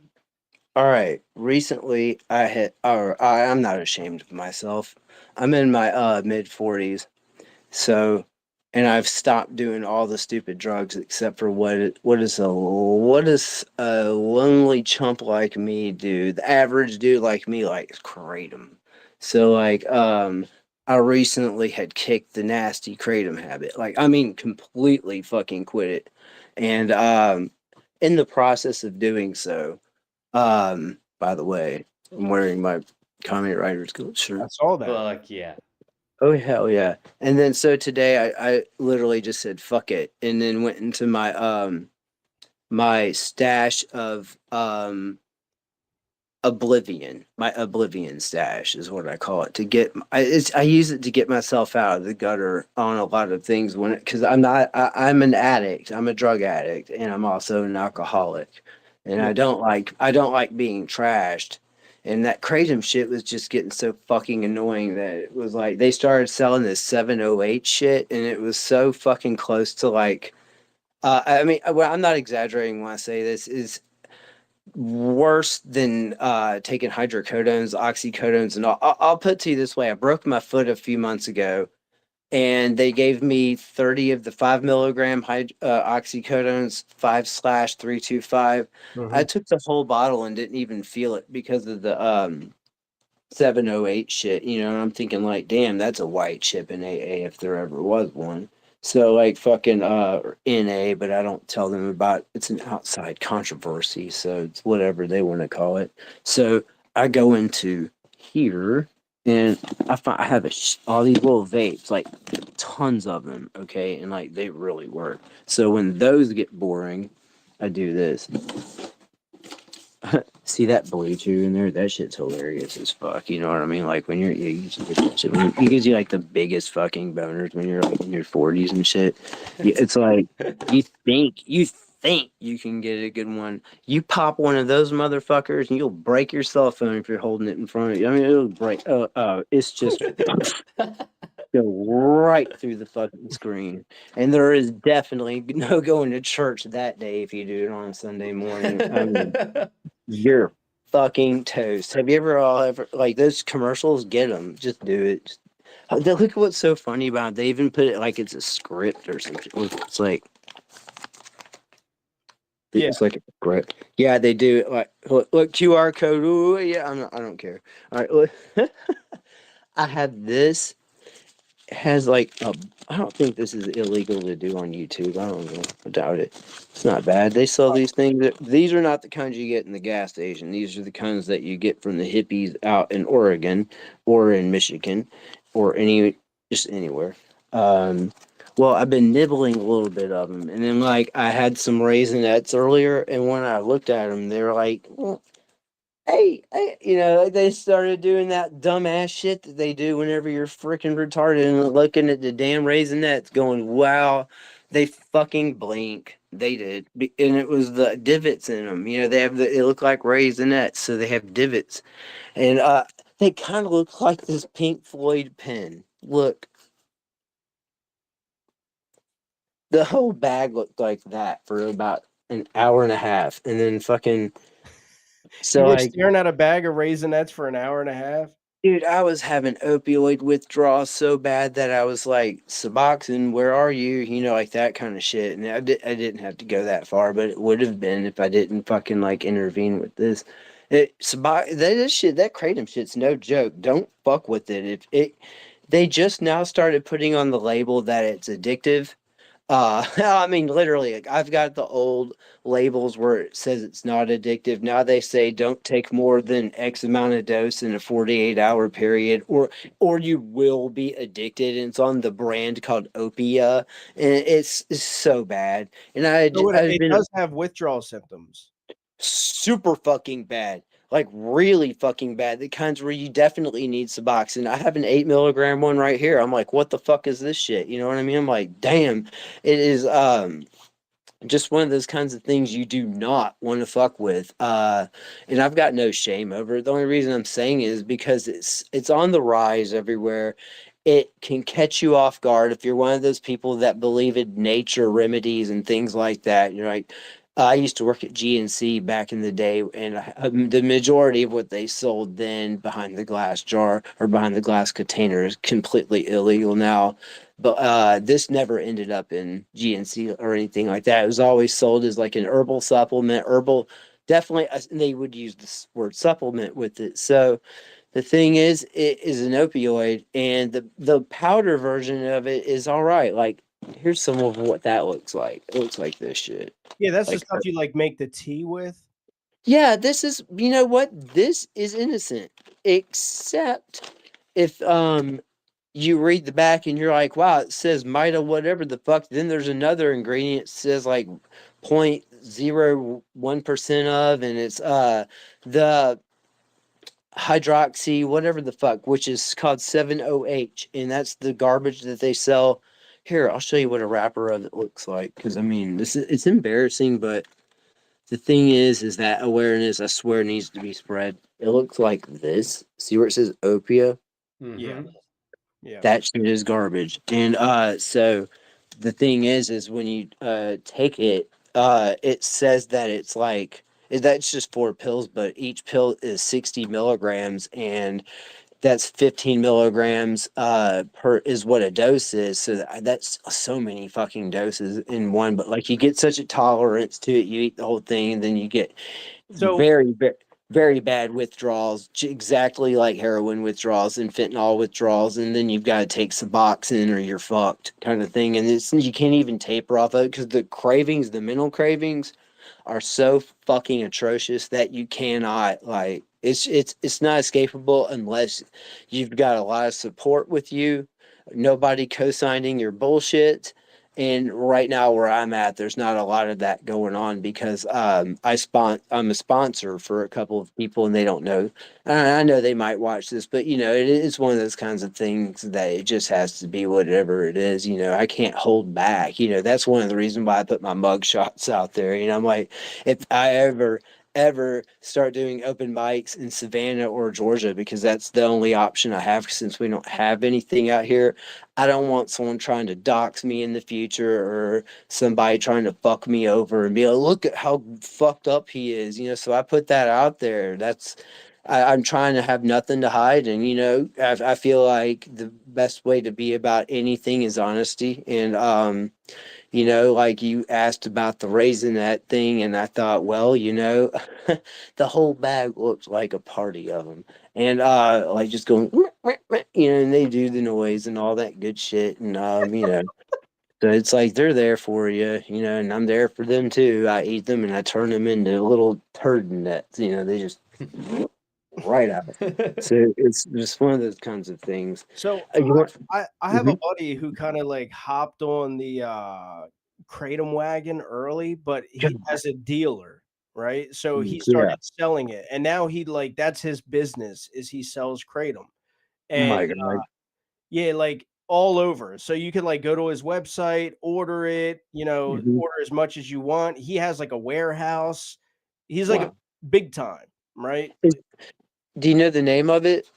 all right. Recently, I'm not ashamed of myself. I'm in my mid 40s, so, and I've stopped doing all the stupid drugs except for what does a lonely chump like me do? The average dude like me likes kratom. So like I recently had kicked the nasty kratom habit. Like I mean completely fucking quit it. And in the process of doing so, by the way, I'm wearing my Commie Riders Guild shirt. I saw that. Fuck yeah. Oh hell yeah. And then so today I literally just said fuck it and then went into my my stash of my oblivion stash is what I call it, to get I use it to get myself out of the gutter on a lot of things when because I'm an addict, I'm a drug addict, and I'm also an alcoholic, and I don't like being trashed. And that kratom shit was just getting so fucking annoying that it was like they started selling this 708 shit, and it was so fucking close to like I mean, well, I'm not exaggerating when I say this is worse than taking hydrocodones, oxycodones, and all. I'll put it to you this way: I broke my foot a few months ago, and they gave me 30 of the 5 milligram oxycodones, 5/325. I took the whole bottle and didn't even feel it because of the 708 shit, you know. And I'm thinking like, damn, that's a white chip in AA if there ever was one. So like fucking NA, but I don't tell them about it's an outside controversy, so it's whatever they want to call it. So I go into here and I have all these little vapes, like tons of them, okay, and like they really work. So when those get boring, I do this. See that blue chew in there? That shit's hilarious as fuck. You know what I mean? Like when you get that shit, it gives you like the biggest fucking boners when you're like in your 40s and shit. It's like you think you can get a good one. You pop one of those motherfuckers and you'll break your cell phone if you're holding it in front of you. I mean, it'll break. It's just go right through the fucking screen. And there is definitely no going to church that day if you do it on a Sunday morning. I mean, you're fucking toast. Have you ever like those commercials? Get them. Just do it. Look at what's so funny about it. They even put it like it's a script or something. It's like it's like a script. Yeah, they do it like look QR code. Ooh, yeah, I don't care. All right, look. I have this. It has like I don't think this is illegal to do on YouTube. I don't know. I doubt it. It's not bad. They sell these things. These are not the kinds you get in the gas station. These are the kinds that you get from the hippies out in Oregon or in Michigan or just anywhere. Well, I've been nibbling a little bit of them, and then like I had some Raisinets earlier, and when I looked at them, they were like, well, hey, you know, they started doing that dumbass shit that they do whenever you're freaking retarded and looking at the damn Raisinets going, wow, they fucking blink. They did. And it was the divots in them. You know, they look like Raisinets, so they have divots. And they kind of look like this Pink Floyd pen. Look. The whole bag looked like that for about an hour and a half. And then fucking... So you were staring at a bag of Raisinets for an hour and a half? Dude, I was having opioid withdrawals so bad that I was like, Suboxone, where are you? You know, like that kind of shit. And I didn't have to go that far, but it would have been if I didn't fucking like intervene with this. This shit, that kratom shit's no joke. Don't fuck with it. They just now started putting on the label that it's addictive. I mean, literally, like, I've got the old labels where it says it's not addictive. Now they say don't take more than X amount of dose in a 48-hour period, or you will be addicted. And it's on the brand called Opia, and it's so bad. And So I've it been does have withdrawal symptoms. super fucking bad. Like really fucking bad. The kinds where you definitely need Suboxone. I have an 8 milligram one right here. I'm like, what the fuck is this shit? You know what I mean? I'm like, damn. It is just one of those kinds of things you do not want to fuck with. And I've got no shame over it. The only reason I'm saying it is because it's on the rise everywhere. It can catch you off guard if you're one of those people that believe in nature remedies and things like that. You're like, I used to work at GNC back in the day, and the majority of what they sold then behind the glass jar or behind the glass container is completely illegal now. But this never ended up in GNC or anything like that. It was always sold as like an herbal supplement. Definitely, they would use this word supplement with it. So the thing is, it is an opioid, and the powder version of it is all right. Like, here's some of what that looks like. It looks like this shit. Yeah, that's the Like, stuff you like make the tea with. yeah, this is, you know what? This is innocent, except if you read the back and you're like, wow, it says Mida whatever the fuck. Then there's another ingredient that says like 0.01% of, and it's the hydroxy whatever the fuck, which is called 7OH, and that's the garbage that they sell. Here, I'll show you what a wrapper of it looks like, because I mean, it's embarrassing, but the thing is that awareness, I swear, needs to be spread. It looks like this. See where it says Opia? Yeah. Yeah. That shit is garbage. And so the thing is when you take it, it says that it's like that's just 4 pills, but each pill is 60 milligrams, and that's 15 milligrams per is what a dose is. So that's so many fucking doses in one. But like you get such a tolerance to it, you eat the whole thing, and then you get very, very, very bad withdrawals, exactly like heroin withdrawals and fentanyl withdrawals, and then you've got to take Suboxone or you're fucked, kind of thing. And you can't even taper off of it because the mental cravings, are so fucking atrocious that you cannot like. It's not escapable unless you've got a lot of support with you, nobody co-signing your bullshit. And right now where I'm at, there's not a lot of that going on because I'm a sponsor for a couple of people and they don't know. I know they might watch this, but you know, it is one of those kinds of things that it just has to be whatever it is. You know, I can't hold back. You know, that's one of the reasons why I put my mug shots out there. You know, I'm like, if I ever start doing open mics in Savannah or Georgia, because that's the only option I have since we don't have anything out here. I don't want someone trying to dox me in the future or somebody trying to fuck me over and be like, look at how fucked up he is. You know, so I put that out there. I'm trying to have nothing to hide. And, you know, I feel like the best way to be about anything is honesty. And, you know, like you asked about the raisinette thing, and I thought, well, you know, the whole bag looks like a party of them, and like just going, you know, and they do the noise and all that good shit, and you know, so it's like they're there for you, you know, and I'm there for them too. I eat them and I turn them into little turd nets, you know, they just right out. So it's just one of those kinds of things. So I have a buddy who kind of like hopped on the kratom wagon early, but he has a dealer, right? So he started selling it, and now he like that's his business is he sells kratom, and My God. yeah, like all over. So you can like go to his website, order it, you know, order as much as you want. He has like a warehouse. He's like a big time, right? Do you know the name of it?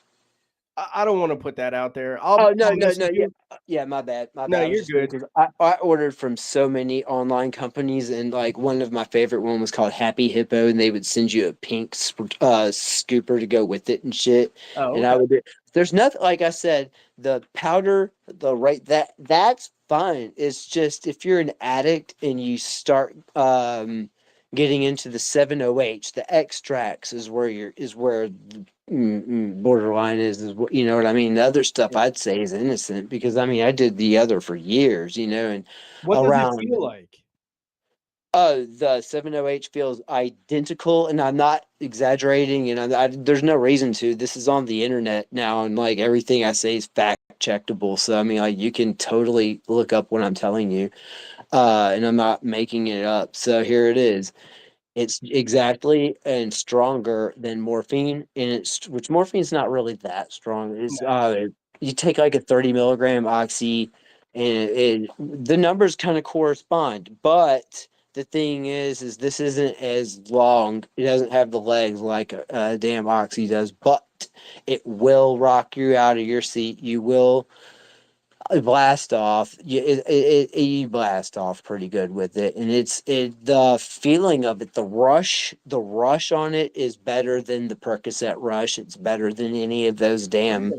I don't want to put that out there. Oh no, I'll no, message no, yeah, you. yeah. My bad, my No, bad. I was you're just saying good. because I ordered from so many online companies, and like one of my favorite one was called Happy Hippo, and they would send you a pink scooper to go with it and shit. Oh, And I okay. would. There's nothing like I said. The powder, the right that's fine. It's just if you're an addict and you start getting into the 7OH, the extracts is where borderline is what you know what I mean. The other stuff Yeah. I'd say is innocent because I mean I did the other for years, and What does it around feel like? the 7OH feels identical, and I'm not exaggerating, and there's no reason to. This is on the internet now, and like everything I say is fact checkable. So I mean, like you can totally look up what I'm telling you, and I'm not making it up. So here it is. It's exactly and stronger than morphine, and it's which morphine's not really that strong. It's you take like a 30 milligram oxy, and the numbers kind of correspond. But the thing is this isn't as long. It doesn't have the legs like a damn oxy does, but it will rock you out of your seat. You will blast off. You blast off pretty good with it, and the feeling of it, the rush on it is better than the Percocet rush. It's better than any of those damn.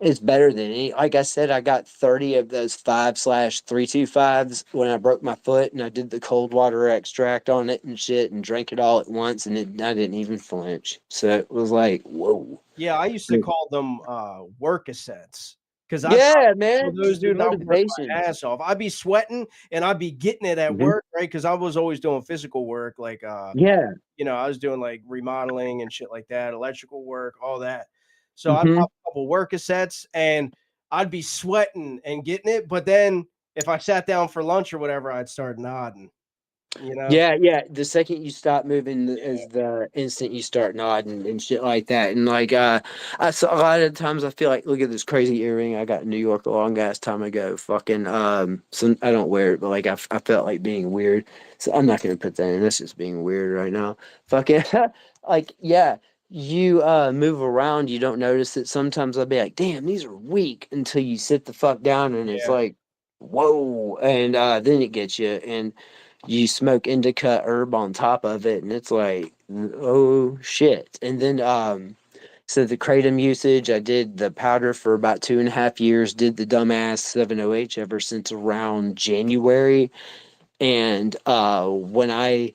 It's better than any. Like I said, I got 30 of those 5/325s when I broke my foot, and I did the cold water extract on it and shit, and drank it all at once, and I didn't even flinch. So it was like, whoa. Yeah, I used to call them work-a-sets because I Yeah, for man, those the dude, I worked motivation. my ass off. I'd be sweating and I'd be getting it at Mhm. work, right? Because I was always doing physical work, like Yeah. I was doing like remodeling and shit like that, electrical work, all that. So I'd Mhm. pop a couple work cassettes and I'd be sweating and getting it. But then if I sat down for lunch or whatever, I'd start nodding, you know? Yeah, yeah. The second you stop moving is the instant you start nodding and shit like that. And like I saw a lot of times I feel like look at this crazy earring I got in New York a long ass time ago. Fucking so I don't wear it, but like I felt like being weird. So I'm not gonna put that in. That's just being weird right now. Fucking like yeah. You move around, you don't notice it. Sometimes I'll be like, damn, these are weak until you sit the fuck down and it's Yeah. like, whoa, and then it gets you and you smoke indica herb on top of it and it's like oh shit. And then so the kratom usage, I did the powder for about 2.5 years, did the dumbass 7OH ever since around January. And when I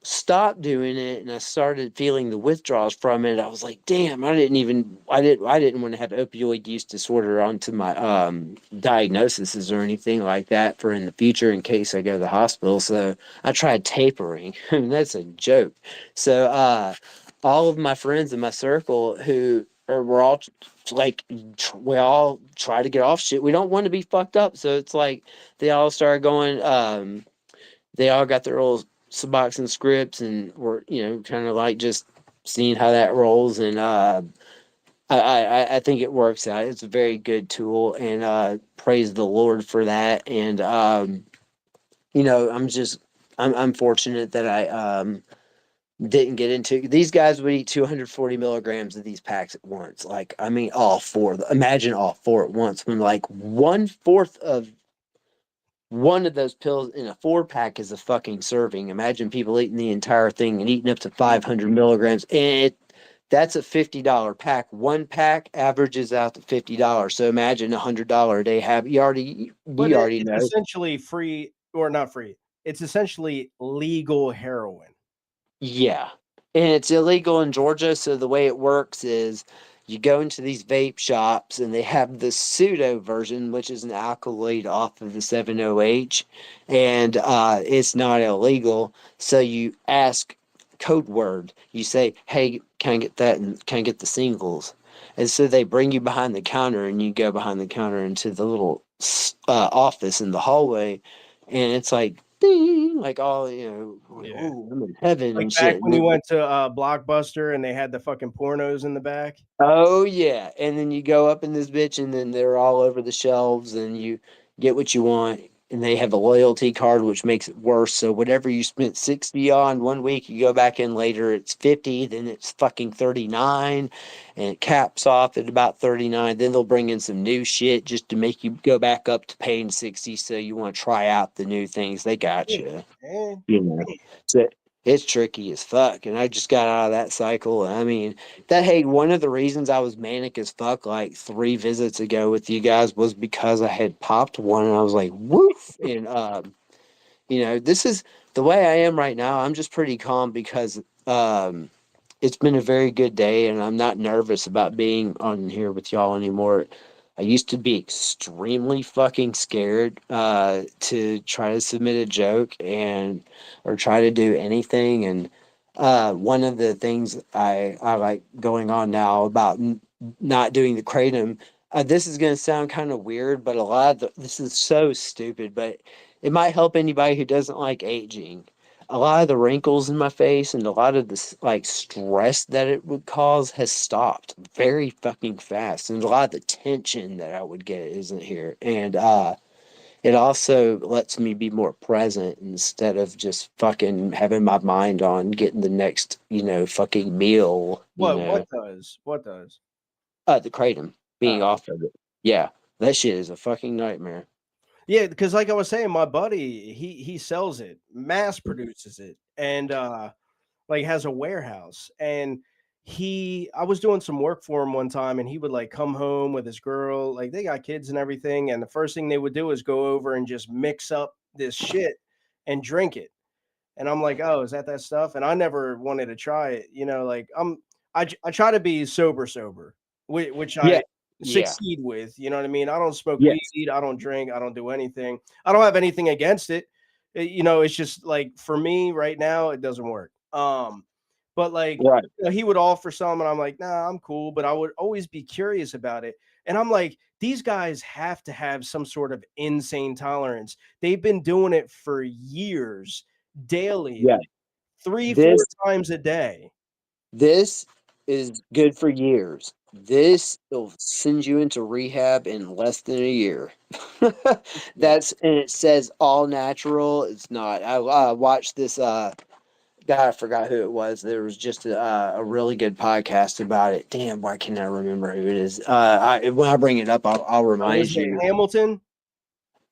stopped doing it and I started feeling the withdrawals from it, I was like, damn, I didn't want to have opioid use disorder onto my diagnoses or anything like that for in the future in case I go to the hospital. So I tried tapering. And that's a joke. So all of my friends in my circle we're all like we all try to get off shit. We don't want to be fucked up. So it's like they all started going they all got their little Suboxone scripts and were, kind of like just seeing how that rolls. And I think it works out. It's a very good tool, and praise the Lord for that. And I'm fortunate that I didn't get into these guys would eat 240 milligrams of these packs at once. Like, I mean, all four. Imagine all four at once when like 1/4 of one of those pills in a 4-pack is a fucking serving. Imagine people eating the entire thing and eating up to 500 milligrams. And that's a $50 pack. One pack averages out to $50. So imagine $100 a day have we already It's know. essentially free or not free. It's essentially legal heroin. Yeah. And it's illegal in Georgia. So the way it works is you go into these vape shops and they have the pseudo version, which is an alkaloid off of the 7OH, and it's not illegal. So you ask code word. You say, hey, can I get that? And can I get the singles? And so they bring you behind the counter and you go behind the counter into the little office in the hallway. And it's like, ding, like all, like, Yeah. oh, I'm in heaven Like and back shit. when you went to Blockbuster and they had the fucking pornos in the back. Oh yeah, and then you go up in this bitch, and then they're all over the shelves, and you get what you want, and they have a loyalty card, which makes it worse. So whatever you spent 60 on one week, you go back in later, it's 50, then it's fucking 39, and it caps off at about 39. Then they'll bring in some new shit just to make you go back up to paying 60. So you want to try out the new things. They got you. You know, so it's tricky as fuck. And I just got out of that cycle. I mean, one of the reasons I was manic as fuck like 3 visits ago with you guys was because I had popped one and I was like, woof. And, this is the way I am right now. I'm just pretty calm because, it's been a very good day and I'm not nervous about being on here with y'all anymore. I used to be extremely fucking scared to try to submit a joke or try to do anything. And one of the things I like going on now about not doing the kratom, this is going to sound kind of weird, but this is so stupid, but it might help anybody who doesn't like aging. A lot of the wrinkles in my face and a lot of the like stress that it would cause has stopped very fucking fast, and a lot of the tension that I would get isn't here. And it also lets me be more present instead of just fucking having my mind on getting the next fucking meal. What does? The kratom, being off of it. Yeah, that shit is a fucking nightmare. Yeah, because like I was saying, my buddy, he sells it, mass produces it, and like has a warehouse. And I was doing some work for him one time, and he would like come home with his girl, like they got kids and everything, and the first thing they would do is go over and just mix up this shit and drink it. And I'm like, oh, is that stuff? And I never wanted to try it, like I try to be sober, which Yeah. I succeed with, you know what I mean? I don't smoke Yes. weed, I don't drink, I don't do anything. I don't have anything against it. It's just like for me right now, it doesn't work. But like Right. he would offer some, and I'm like, nah, I'm cool. But I would always be curious about it. And I'm like, these guys have to have some sort of insane tolerance. They've been doing it for years, daily, Yeah. like 3, 4 This times a day. This is good for years. This will send you into rehab in less than a year. And it says all natural. It's not. I watched this guy, I forgot who it was. There was just a really good podcast about it. Damn, why can't I remember who it is? When I bring it up, I'll remind Was it you. Hamilton?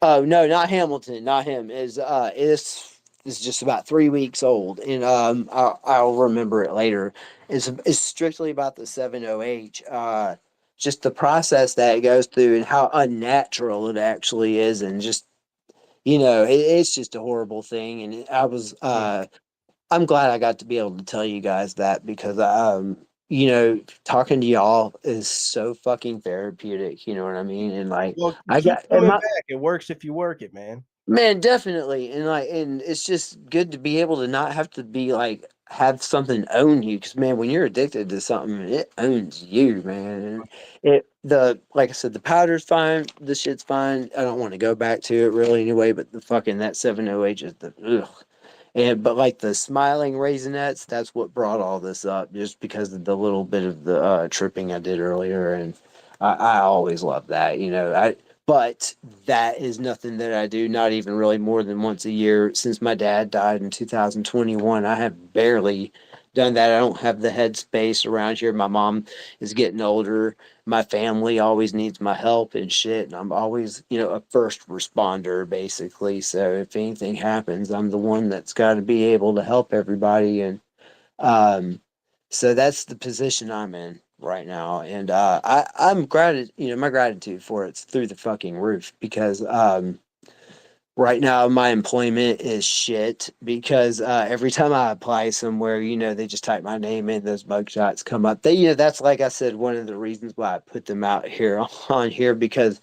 Oh no, not Hamilton, not him. Is just about 3 weeks old, and I'll remember it later. It's strictly about the 7-OH, just the process that it goes through and how unnatural it actually is, and just it's just a horrible thing. And I'm glad I got to be able to tell you guys that because talking to y'all is so fucking therapeutic. You know what I mean? And like Well, I keep got coming back. It works if you work it, man. Man, definitely. And it's just good to be able to not have to be like have something own you, because man, when you're addicted to something, it owns you, man. And like I said, the powder's fine, the shit's fine. I don't want to go back to it really anyway, but the fucking that 7-OH is the ugh. But like the smiling raisinets, that's what brought all this up, just because of the little bit of the tripping I did earlier. And I always love that, but that is nothing that I do, not even really more than once a year. Since my dad died in 2021, I have barely done that. I don't have the headspace around here. My mom is getting older. My family always needs my help and shit. And I'm always, a first responder, basically. So if anything happens, I'm the one that's got to be able to help everybody. And um, so that's the position I'm in right now. And I'm my gratitude for it's through the fucking roof, because right now my employment is shit, because every time I apply somewhere, they just type my name in, those mugshots come up. That's, like I said, one of the reasons why I put them out here on here, because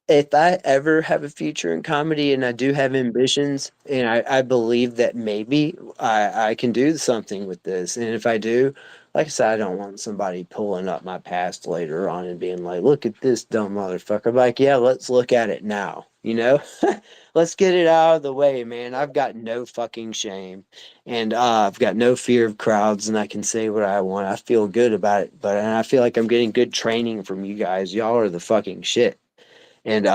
if I ever have a future in comedy, and I do have ambitions, and I believe that maybe I can do something with this. And if I do, like I said, I don't want somebody pulling up my past later on and being like, look at this dumb motherfucker. Like, yeah, let's look at it now, Let's get it out of the way, man. I've got no fucking shame, and I've got no fear of crowds, and I can say what I want. I feel good about it, and I feel like I'm getting good training from you guys. Y'all are the fucking shit. And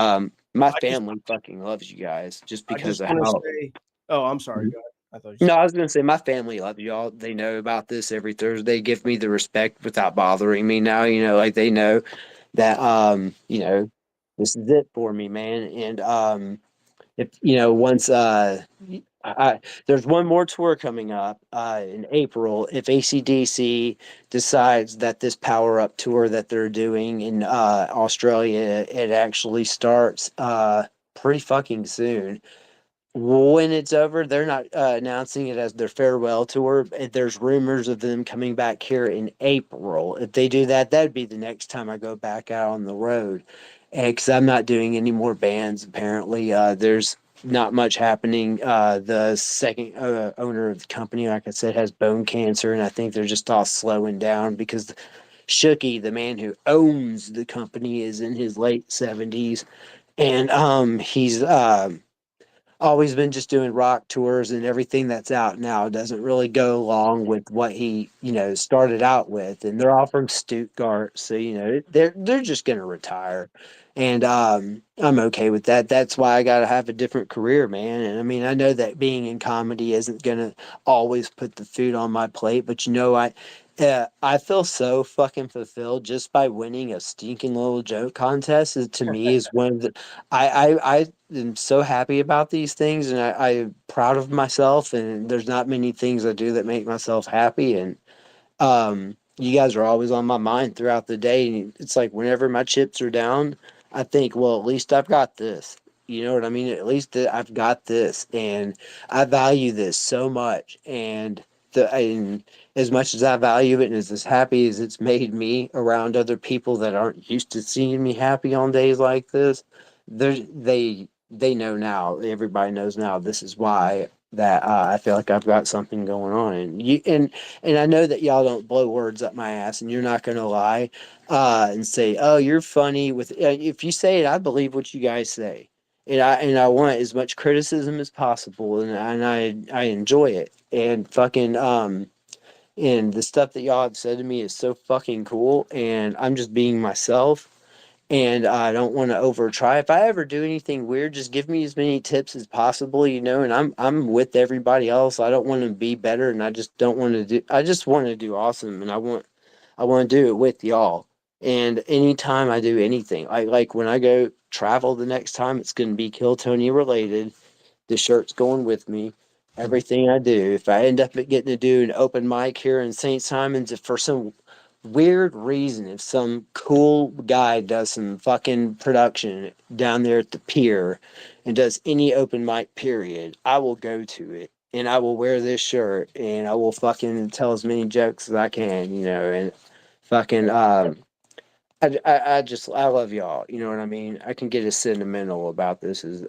My I just family fucking loves you guys just I because just of want to how. say, oh, I'm sorry. Go ahead. I thought you No, said. I was gonna say my family loves y'all. They know about this every Thursday. Give me the respect without bothering me now. Like they know that this is it for me, man. And if once there's one more tour coming up in April. If ACDC decides that this Power Up tour that they're doing in Australia, it actually starts pretty fucking soon. When it's over, they're not announcing it as their farewell tour. There's rumors of them coming back here in April. If they do that, that'd be the next time I go back out on the road. Because I'm not doing any more bands, apparently. There's not much happening. The second owner of the company, like I said, has bone cancer, and I think they're just all slowing down because Shooky, the man who owns the company, is in his late 70s. And he's always been just doing rock tours, and everything that's out now doesn't really go along with what he started out with, and they're all from Stuttgart, so they're just going to retire. And I'm okay with that. That's why I got to have a different career, man. And I mean, I know that being in comedy isn't going to always put the food on my plate, but I feel so fucking fulfilled just by winning a stinking little joke contest. To me is one of the I am so happy about these things, and I'm proud of myself. And there's not many things I do that make myself happy. And you guys are always on my mind throughout the day. And it's like whenever my chips are down, I think, well, at least I've got this. You know what I mean? At least I've got this, and I value this so much. And as much as I value it, and as happy as it's made me around other people that aren't used to seeing me happy on days like this, they know now. Everybody knows now. This is why that I feel like I've got something going on, and I know that y'all don't blow words up my ass, and you're not gonna lie and say, "Oh, you're funny." If you say it, I believe what you guys say, and I want as much criticism as possible, and I enjoy it, and fucking and the stuff that y'all have said to me is so fucking cool, and I'm just being myself, and I don't want to over try. If I ever do anything weird, just give me as many tips as possible, and I'm with everybody else. I don't want to be better, and I just don't want to do. I just want to do awesome, and I want to do it with y'all. And anytime I do anything, like when I go travel the next time, it's going to be Kill Tony related. The shirt's going with me. Everything I do. If I end up getting to do an open mic here in St. Simons, if for some weird reason, if some cool guy does some fucking production down there at the pier and does any open mic period, I will go to it. And I will wear this shirt, and I will fucking tell as many jokes as I can, and fucking I love y'all. You know what I mean? I can get as sentimental about this as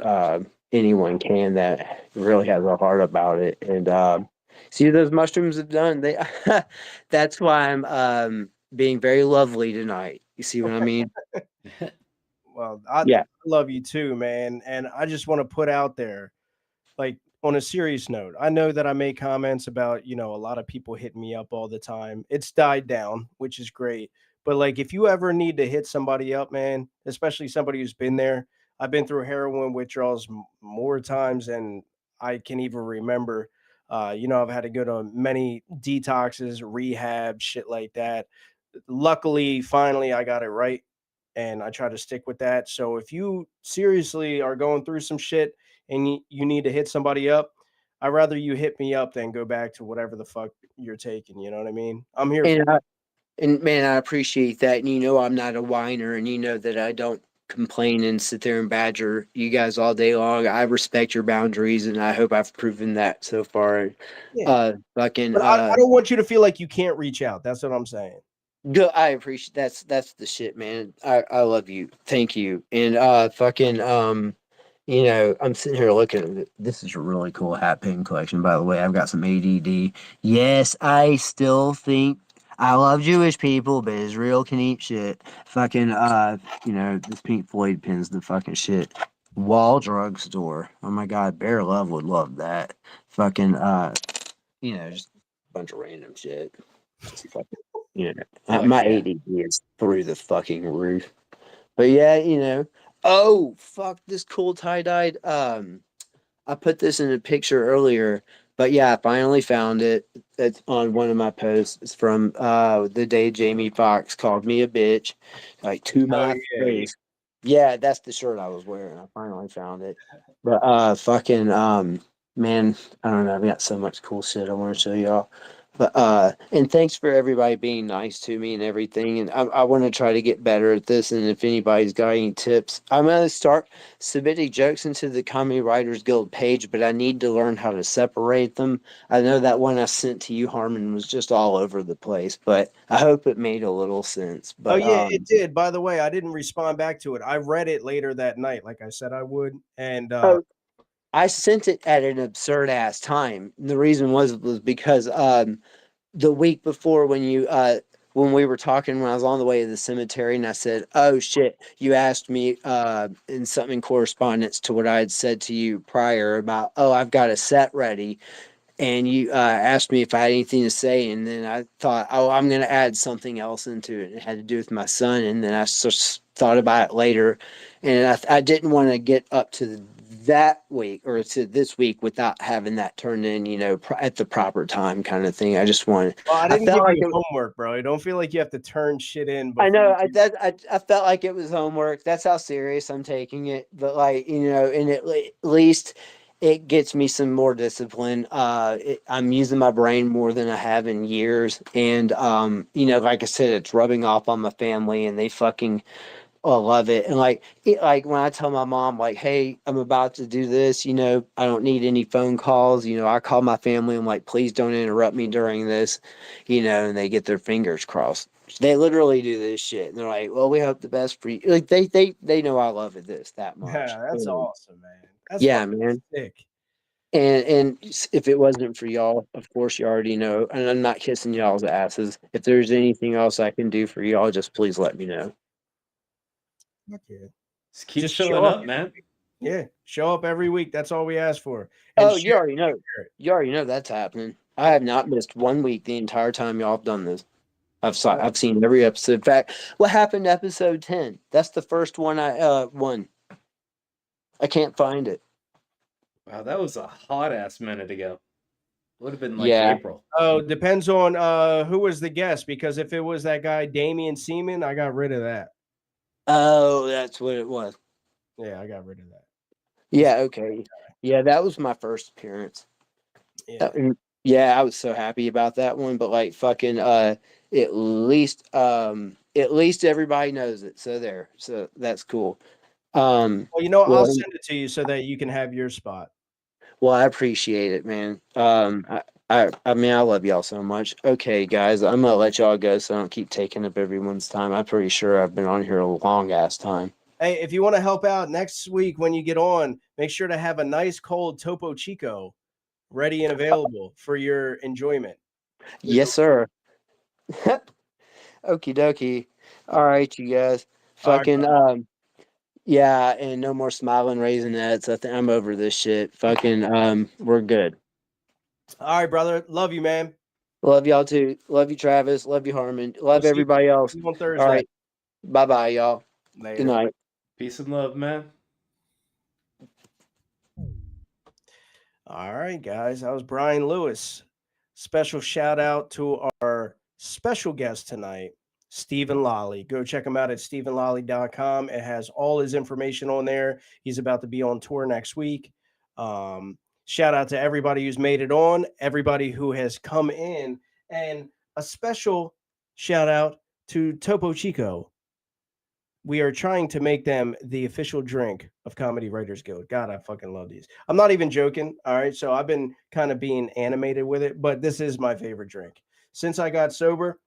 anyone can that really has a heart about it. And see those mushrooms have done. They that's why I'm being very lovely tonight. You see what I mean? Well, I Yeah. love you too, man. And I just want to put out there, like, on a serious note, I know that I make comments about, a lot of people hitting me up all the time. It's died down, which is great. But like, if you ever need to hit somebody up, man, especially somebody who's been there, I've been through heroin withdrawals more times than I can even remember. I've had to go to many detoxes, rehab, shit like that. Luckily, finally, I got it right, and I try to stick with that. So if you seriously are going through some shit and you need to hit somebody up, I'd rather you hit me up than go back to whatever the fuck you're taking. You know what I mean? I'm here for. And man, I appreciate that. And I'm not a whiner, and that I don't complain and sit there and badger you guys all day long. I respect your boundaries, and I hope I've proven that so far. Yeah. Fucking But I don't want you to feel like you can't reach out. That's what I'm saying. good. I appreciate that's the shit, man. I love you. Thank you. And fucking I'm sitting here looking at it. This is a really cool hat pin collection, by the way. I've got some ADD. Yes, I still think I love Jewish people, but Israel can eat shit. Fucking this Pink Floyd pin's the fucking shit. Wall drugstore. Oh my god, Bear Love would love that. Fucking just a bunch of random shit. Just fucking Fuck my yeah. ADD is through the fucking roof. But yeah, Oh, fuck, this cool tie-dyed. I put this in a picture earlier, but yeah, I finally found it. It's on one of my posts. It's from the day Jamie Foxx called me a bitch, like to Oh my yeah. face. Yeah, that's the shirt I was wearing. I finally found it. But fucking man, I don't know. I got so much cool shit I want to show y'all. But and thanks for everybody being nice to me and everything. And I want to try to get better at this. And if anybody's got any tips, I'm gonna start submitting jokes into the Comedy Writers Guild page, but I need to learn how to separate them. I know that one I sent to you, Harmon, was just all over the place, but I hope it made a little sense. Oh But yeah, it did. By the way, I didn't respond back to it. I read it later that night, like I said I would. And oh, I sent it at an absurd ass time. The reason was because the week before when we were talking when I was on the way to the cemetery and I said, "Oh shit, you asked me in something in correspondence to what I had said to you prior about, oh, I've got a set ready." And you asked me if I had anything to say, and then I thought, oh, I'm going to add something else into it. It had to do with my son, and then I just thought about it later, and I didn't want to get up to that week or to this week without having that turned in, at the proper time, kind of thing. I just wanted. well, I I didn't felt give like you it. homework, bro. I don't feel like you have to turn shit in I before know you. I felt like it was homework. That's how serious I'm taking it. But like, and at least it gets me some more discipline. I'm using my brain more than I have in years. And like I said, it's rubbing off on my family and they fucking love it. And like when I tell my mom, like, hey, I'm about to do this, I don't need any phone calls. I call my family. I'm like, please don't interrupt me during this, and they get their fingers crossed. They literally do this shit. And they're like, well, we hope the best for you. Like they know I love it that much. Yeah, that's awesome, man. That's Yeah, fucking man. sick. And if it wasn't for y'all, of course you already know. And I'm not kissing y'all's asses. If there's anything else I can do for y'all, just please let me know. Okay. Just keep Just showing show up. up, man. Yeah, show up every week. That's all we ask for. And Oh, you share already know. it. You already know that's happening. I have not missed 1 week the entire time y'all have done this. I've seen every episode. In fact, what happened to episode 10? That's the first one I won. I can't find it. Wow, that was a hot ass minute ago. Would have been like Yeah. April. Oh, depends on who was the guest. Because if it was that guy Damian Seaman, I got rid of that. Oh, that's what it was. Yeah, I got rid of that. Yeah, okay. Yeah, that was my first appearance. Yeah. Yeah, I was so happy about that one, but like fucking at least everybody knows it. So there. So that's cool. Well, I'll send it to you so that you can have your spot. Well, I appreciate it, man. I mean, I love y'all so much. Okay, guys, I'm gonna let y'all go so I don't keep taking up everyone's time. I'm pretty sure I've been on here a long ass time. Hey, if you want to help out next week when you get on, make sure to have a nice cold Topo Chico ready and available for your enjoyment. Yes, sir. Okie dokie. All right, you guys. All right, Fucking yeah, and no more smiling raisinets. I think I'm over this shit. Fucking we're good. all right, brother. Love you, man. Love y'all too. Love you, Travis. Love you, Harmon. We'll Love everybody else. see you on Thursday. All right. Bye bye, y'all. Later. Good night. Peace and love, man. All right, guys. That was Brian Lewis. Special shout out to our special guest tonight, Steven Lolli. Go check him out at stevenlolli.com. It has all his information on there. He's about to be on tour next week. Shout out to everybody who's made it on, everybody who has come in, and a special shout out to Topo Chico. We are trying to make them the official drink of Comedy Writers Guild. God, I fucking love these. I'm not even joking. All right. So I've been kind of being animated with it, but this is my favorite drink. Since I got sober,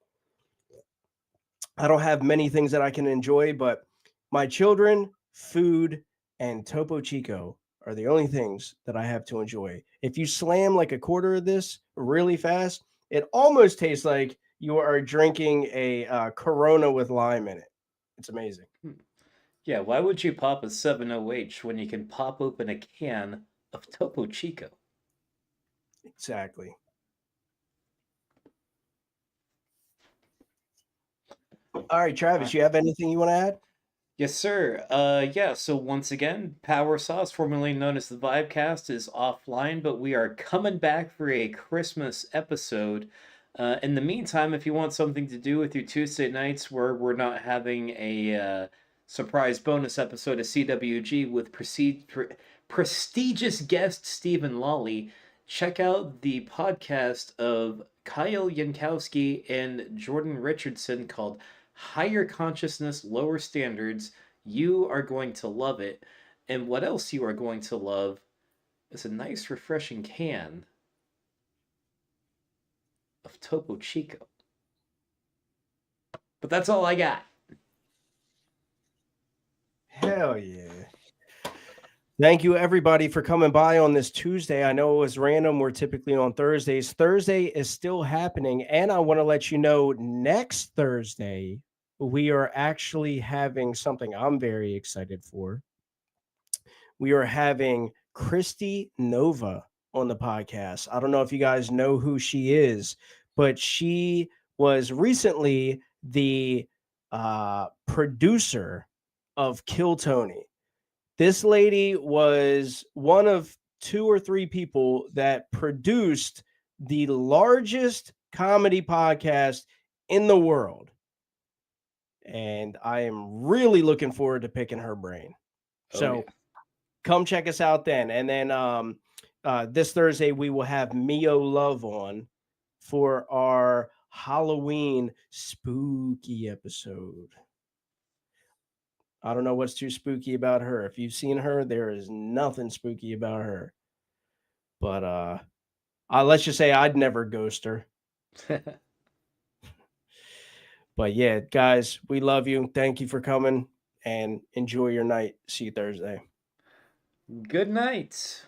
I don't have many things that I can enjoy, but my children, food, and Topo Chico are the only things that I have to enjoy. If you slam like a quarter of this really fast, it almost tastes like you are drinking a Corona with lime in it. It's amazing. Yeah, why would you pop a 7OH when you can pop open a can of Topo Chico? Exactly. All right, Travis, you have anything you want to add? Yes, sir. Yeah, so once again, Power Sauce, formerly known as the Vibecast, is offline, but we are coming back for a Christmas episode. In the meantime, if you want something to do with your Tuesday nights where we're not having a surprise bonus episode of CWG with prestigious guest Steven Lolli, check out the podcast of Kyle Yankowski and Jordan Richardson called Higher Consciousness, Lower Standards. You are going to love it. And what else you are going to love is a nice, refreshing can of Topo Chico. But that's all I got. Hell yeah. Thank you, everybody, for coming by on this Tuesday. I know it was random. We're typically on Thursdays. Thursday is still happening. And I want to let you know next Thursday, we are actually having something I'm very excited for. We are having Christy Nova on the podcast. I don't know if you guys know who she is, but she was recently the producer of Kill Tony. This lady was one of 2 or 3 people that produced the largest comedy podcast in the world. And I am really looking forward to picking her brain. So come check us out then. And then this Thursday, we will have Mio Love on for our Halloween spooky episode. I don't know what's too spooky about her. If you've seen her, there is nothing spooky about her. But let's just say I'd never ghost her. But yeah, guys, we love you. Thank you for coming and enjoy your night. See you Thursday. Good night.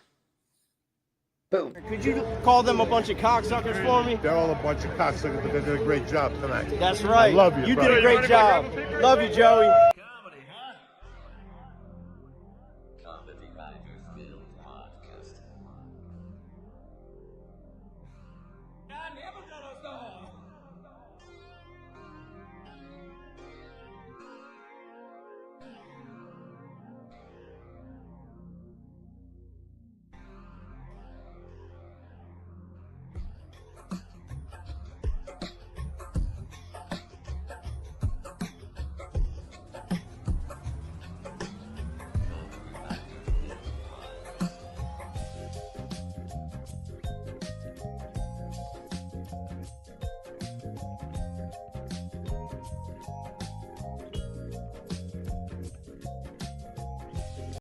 Boom. Could you call them a bunch of cocksuckers for me? They're all a bunch of cocksuckers, but they did a great job tonight. That's right. I love you. You brother. did a great job. Love you, Joey.